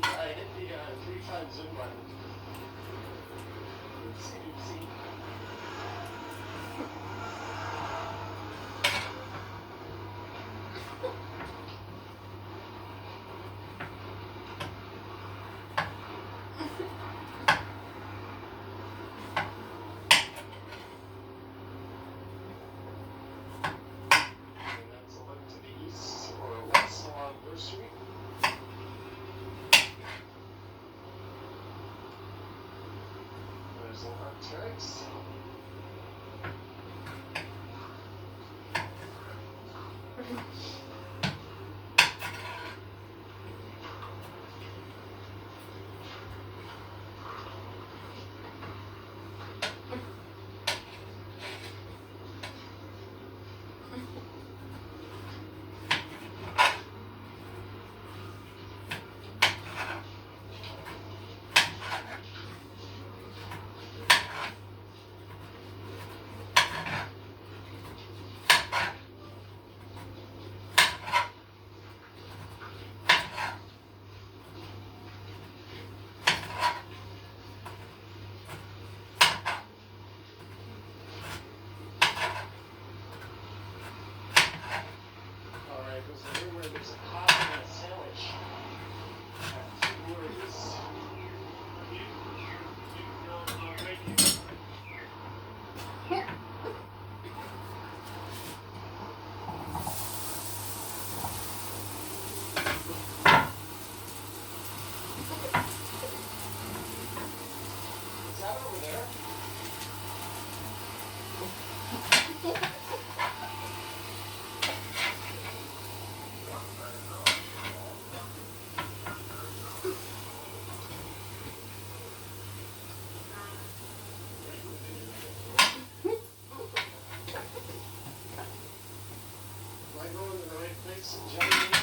I hit the 3 times zoom button. Oopsie. And that's a look to the east or west along First Street. There's an Arcteryx. rice and jelly bean.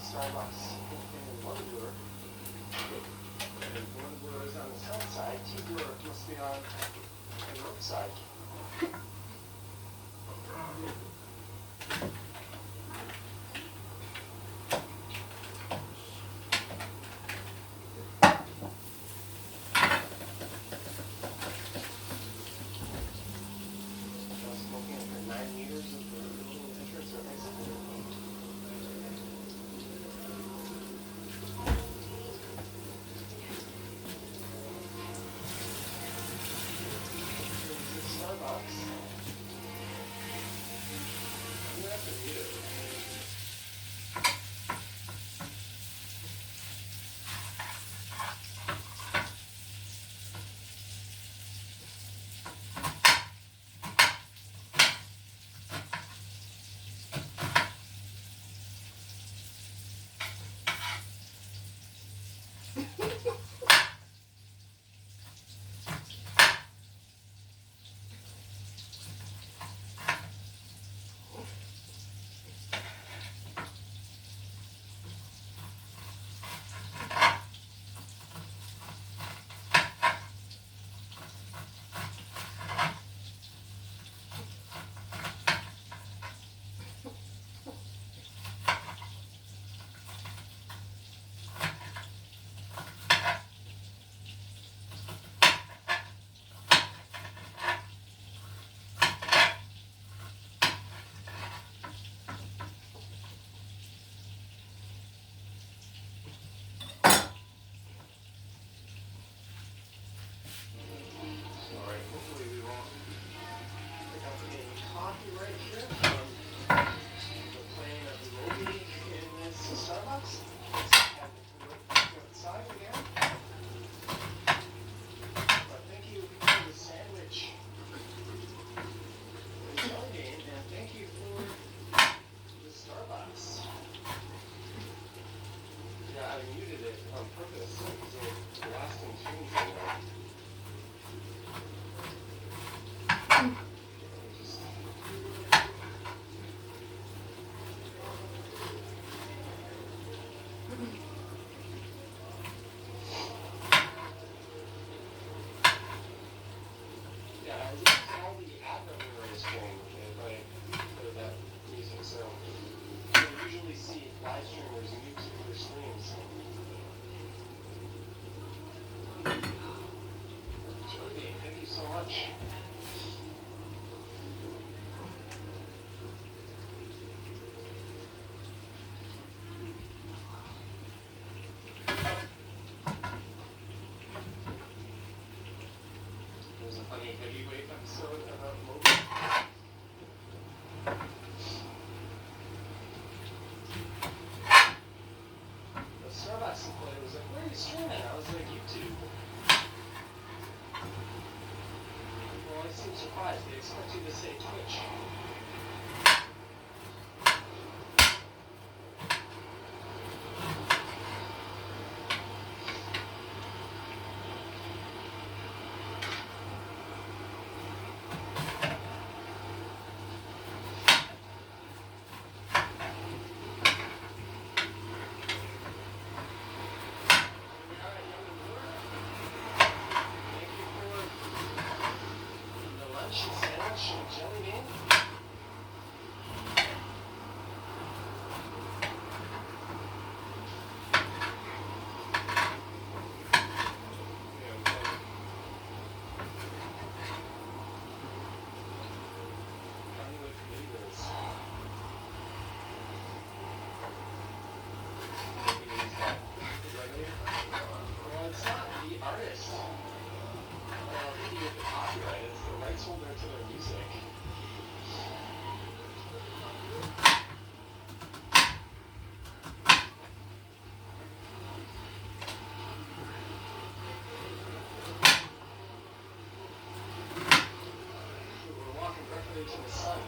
Starbucks in Wonderburg. And Wonderburg is on the south side. T-Burg must be on the north side. Smoking for 9 meters of the little entrance or exit. Heavyweight episode about Logan. The Starbucks employee was like, "Where are you streaming?" I was like, "YouTube." Well, I seem surprised. They expect you to say Twitch. To the sun.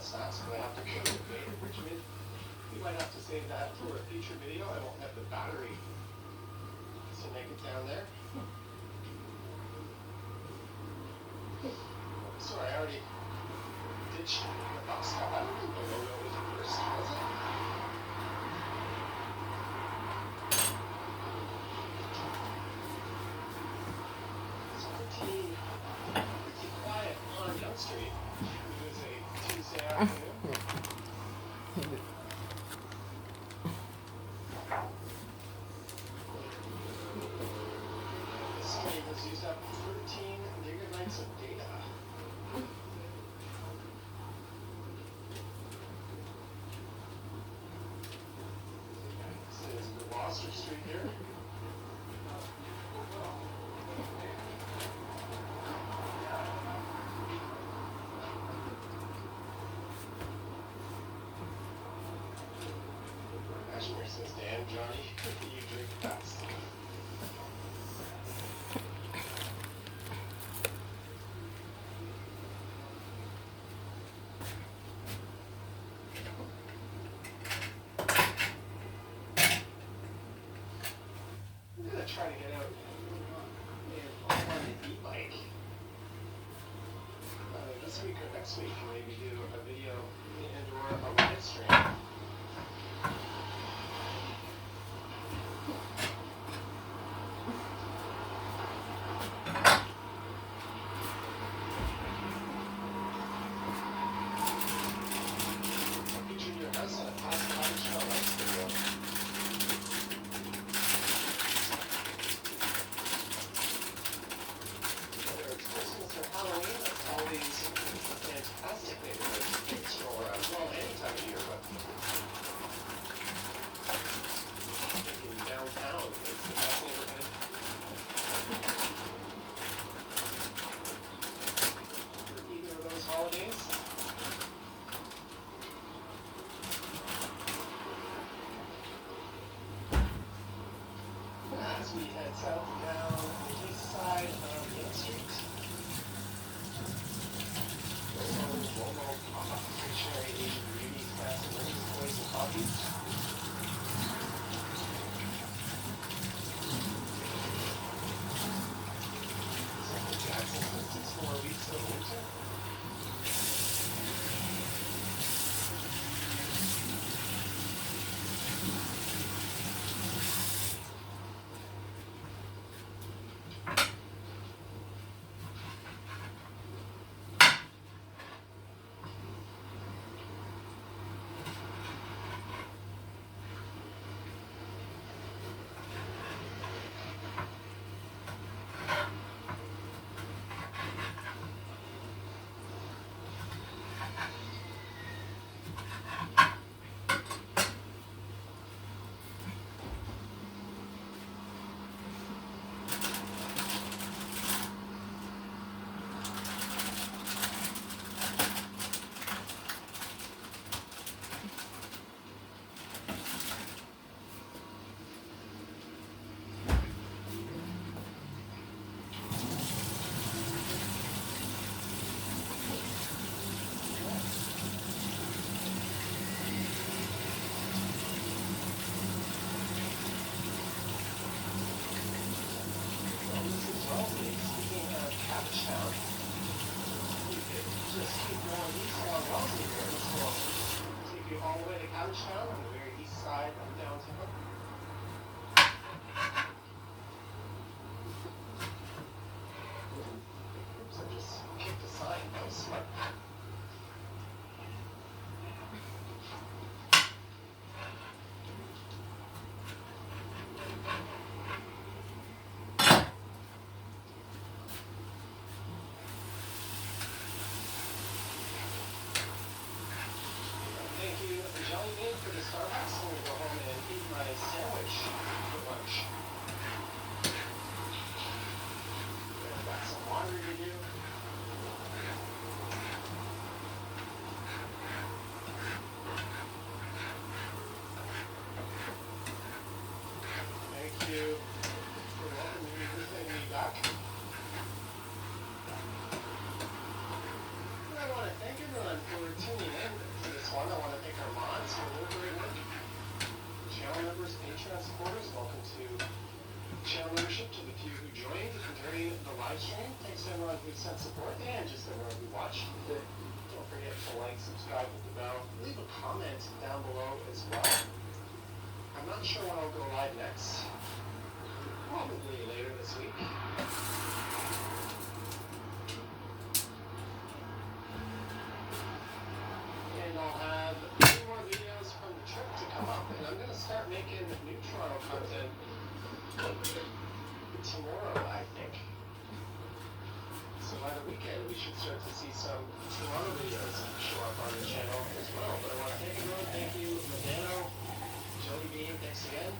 Snacks, but I have to go to the data enrichment. You might have to save that for a future video. I won't have the battery to make it down there. Sorry, I already ditched the box top. I don't think the logo was reversed, was it? It's pretty quiet on Young Street. It was a Tuesday afternoon. This stream has used up 13 gigabytes of data. This is Gloucester Street here. try to get out and on the e-bike. This week or next week, maybe do a video and or a live stream. We head south down the east side of Main Street. Local stationary Asian beauty, crafts and rings, toys and coffees. Second Jackson for 6 more weeks of winter. Take you all the way to Cabbagetown on the very east side of downtown. Oops, I just kicked a sign. That was smart. For the Starbucks, I'm going to go home and eat my sandwich for lunch. I've got some laundry to do. Thank you for welcoming me, visiting me back. I want to thank everyone for tuning in to this one. I want to thank our mods for their great work. Channel members, Patreon supporters, welcome to channel membership to the few who joined during the live stream. Thanks to everyone who sent support and just everyone who watched. Don't forget to like, subscribe, hit the bell. Leave a comment down below as well. I'm not sure when I'll go live next. Probably later this week. And I'll have 2 more videos from the trip to come up, and I'm going to start making new Toronto content tomorrow, I think. So by the weekend, we should start to see some Toronto videos show up on the channel as well. But I want to thank everyone. Thank you, Medano, Joey Bean, thanks again.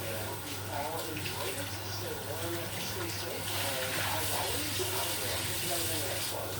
And I hope you all enjoyed it. Stay warm, stay safe, and as always, I'll see you guys in the next one.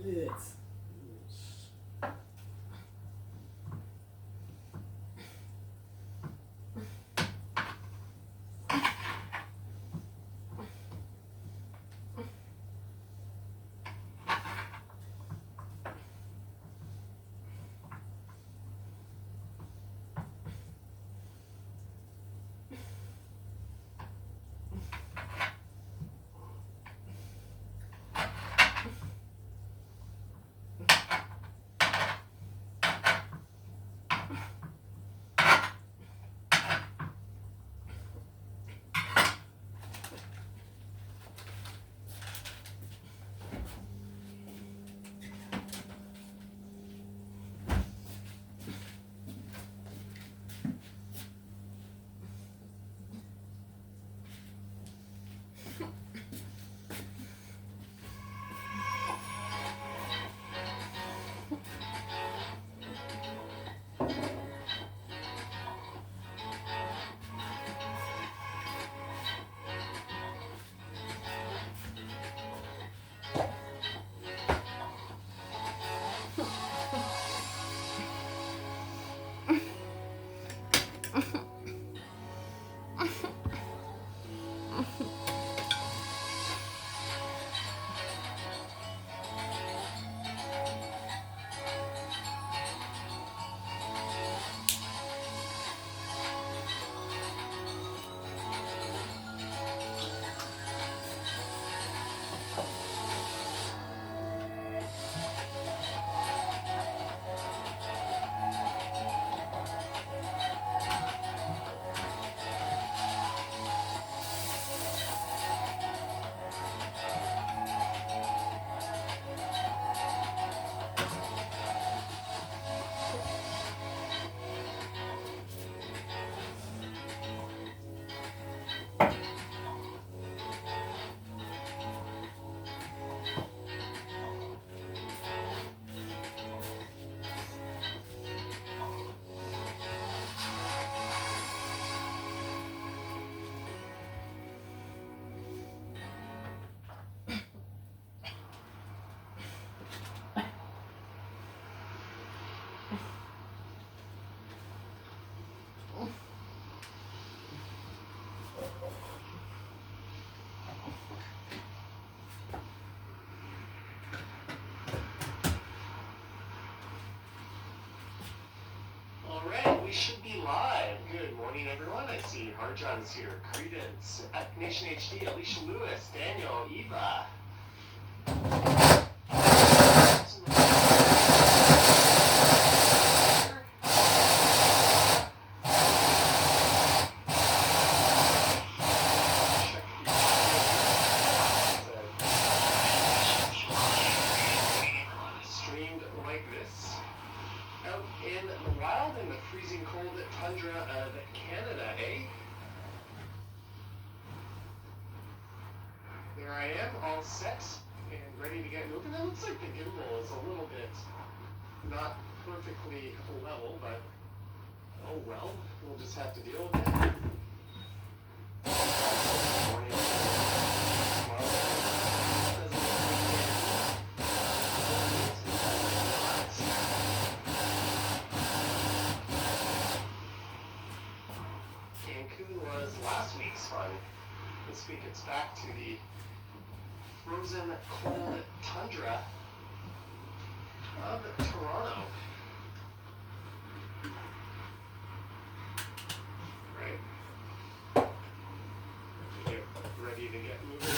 Блять. Alright, we should be live. Good morning, everyone. I see Harjan's here. Credence, Nation HD, Alicia Lewis, Daniel, Eva. Streamed like this. Out in the wild in the freezing cold tundra of Canada, eh? There I am, all set and ready to get moving. It looks like the gimbal is a little bit not perfectly level, but oh well, we'll just have to deal with it. Morning. Was last week's fun. This week it's back to the frozen cold tundra of Toronto. Right. Get ready to get moving.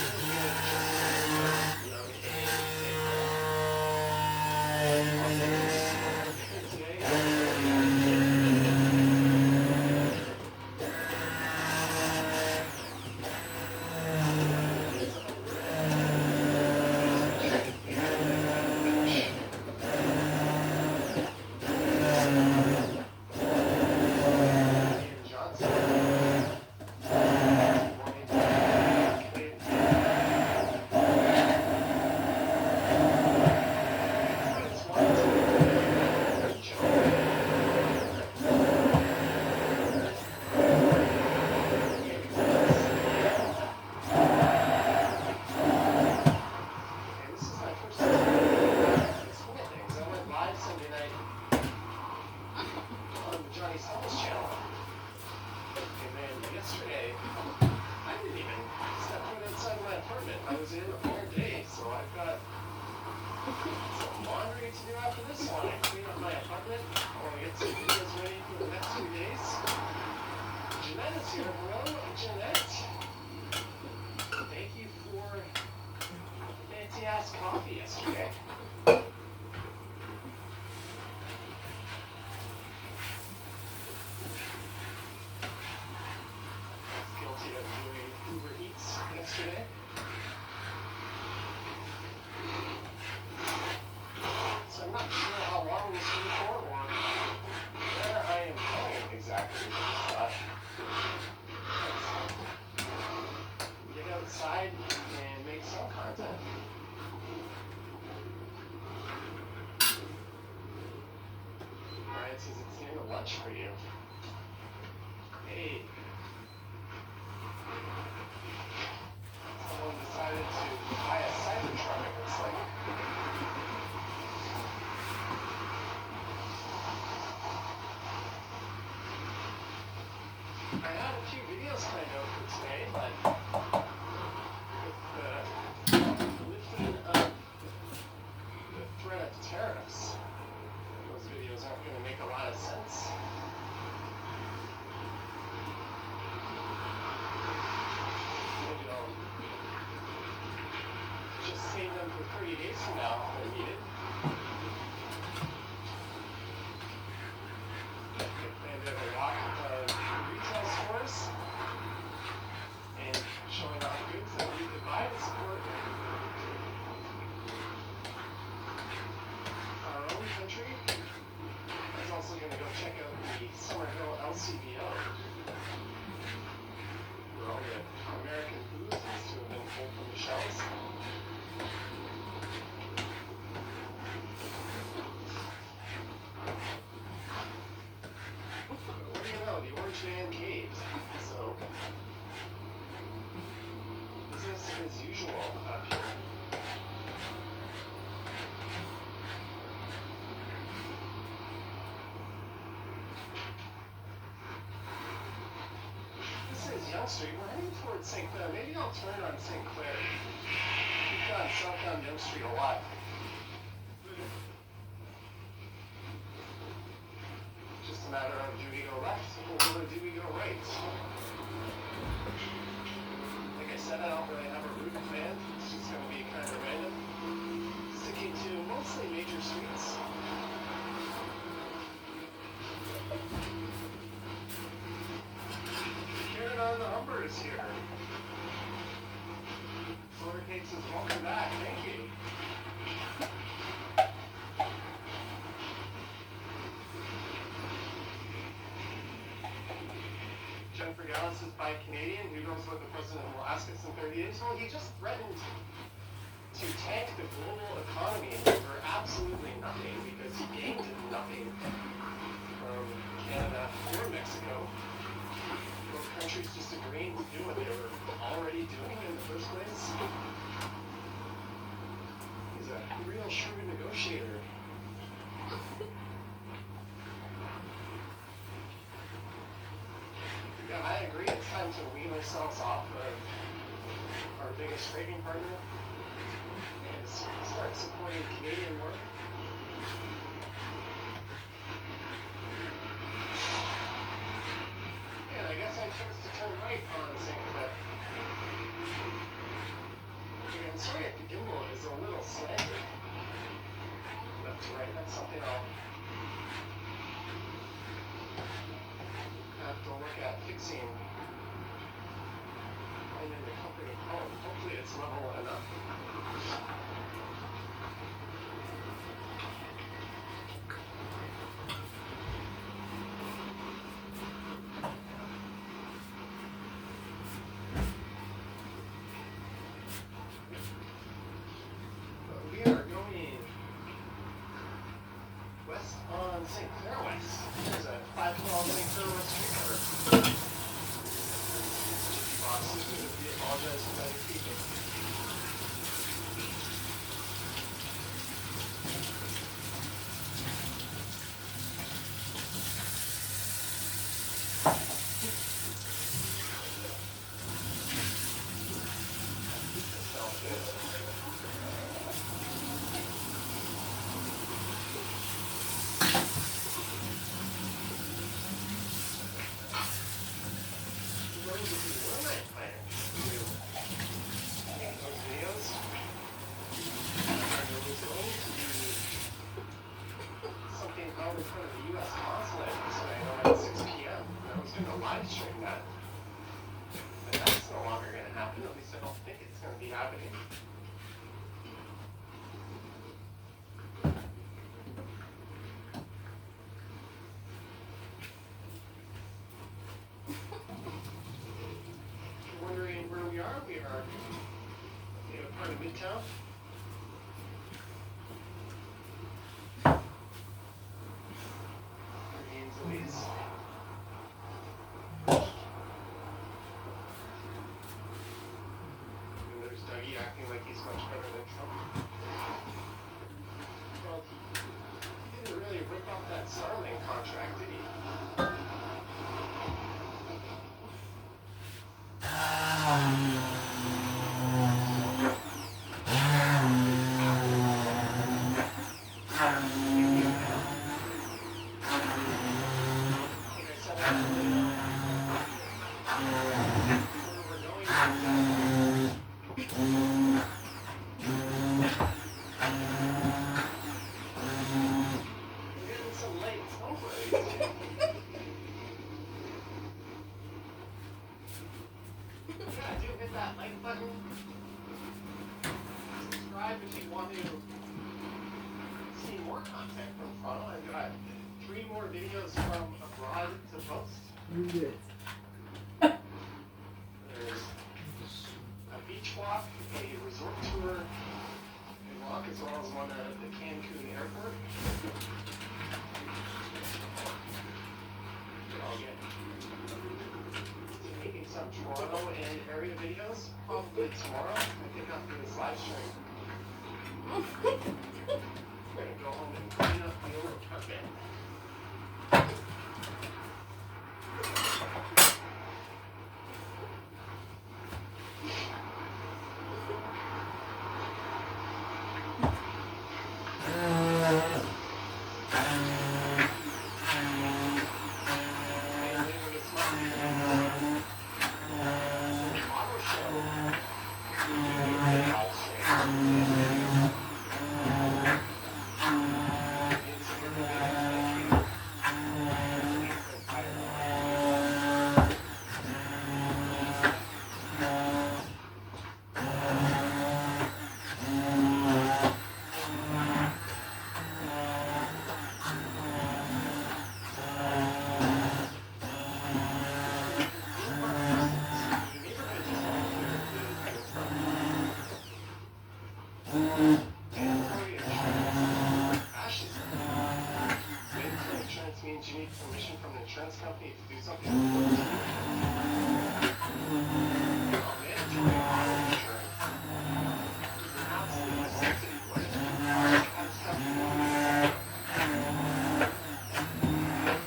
yesterday, I didn't even step foot inside my apartment. I was in all day, so I've got some laundry to do after this one. I clean up my apartment. I want to get some videos ready for the next few days. Jeanette is here. Hello, Jeanette. Thank you for fancy-ass coffee yesterday. Guilty of doing Uber Eats yesterday. So I'm not sure how long this will record or where I am going exactly. Get outside and make some content. Alright, says it's the end of lunch for you. Hey. Someone decided to buy a Cybertruck, it looks like. I had a few videos planned out for today, but with the lifting of the threat of tariffs, those videos aren't going to make a lot of sense. Maybe I'll just save them for 30 days from now if they're needed. I plan to have a walk retail stores and showing off goods that we could buy to support our own country. I was also going to go check out the Summerhill LCBO, where all the American foods used to have been pulled from the shelves. What do you know? The Orange Man caved. So, business as usual up here. This is Young Street. We're heading towards St. Clair. Maybe I'll turn on St. Clair. We've gone southbound Young Street a lot. Just a matter of do we go left or do we go right? Like I said, I don't really have a route planned. It's just going to be kind of random. Sticking to mostly major streets. Carrying on the Humbers here. Florida Cakes says, welcome back. Thank you. Jennifer Gallis is by Canadian. Who knows what the president will ask us in 30 days? Well, he just threatened to tank the global economy for absolutely nothing because he gained nothing from Canada or Mexico. Both countries just agreeing to do what they were already doing in the first place. He's a real shrewd negotiator. Yeah, I agree. It's time to wean ourselves off of our biggest trading partner and start supporting Canadian work. And I guess I chose to turn right on St. Clair. Again, sorry if the gimbal is a little slanted. Left to right, that's something I'll have to look at fixing. And in the comfort of home, hopefully it's level enough. We are going west on St. Clair West. There's a 5-mile St. Clair West street cover. Boxes, we apologize for that speaking. in front of the U.S. consulate tonight at 6 p.m. I was going to live stream that. But that's no longer going to happen. At least I don't think it's going to be happening. If you're wondering where we are in a part of Midtown. Acting like he's much better than Trump. Well, he didn't really rip off that Starlink contract, did he? If you want to see more content from Toronto, I've got 3 more videos from abroad to post. Блять. There's a beach walk, a resort tour, a walk, as well as one at the Cancun airport. I'll get taking some Toronto and area videos probably tomorrow. I think after this live stream. I'm gonna go home and clean up my old apartment. Means you need permission from an insurance company to do something. Mandatory auto insurance is an absolute necessity. What if you have stuff you want to do?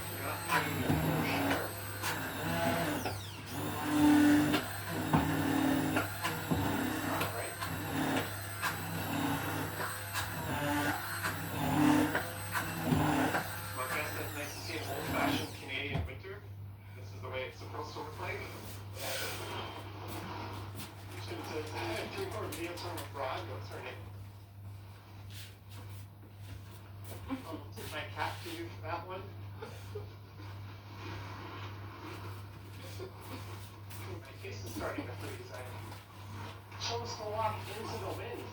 You're not paying your fair share. Right? Nice to see an old-fashioned Canadian winter. This is the way it's supposed to look like. Should 3 more videos from abroad. What's her name? I'll tip my cap to you for that one. My face is starting to freeze. I chose to walk into the wind.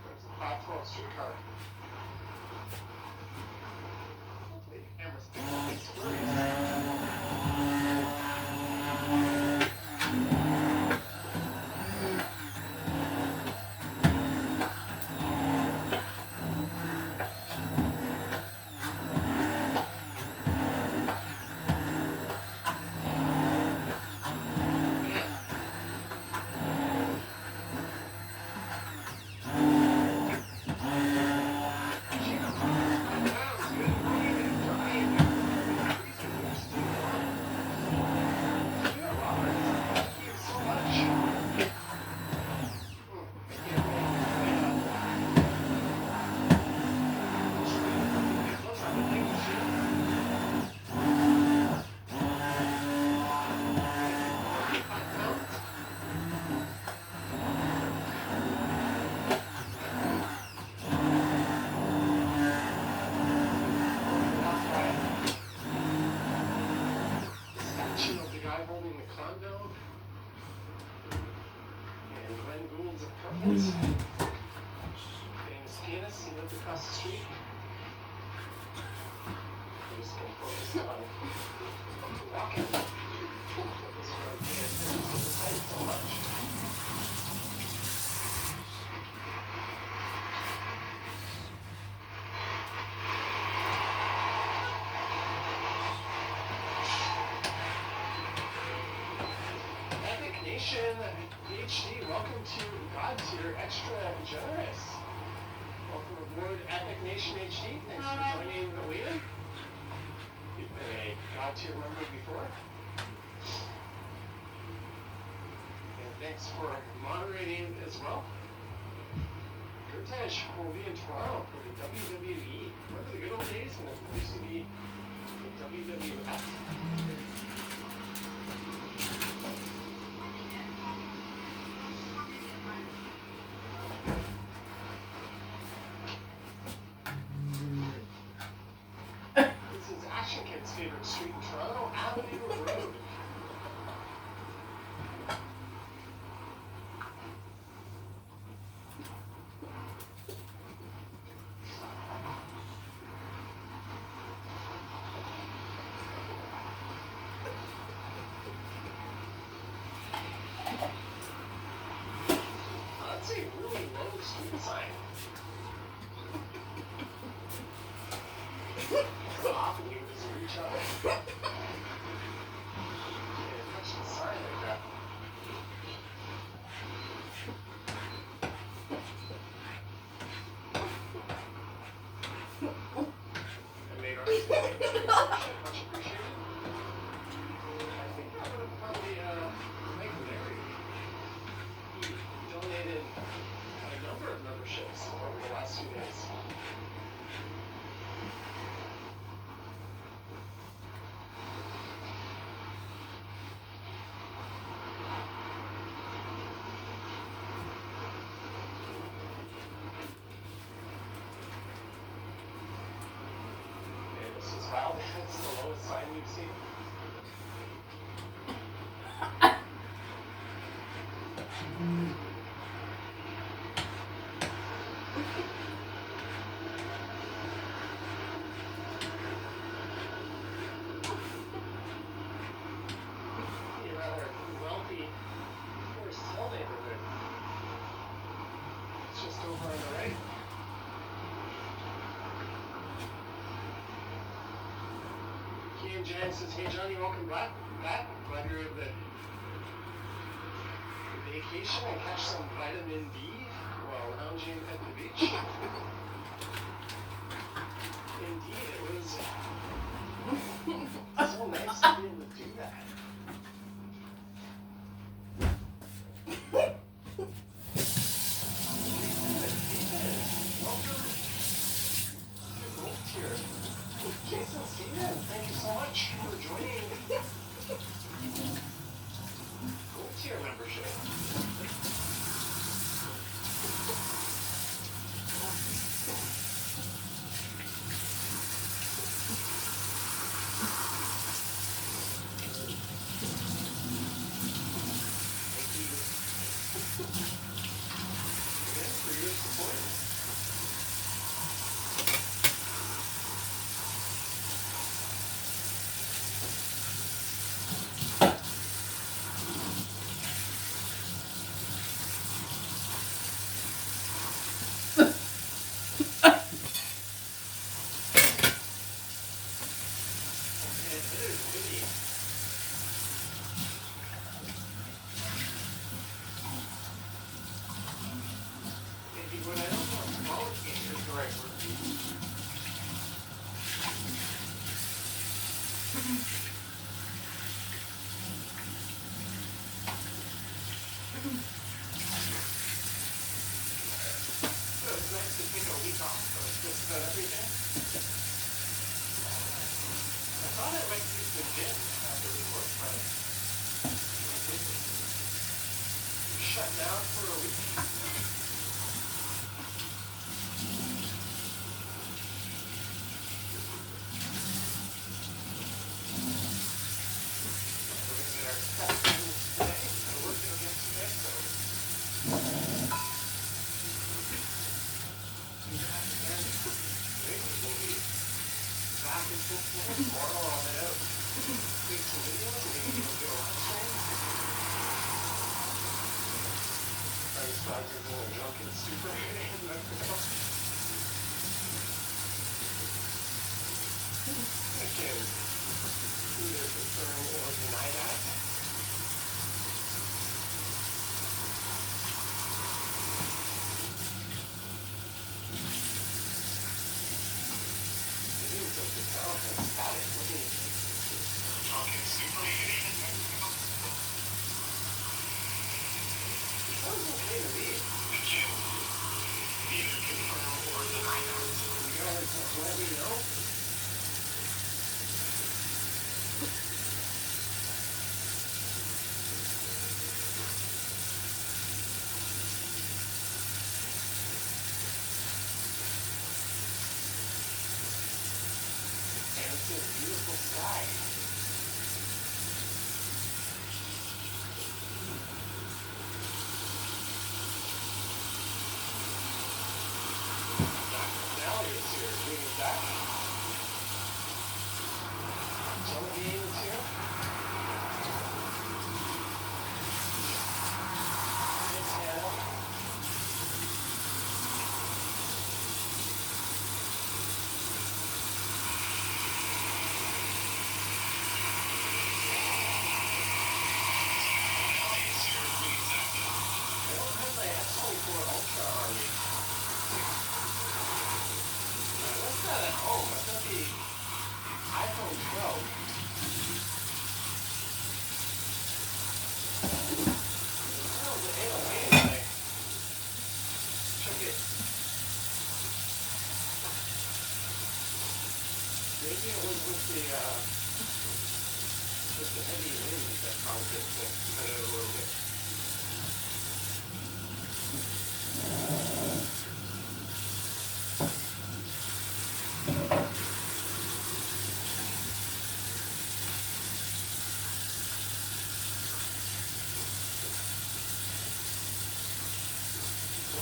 There's a 512 streetcar. Hopefully the camera's Famous pianist, he lived across the street. I'm just going to focus on walking. This road is so much. PhD, welcome to God Tier Extra Generous. Welcome aboard Epic Nation HD. Thanks for joining the wheel. You've been a God Tier member before. And thanks for moderating as well. Kurtesh will be in Toronto for the WWE. Remember the good old days when it used to be the WWF? Favorite street in Toronto, Avenue Road. That's a really low street sign. Reach out. Yeah, touch the sign like that. And made our much appreciated. I think I would have probably made Larry. He donated a number of memberships over the last few days. Wow, that's the lowest sign we've seen. A rather wealthy for sale neighborhood. It's just over on the right. And Jan says, hey Johnny, welcome back. Glad you're able to vacation and catch some vitamin D while lounging at the beach. Indeed, it was so nice to be able to do that. Jason Steven, thank you so much for joining Gold Tier membership. Thank you again for your support. Shut down for a week. We're going to get our testing today. We're working against today, so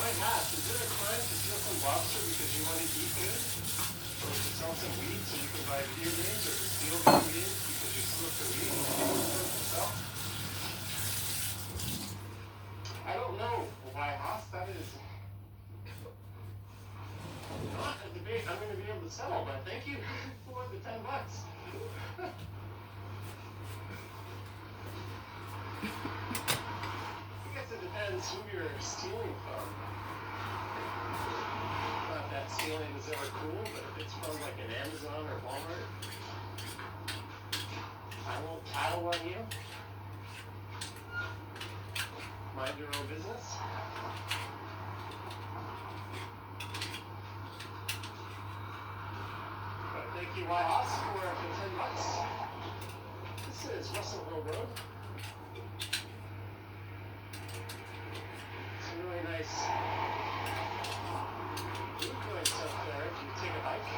Why not? Is it a crime to steal some lobster because you want to eat good? Or to sell some weed so you can buy video games? Or to steal some weed because you smoke the weed and you can yourself? I don't know why, Haas. That is not a debate I'm going to be able to settle, but thank you for the $10. I guess it depends who you're stealing from. Not that stealing is ever cool, but if it's from like an Amazon or Walmart, I won't tattle on you. Mind your own business. But thank you, White House, for $10. This is Russell Hill Road. It's a really nice viewpoint up there if you take a hike.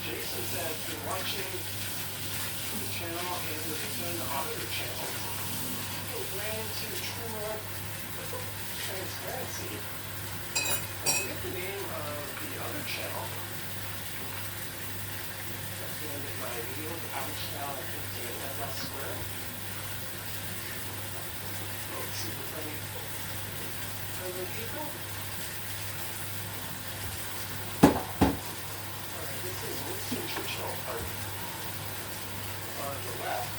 Jason says, been watching the channel and within other channels. I ran into True North Transparency. I forget the name of the other channel. That's the end of my video. Ouch now, I think to get that last square. Oh, super funny. Friendly people. This is Winston Churchill Park on the left.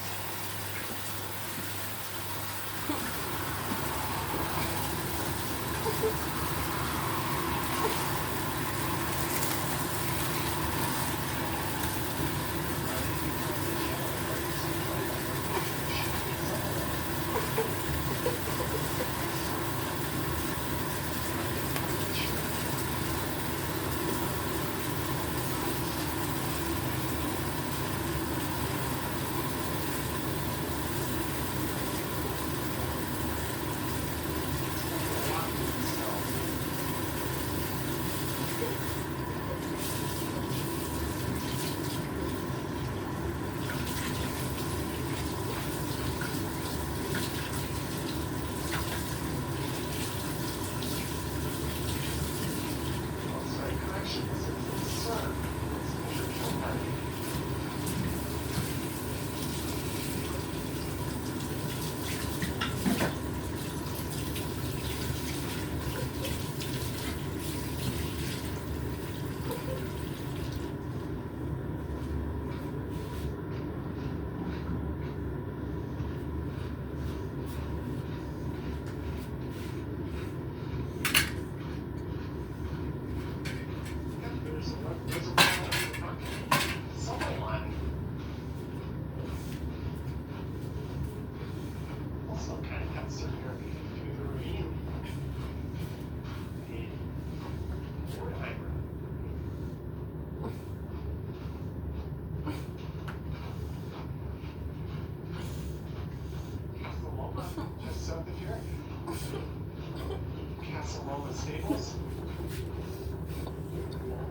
Castle Stables.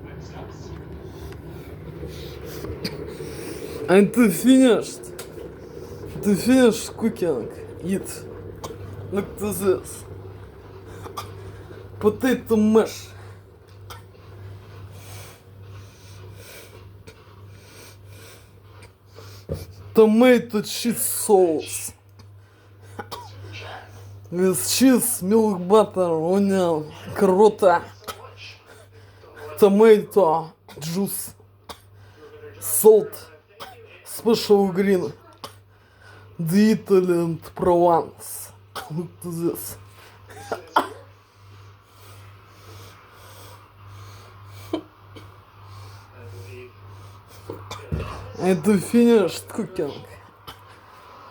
Mixed ups. And to finish cooking, eat. Look to this. Potato mash. Tomato cheese sauce. With cheese, milk, butter, onion, круто. Tomato juice. Salt. Special green. The Italian Provence. Look to this. And to finish cooking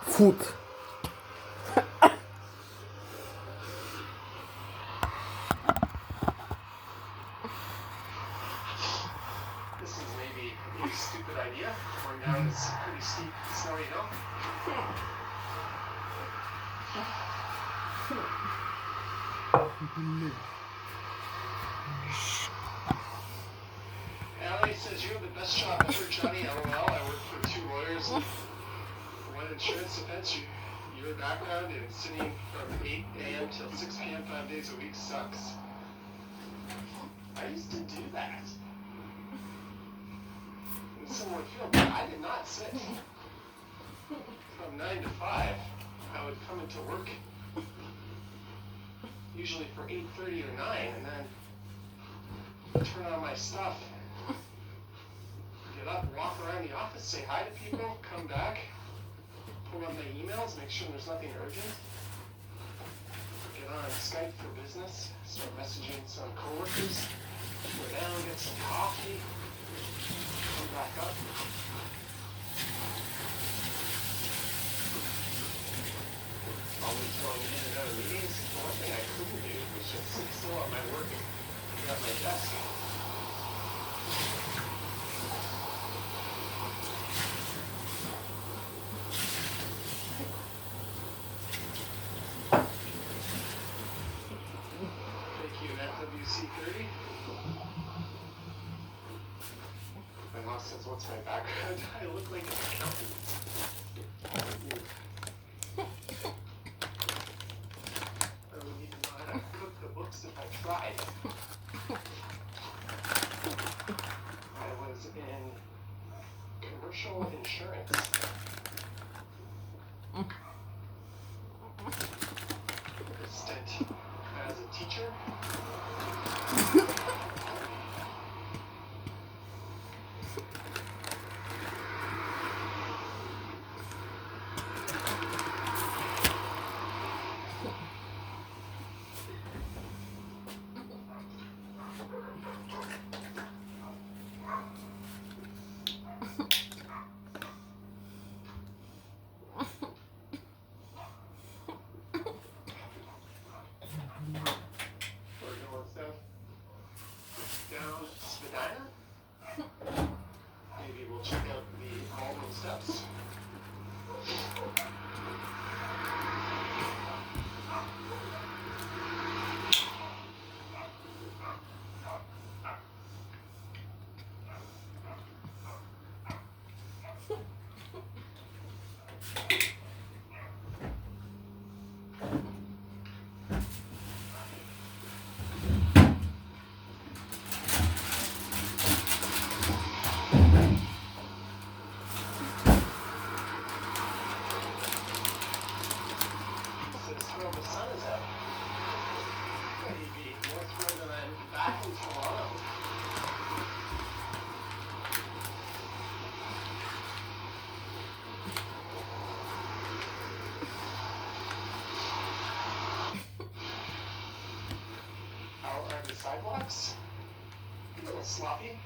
food. This is maybe a pretty stupid idea. Going down this pretty steep, snowy hill. Allie says you have the best job ever, Johnny. LOL. I work for 2 lawyers and one insurance defense. Your background in sitting from 8 a.m. till 6 p.m. 5 days a week sucks. I used to do that. And someone would feel bad. I did not sit. From 9 to 5, I would come into work usually for 8:30 or 9, and then turn on my stuff, get up, walk around the office, say hi to people, come back, pull up my emails, make sure there's nothing urgent, get on Skype for business, start messaging some coworkers, go down, get some coffee, come back up. Always going in and out of meetings. The one thing I couldn't do was just sit still at my work and at my desk. Thank you, FWC30. My mom says, what's my background? I look like an accountant. If I tried. I was in commercial insurance. A stint as a teacher. Down Spadina. Maybe we'll check out the Almond Steps. Sidewalks, a little sloppy.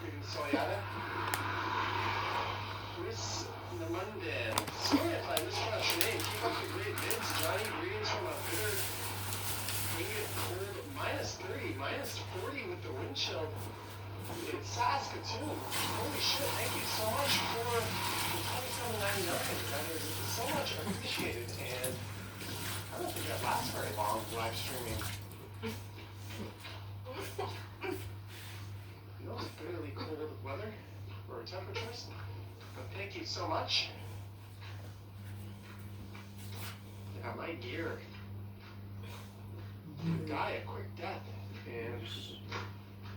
Reading Soyada. Chris Namundan. Sorry if I mispronounced your name. Keep up the great vids, Johnny. Greetings from a bitter, hated cold -30, -40 with the wind chill in Saskatoon. Holy shit, thank you so much for the $27.99. That is so much appreciated, and I don't think that lasts very long live streaming. You know, it's bitterly cold weather or temperatures, but thank you so much. Yeah, my gear would die a quick death, and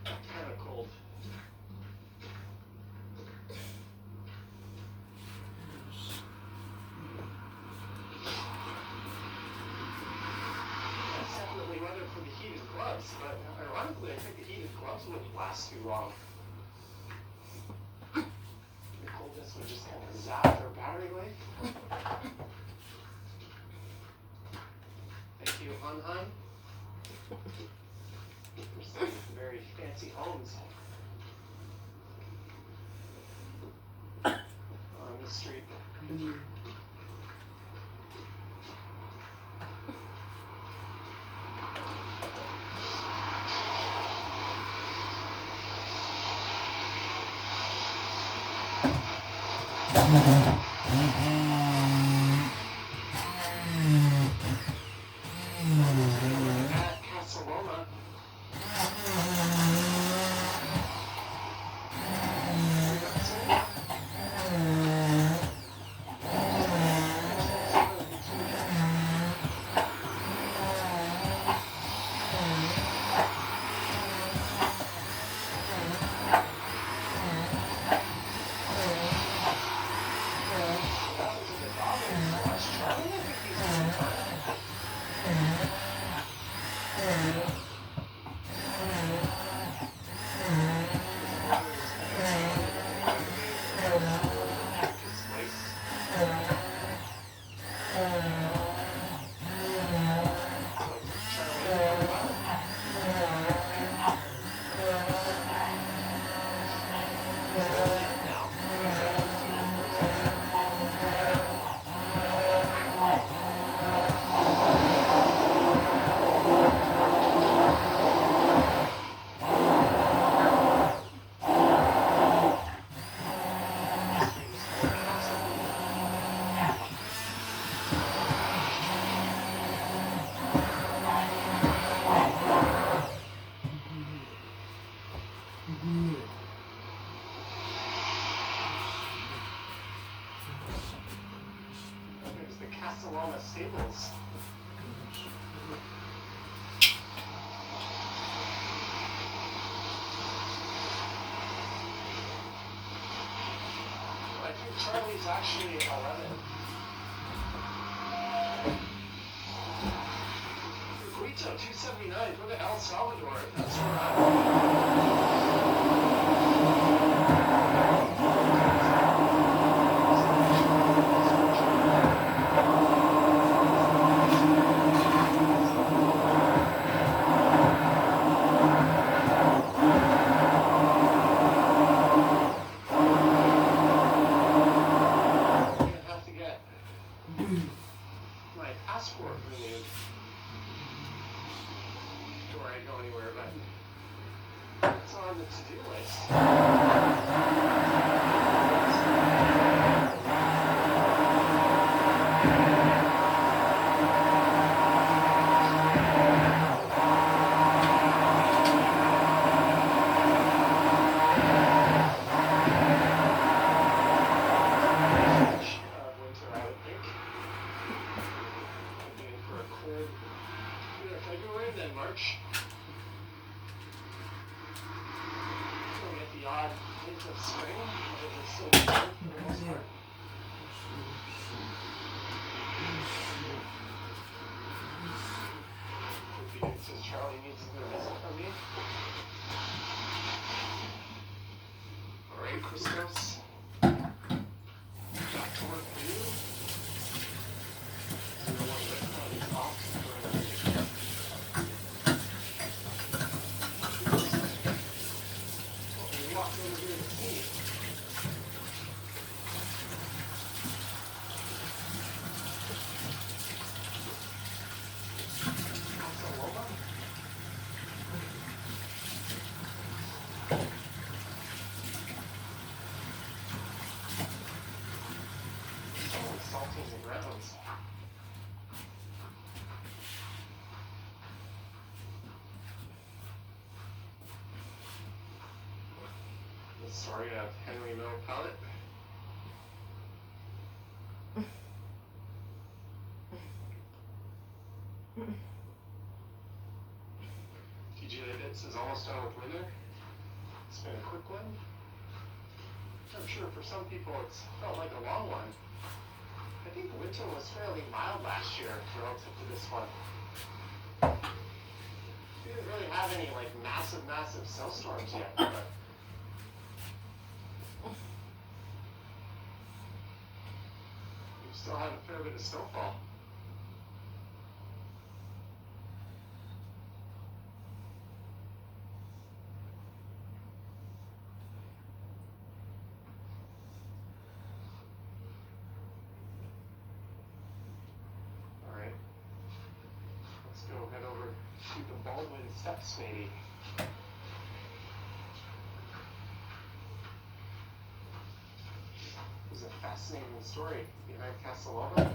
kind of cold. That's definitely weather for the heated gloves, but ironically, I think the heated gloves wouldn't last too long. The coldness would just kind of zap their battery life. Thank you, Hanheim. For some very fancy homes on the street. Stables. I think Charlie's actually 11. Guito 279, go to El Salvador. That's where I'm. Charlie needs to go visit for me. Alright, Christos. Back to work for you. I don't want to let all these off. Well, we walked over here to see. story of Henry Mill Pellet. TJ Bits is almost done with winter. It's been a quick one. I'm sure for some people it's felt like a long one. I think the winter was fairly mild last year relative to this one. We didn't really have any like massive snowstorms yet, but we still had a fair bit of snowfall. Head over to the Baldwin Steps, maybe. There's a fascinating story behind Casalova.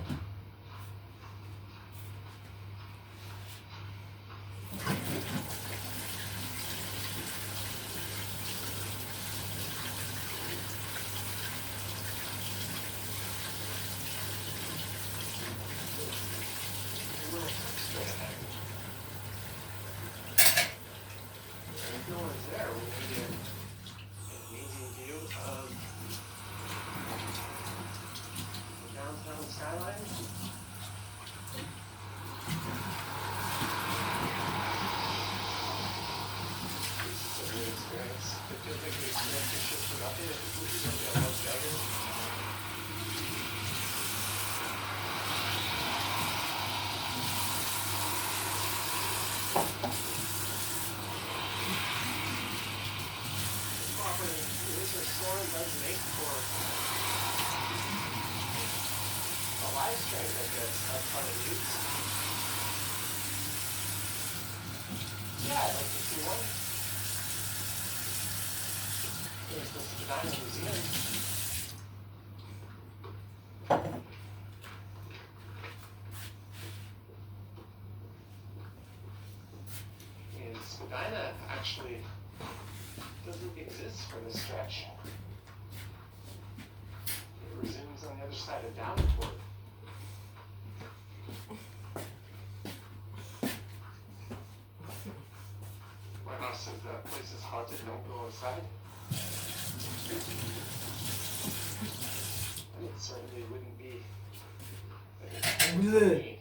Yeah, I'd like to see one. There's the Spadina Museum. And Spadina actually doesn't exist for this stretch. It resumes on the other side of Downport. My house says that place is haunted, don't go inside. And it certainly wouldn't be an experience for me.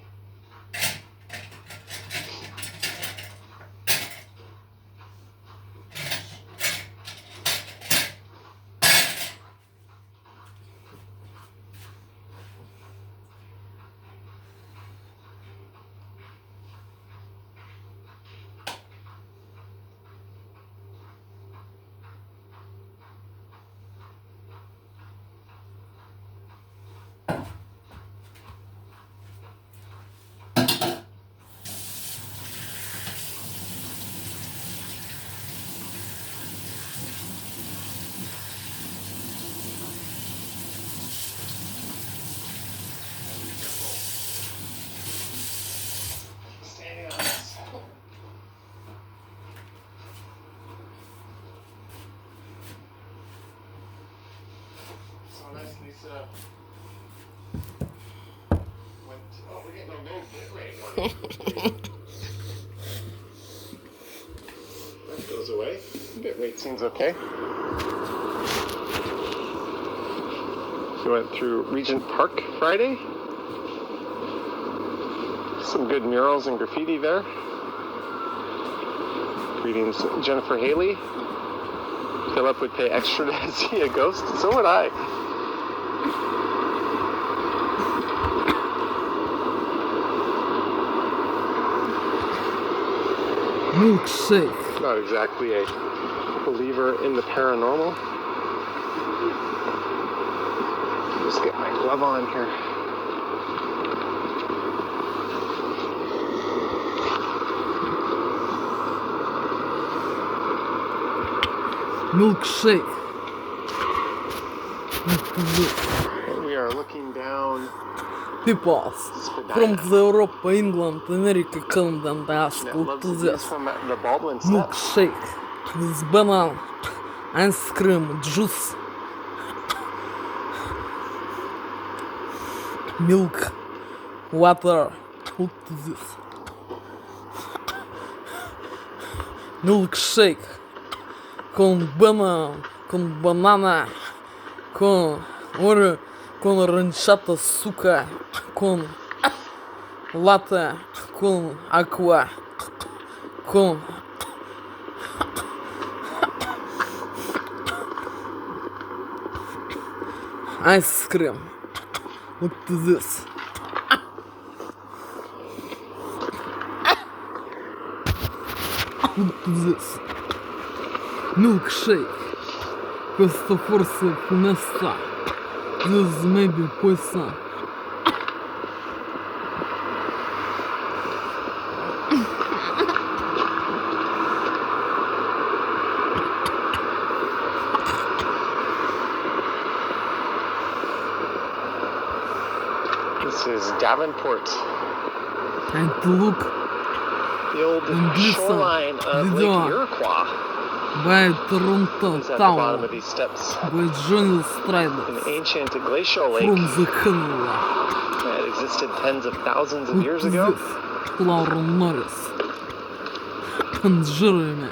We're getting a low bit rate one. That goes away. Bit rate seems okay. We went through Regent Park Friday. Some good murals and graffiti there. Greetings, Jennifer Haley. Philip would pay extra to see a ghost. So would I. Milkshake. Not exactly a believer in the paranormal. Just get my glove on here. Milkshake. We are looking down. People from Europe, England, America, Canada, and Alaska. From the Baldwin Steps. Milkshake with banana, ice cream, juice, milk, water. What is this? Milkshake. Con banana, con aranciata, suka, con latte, con aqua, con ice cream. What is this? What is this? Milkshake. Questa forse è funesta. This may be poison. This is Davenport, And look the old shoreline of Lake Iroquois. by Toronto It's at the bottom Tower of these steps. by Johnny An Striders ancient glacial lake from the Canada. that existed tens of thousands of What years is ago. this? Laura Norris and Jeremy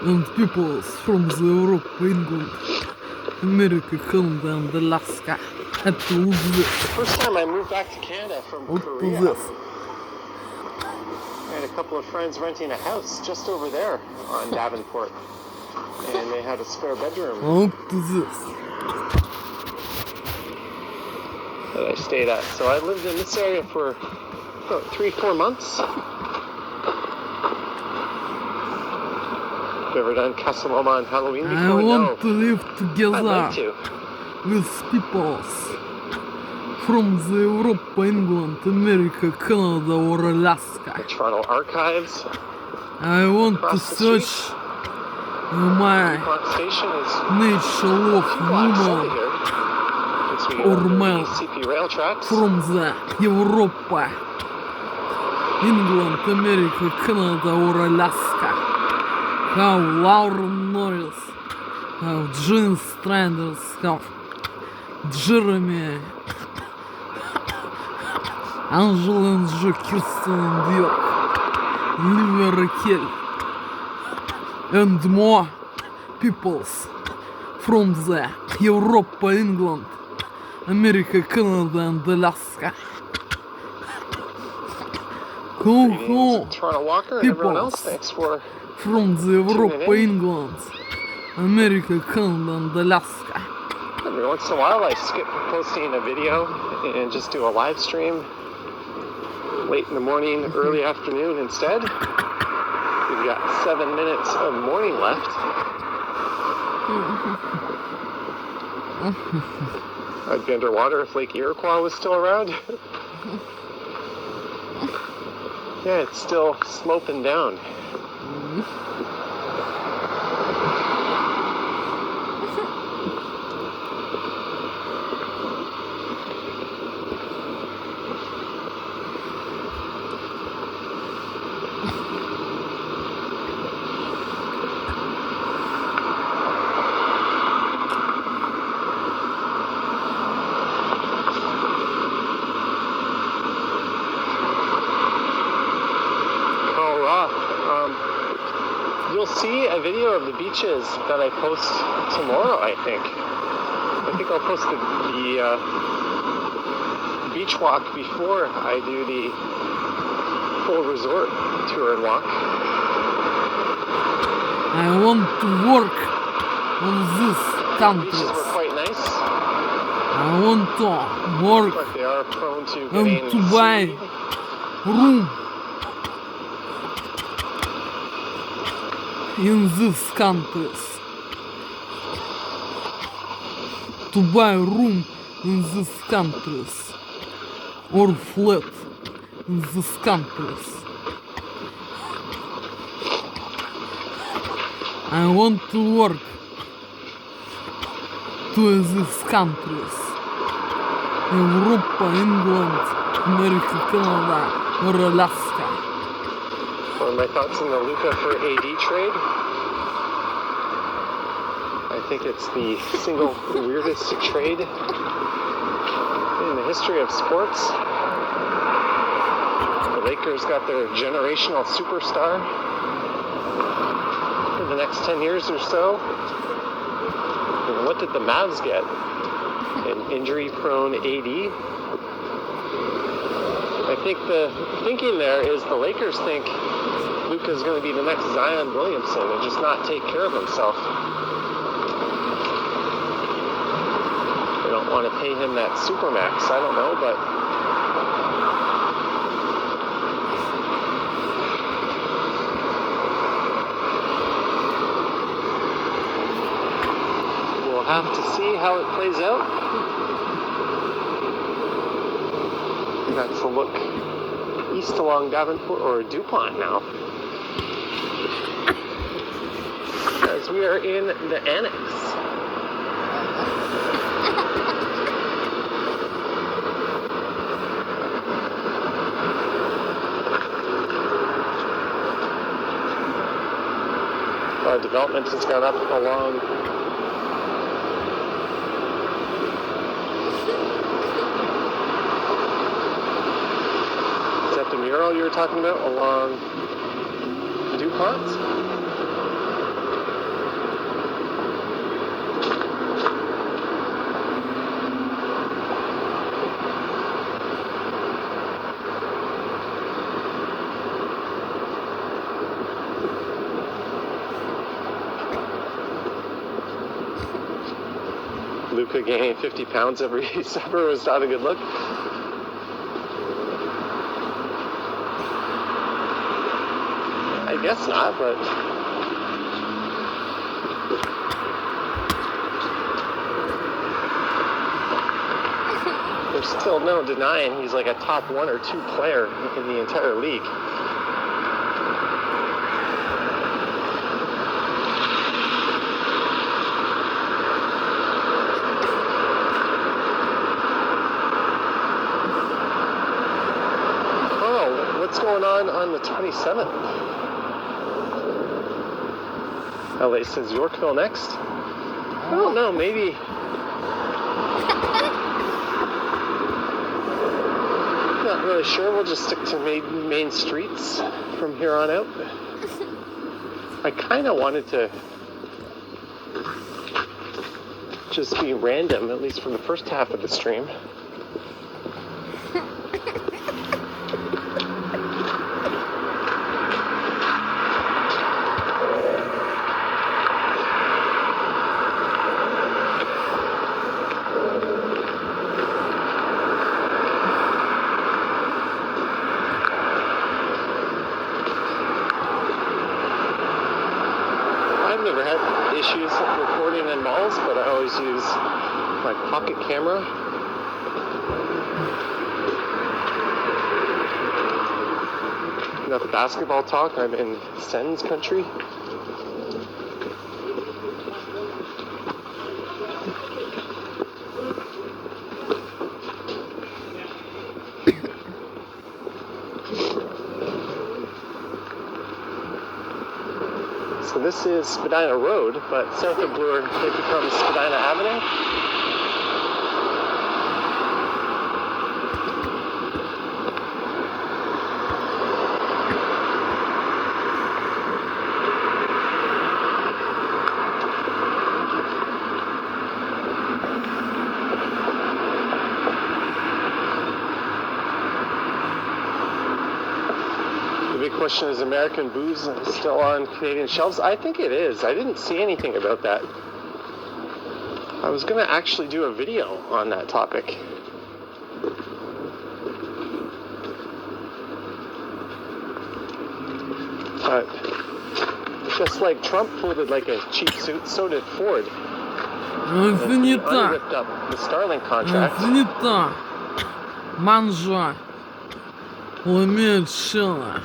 and peoples from the Europe, England, America, Canada and Alaska. And look this. First time I moved back to Canada from What Korea, is this? I had a couple of friends renting a house just over there on Davenport, and they had a spare bedroom What is this? that I stayed at. So I lived in this area for about 3-4 months. You ever done Casa Loma on Halloween before? I want to No. live I'd together like to. with peoples from the Europe, England, America, Canada or Alaska. The Toronto Archives. I want to Across the street. search my Park Station is nature love a few blocks over woman here. Once we or get under man the CP rail tracks. from the Europe, England, America, Canada or Alaska. How Laura Norris, how Gene Stranders, how Jeremy, Angelina Jolie, Kirsten Dior, Olivia Raquel, and more peoples from the Europe, England, America, Canada and Alaska. Cool. Toronto Walker and everyone Peoples. else, thanks for From the Europe, in. England, America, Canada and Alaska. every once in a while I skip posting a video and just do a live stream late in the morning, early afternoon instead. We've got 7 minutes of morning left. I'd be underwater if Lake Iroquois was still around. Yeah, it's still sloping down. You'll see a video of the beaches that I post tomorrow, I think. I think I'll post the beach walk before I do the full resort tour and walk. I want to work on this The country. beaches were quite nice, I want to work but they are prone to and getting to buy seaweed. room in these countries. To buy room in these countries or flat in these countries. I want to work to these countries. Europe, England, America, Canada or Alaska. What are my thoughts on the Luca for AD trade? I think it's the single weirdest trade in the history of sports. The Lakers got their generational superstar for the next 10 years or so. And what did the Mavs get? An injury-prone AD? I think the thinking there is the Lakers think Luka's going to be the next Zion Williamson and just not take care of himself. They don't want to pay him that supermax. I don't know, but we'll have to see how it plays out. That's a look east along Davenport or DuPont now. As we are in the annex. Development has gone up along the mural you were talking about along DuPont? Luka gaining 50 pounds every summer was not a good look. I guess not, but there's still no denying he's like a top 1 or 2 player in the entire league. Oh, what's going on the 27th? LA says Yorkville next. I don't know, maybe. Not really sure. We'll just stick to main streets from here on out. I kind of wanted to just be random, at least for the first half of the stream. Issues recording in malls, but I always use my pocket camera. Enough basketball talk. I'm in Sens country. So this is Spadina Road, but south of Bloor, it becomes Spadina Avenue. Question is American booze still on Canadian shelves? I think it is. I didn't see anything about that. I was going to actually do a video on that topic. But just like Trump folded like a cheap suit, so did Ford. Это не так. Ripped up the Starlink contract. Это не так. Манжа. Ломеет шила.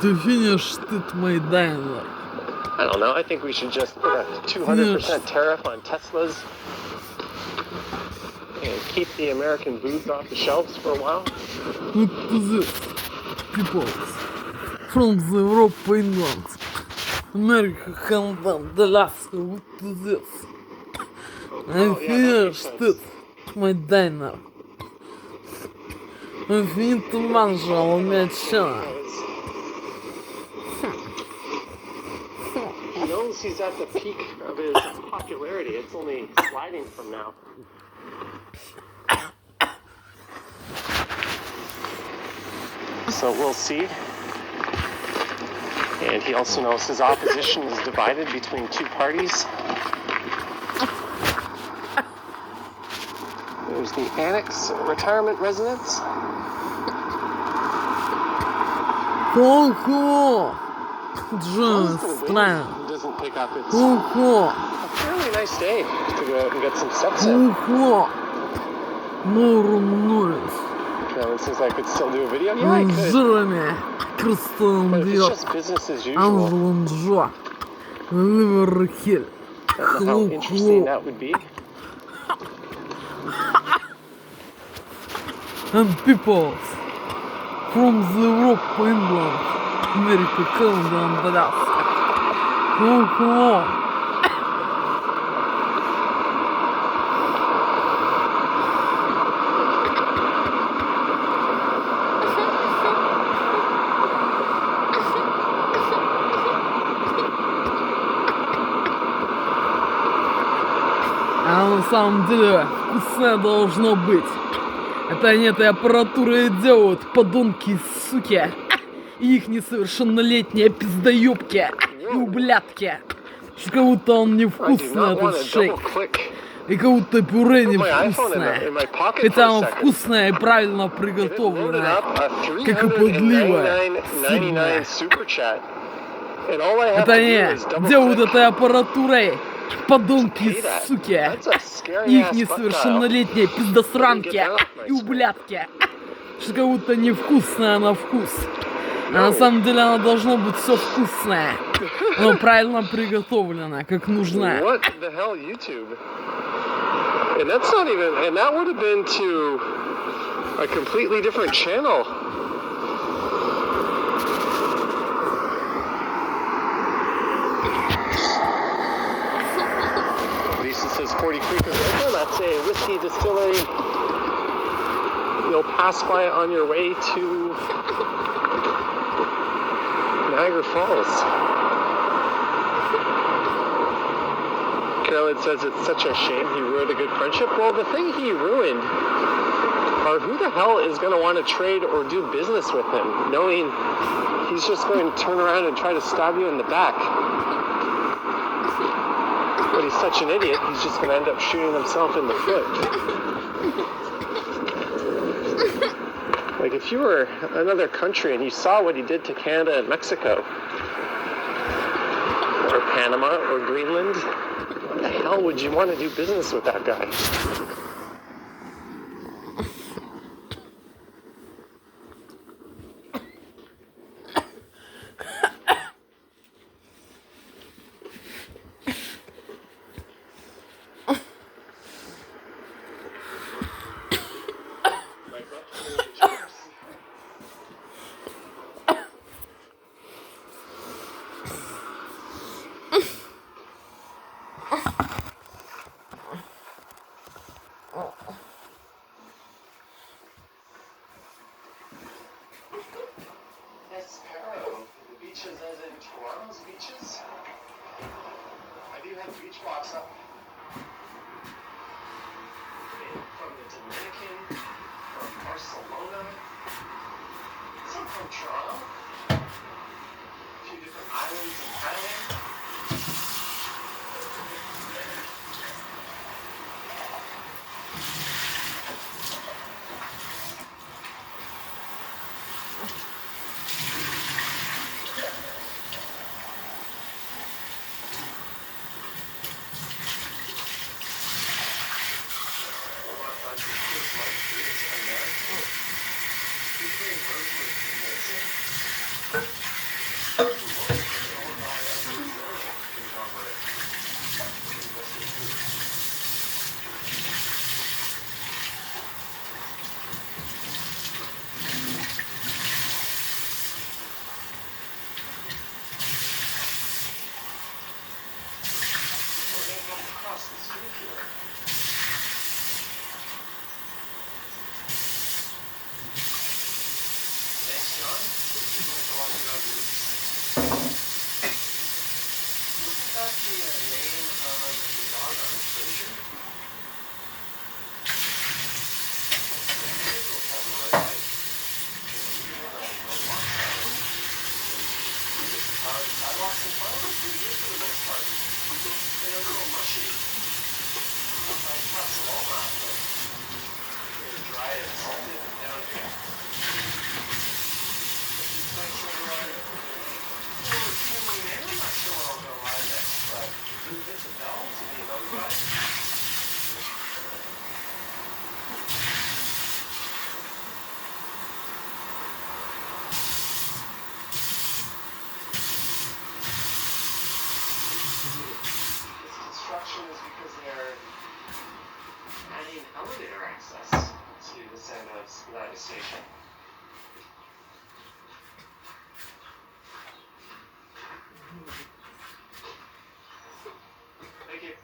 Du findest it my dialogue. I don't know. I think we should just put a 200% tariff on Teslas and keep the American booze off the shelves for a while. Look to this, people from the Europe, England, Америка, Канада, Аляски, выпиздец. Охуешь ты, мой дайнер. Инфинито манжал, мяча. He knows he's at the peak of his popularity. It's only sliding from now. So we'll see. And he also knows his opposition is divided between two parties. There's the annex retirement residence. Только. Джон, стран. Doesn't pick up its Только. a fairly nice day to go out and get some steps in. Только. Нурнулись. Now, it seems like I could still do a video. Yeah, I could. Жирами. Крестом But if it's бьет. just business as usual, Анжеланжо. Ливерхель. I don't know how interesting that would be. And peoples from the Europe, England, America, Canada, and Alaska. Hello. А на самом деле вкусное должно быть. Это они этой аппаратурой и делают, подонки, суки. И их несовершеннолетние пиздоёбки и ублядки. Что как будто он невкусный, этот шейк. И как будто пюре невкусное. Хотя оно вкусное и правильно приготовленное. Как и подливое. Сильное. Это они делают этой аппаратурой. Подонки, суки, и их несовершеннолетние пиздосранки и ублядки. Что как будто невкусное на вкус. А на самом деле оно должно быть все вкусное. Оно правильно приготовлено, как нужно. What the hell, YouTube? And that's not even, and that would have been to a completely different channel. Lisa says 40 Creek is local. That's a whiskey distillery. You'll pass by it on your way to Niagara Falls. Carolyn says it's such a shame he ruined a good friendship. Well, the thing he ruined are who the hell is going to want to trade or do business with him, knowing he's just going to turn around and try to stab you in the back. But he's such an idiot, he's just going to end up shooting himself in the foot. Like, if you were another country and you saw what he did to Canada and Mexico, or Panama, or Greenland, why the hell would you want to do business with that guy? Beaches as in Toronto's beaches. I do have beach walks up from the Dominican, from Barcelona, some from Toronto, a few different islands in Thailand. station. Thank you.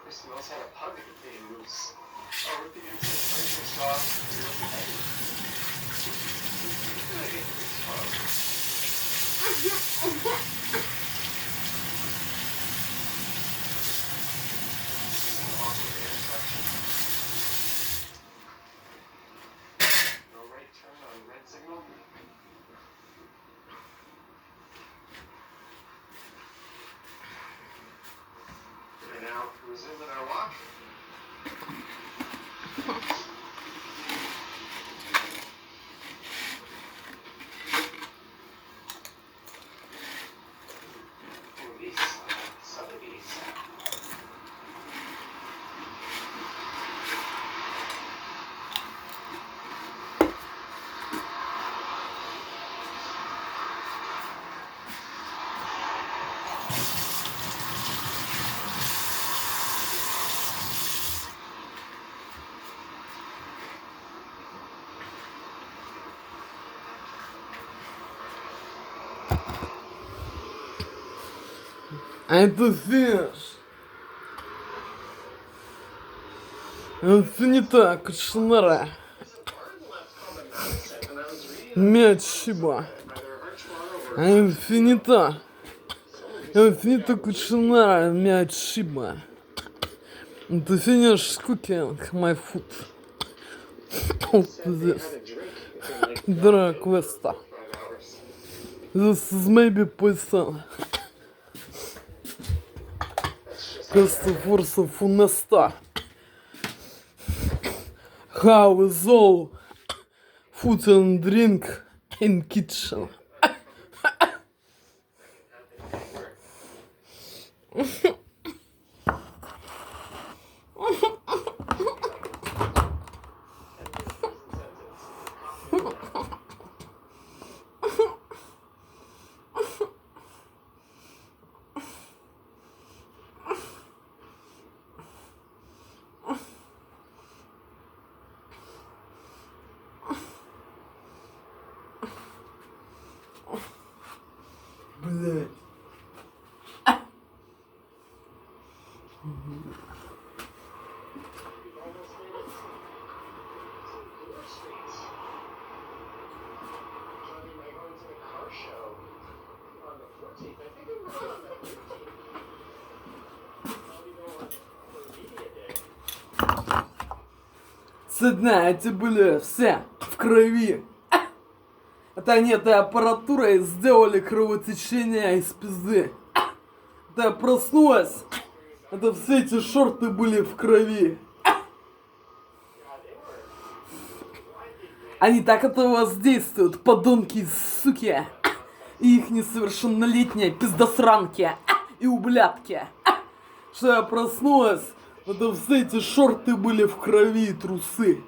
Kristen also had a pug named Moose. Oh, with the insect poison sauce, really heavy. I get this fun. No right turn on red signal. We're now resuming our walk. А это видишь? Это не так, шнара. Мячиба. А это не так. Это не так, шнара, мячиба. Это finish cooking my food. What is this? Drag Vesta. This is maybe poison. Просто форса фунеста. How is all food and drink in kitchen? Блять. Сегодня эти были все в крови. Это они этой аппаратурой сделали кровотечение из пизды. Это я проснулась. Это все эти шорты были в крови. Они так это воздействуют, подонки, суки. И их несовершеннолетние пиздосранки. И ублядки. Что я проснулась. Это все эти шорты были в крови и трусы.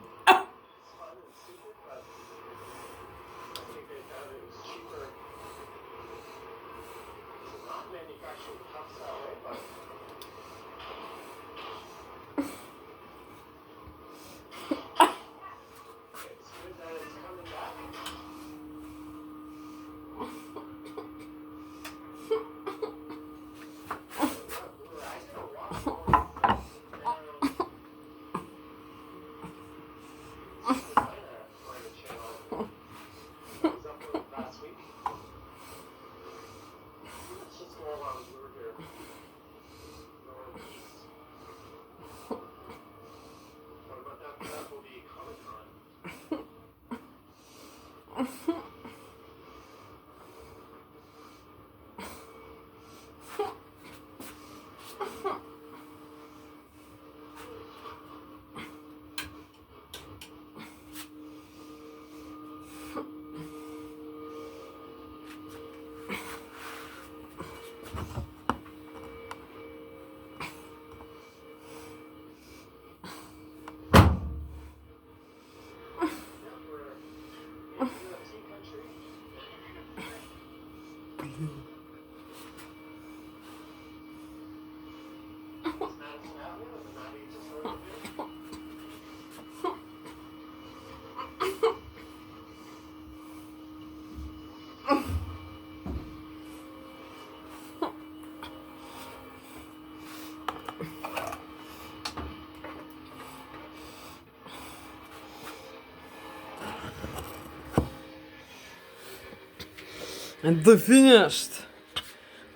The finished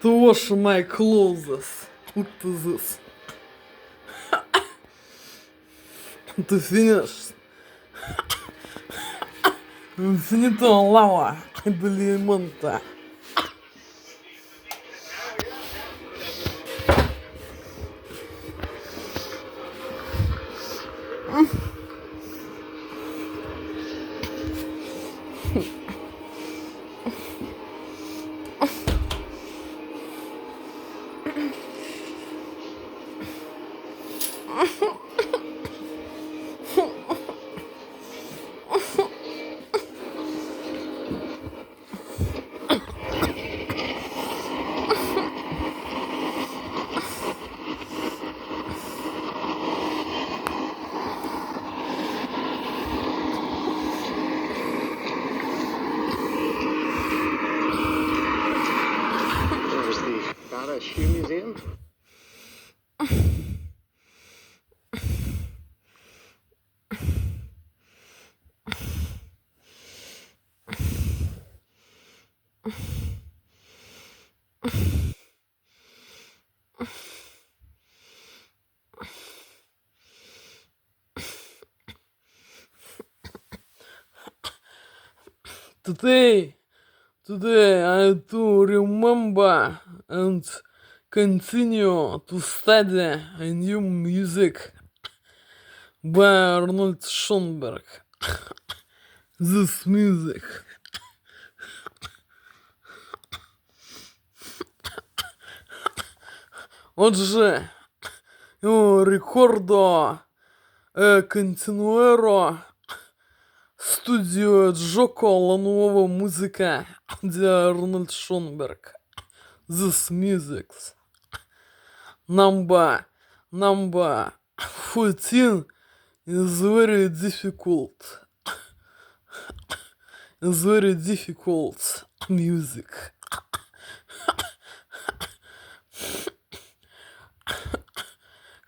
to wash my clothes. What is this? The finished. Finito lava del monta. There's the Ghana Shoe Museum. Today I have to remember and continue to study a new music by Arnold Schoenberg. This music. Отже, io ricordo continuerò studio gioco la nuova musica di Arnold Schoenberg. This music. Number 14 is very difficult. It's very difficult music.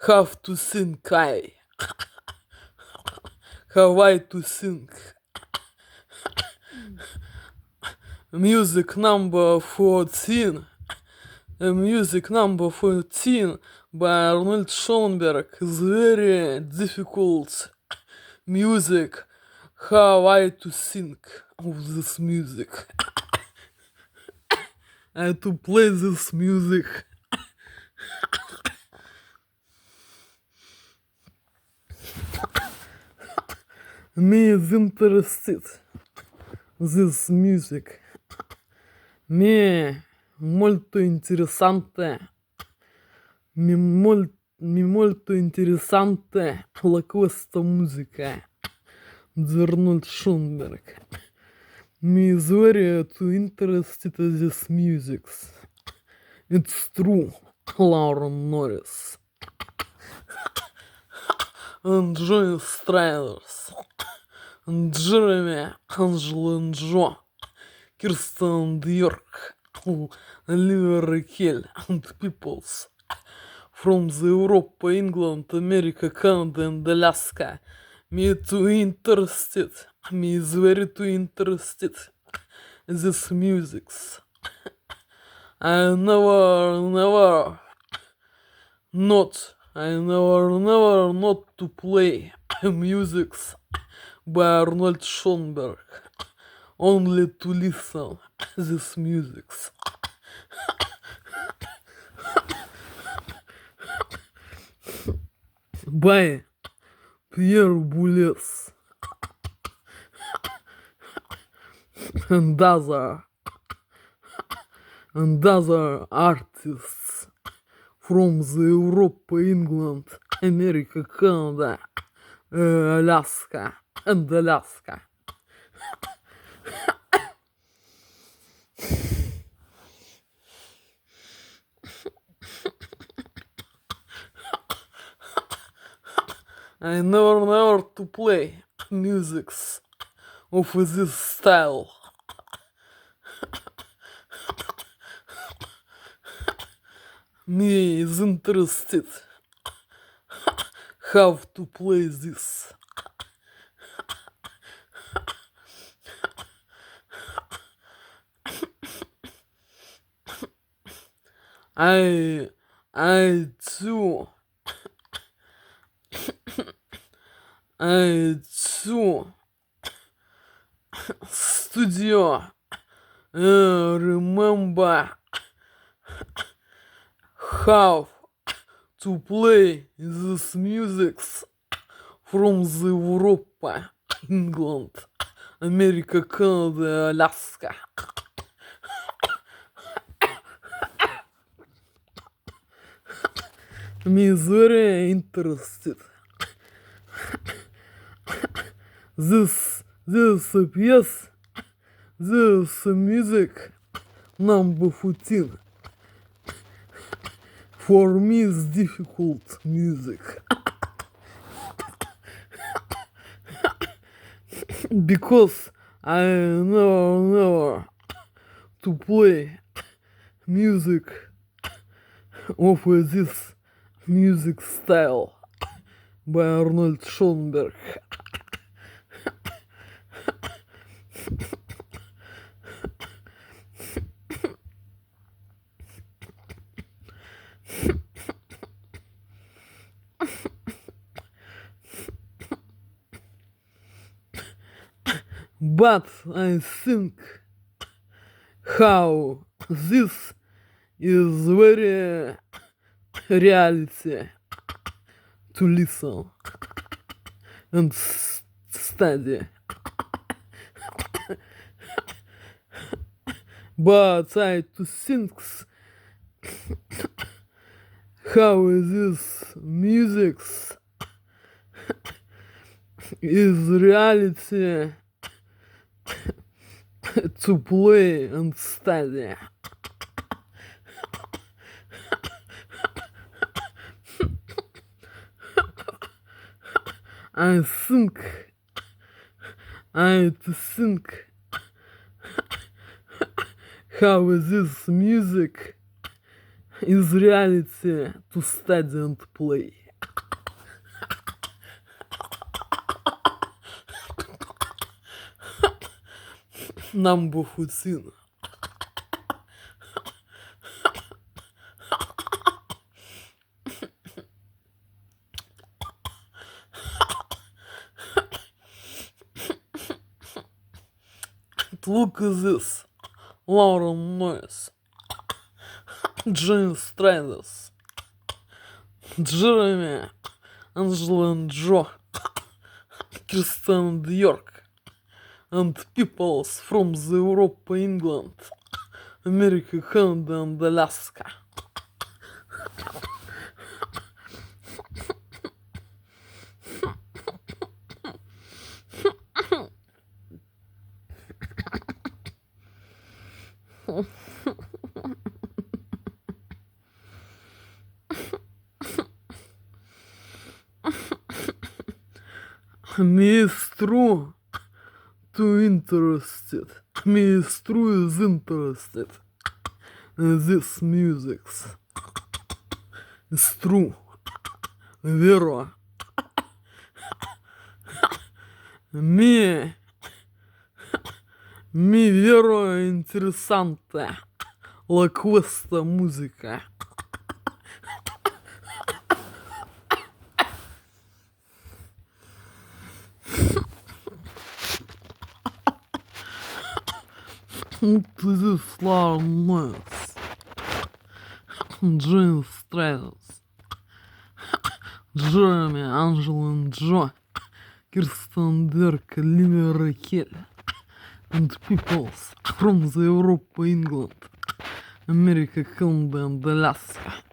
Have to sing I. Have I to sing. Music number 14. Music number 14 by Arnold Schoenberg is very difficult music. How I to sing of this music. I have to play this music. Me is interested this music. Me molto interessante. Mi molto interessante questa musica di Arnold Schoenberg. Me is very too interested in this music. It's true, Lauren Norris. And Johnny Striders. And Jeremy, Angela and Joe. Kirsten Björk. Olivia Kell and peoples. From the Europe, England, America, Canada and Alaska. Me too interested. Me is very too interested in this music. I never not to play music by Arnold Schoenberg. Only to listen this music. By Pierre Boulez and other artists from the Europe, England, America, Canada, Alaska. I never to play music of this style. Me is interested how to play this. I too. I too. Studio. Remember how to play this music from the Europe, England, America, Canada, Alaska. Me is very interested. This piece, this music number 14. For me is difficult music. Because I never to play music of this music style by Arnold Schoenberg. But I think how this is very reality to listen and study. But I to think how this music is reality to play and study. I think how this music is reality to study and play. Number 14. Look at this. Lauren Noyes, James Stradus, Jeremy, Angela and Joe, Kirsten York, and peoples from the Europe, England, America, Canada, and Alaska. Me is true is interested in this music. It's true. Vero. Mi vero interessante la questa musica. This is Lauren Noyes, James Stradus, Jeremy, Angela and Joe, Kirsten Dirk, Livia Raquel, and peoples from the Europe, England, America, Canada, and Alaska.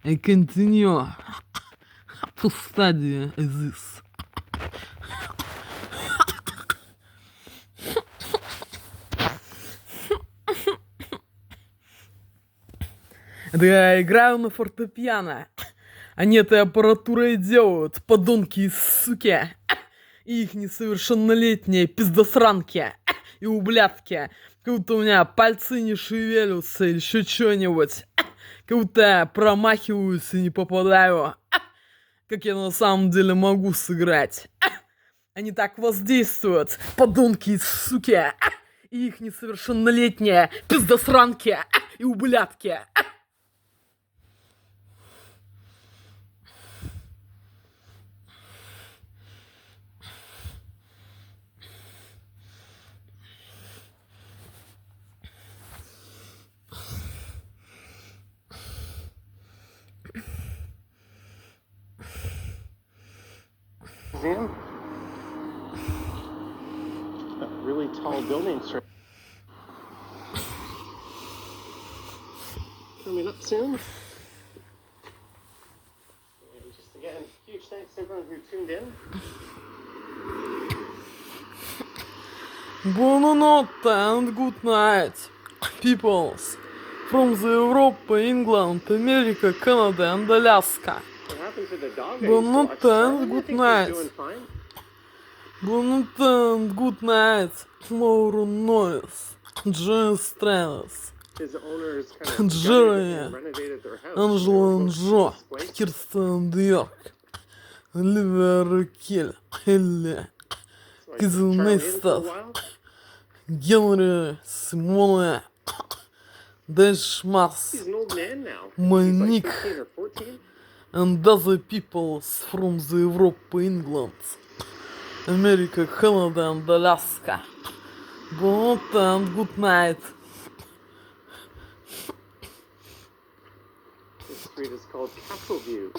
I continue to study this. Да я играю на фортепиано. Они этой аппаратурой делают, подонки и суки. И их несовершеннолетние пиздосранки и ублядки. Как будто у меня пальцы не шевелятся или еще что-нибудь. Как будто я промахиваюсь и не попадаю. Как я на самом деле могу сыграть. Они так воздействуют, подонки и суки. И их несовершеннолетние пиздосранки и ублядки. Museum. A really tall building. Coming up soon. And just again, huge thanks to everyone who tuned in. Buonanotte and good night, peoples from the Europe, England, America, Canada and Alaska. What happened to the dog? Buonanotte and good night. Buonanotte and good night, Mauro Noyes, Stress, His owners kind of Jerry, renovated their house. Angela and Joe, Kirsten Dirk, Oliver Kill, Helle, Kizunista, Henry, Simone, Dashmas, He's an old man now. Monique, He's like 15 or 14. and other peoples from the Europe, England, America, Canada and Alaska. Buonanotte and good night. This street is called Castle View.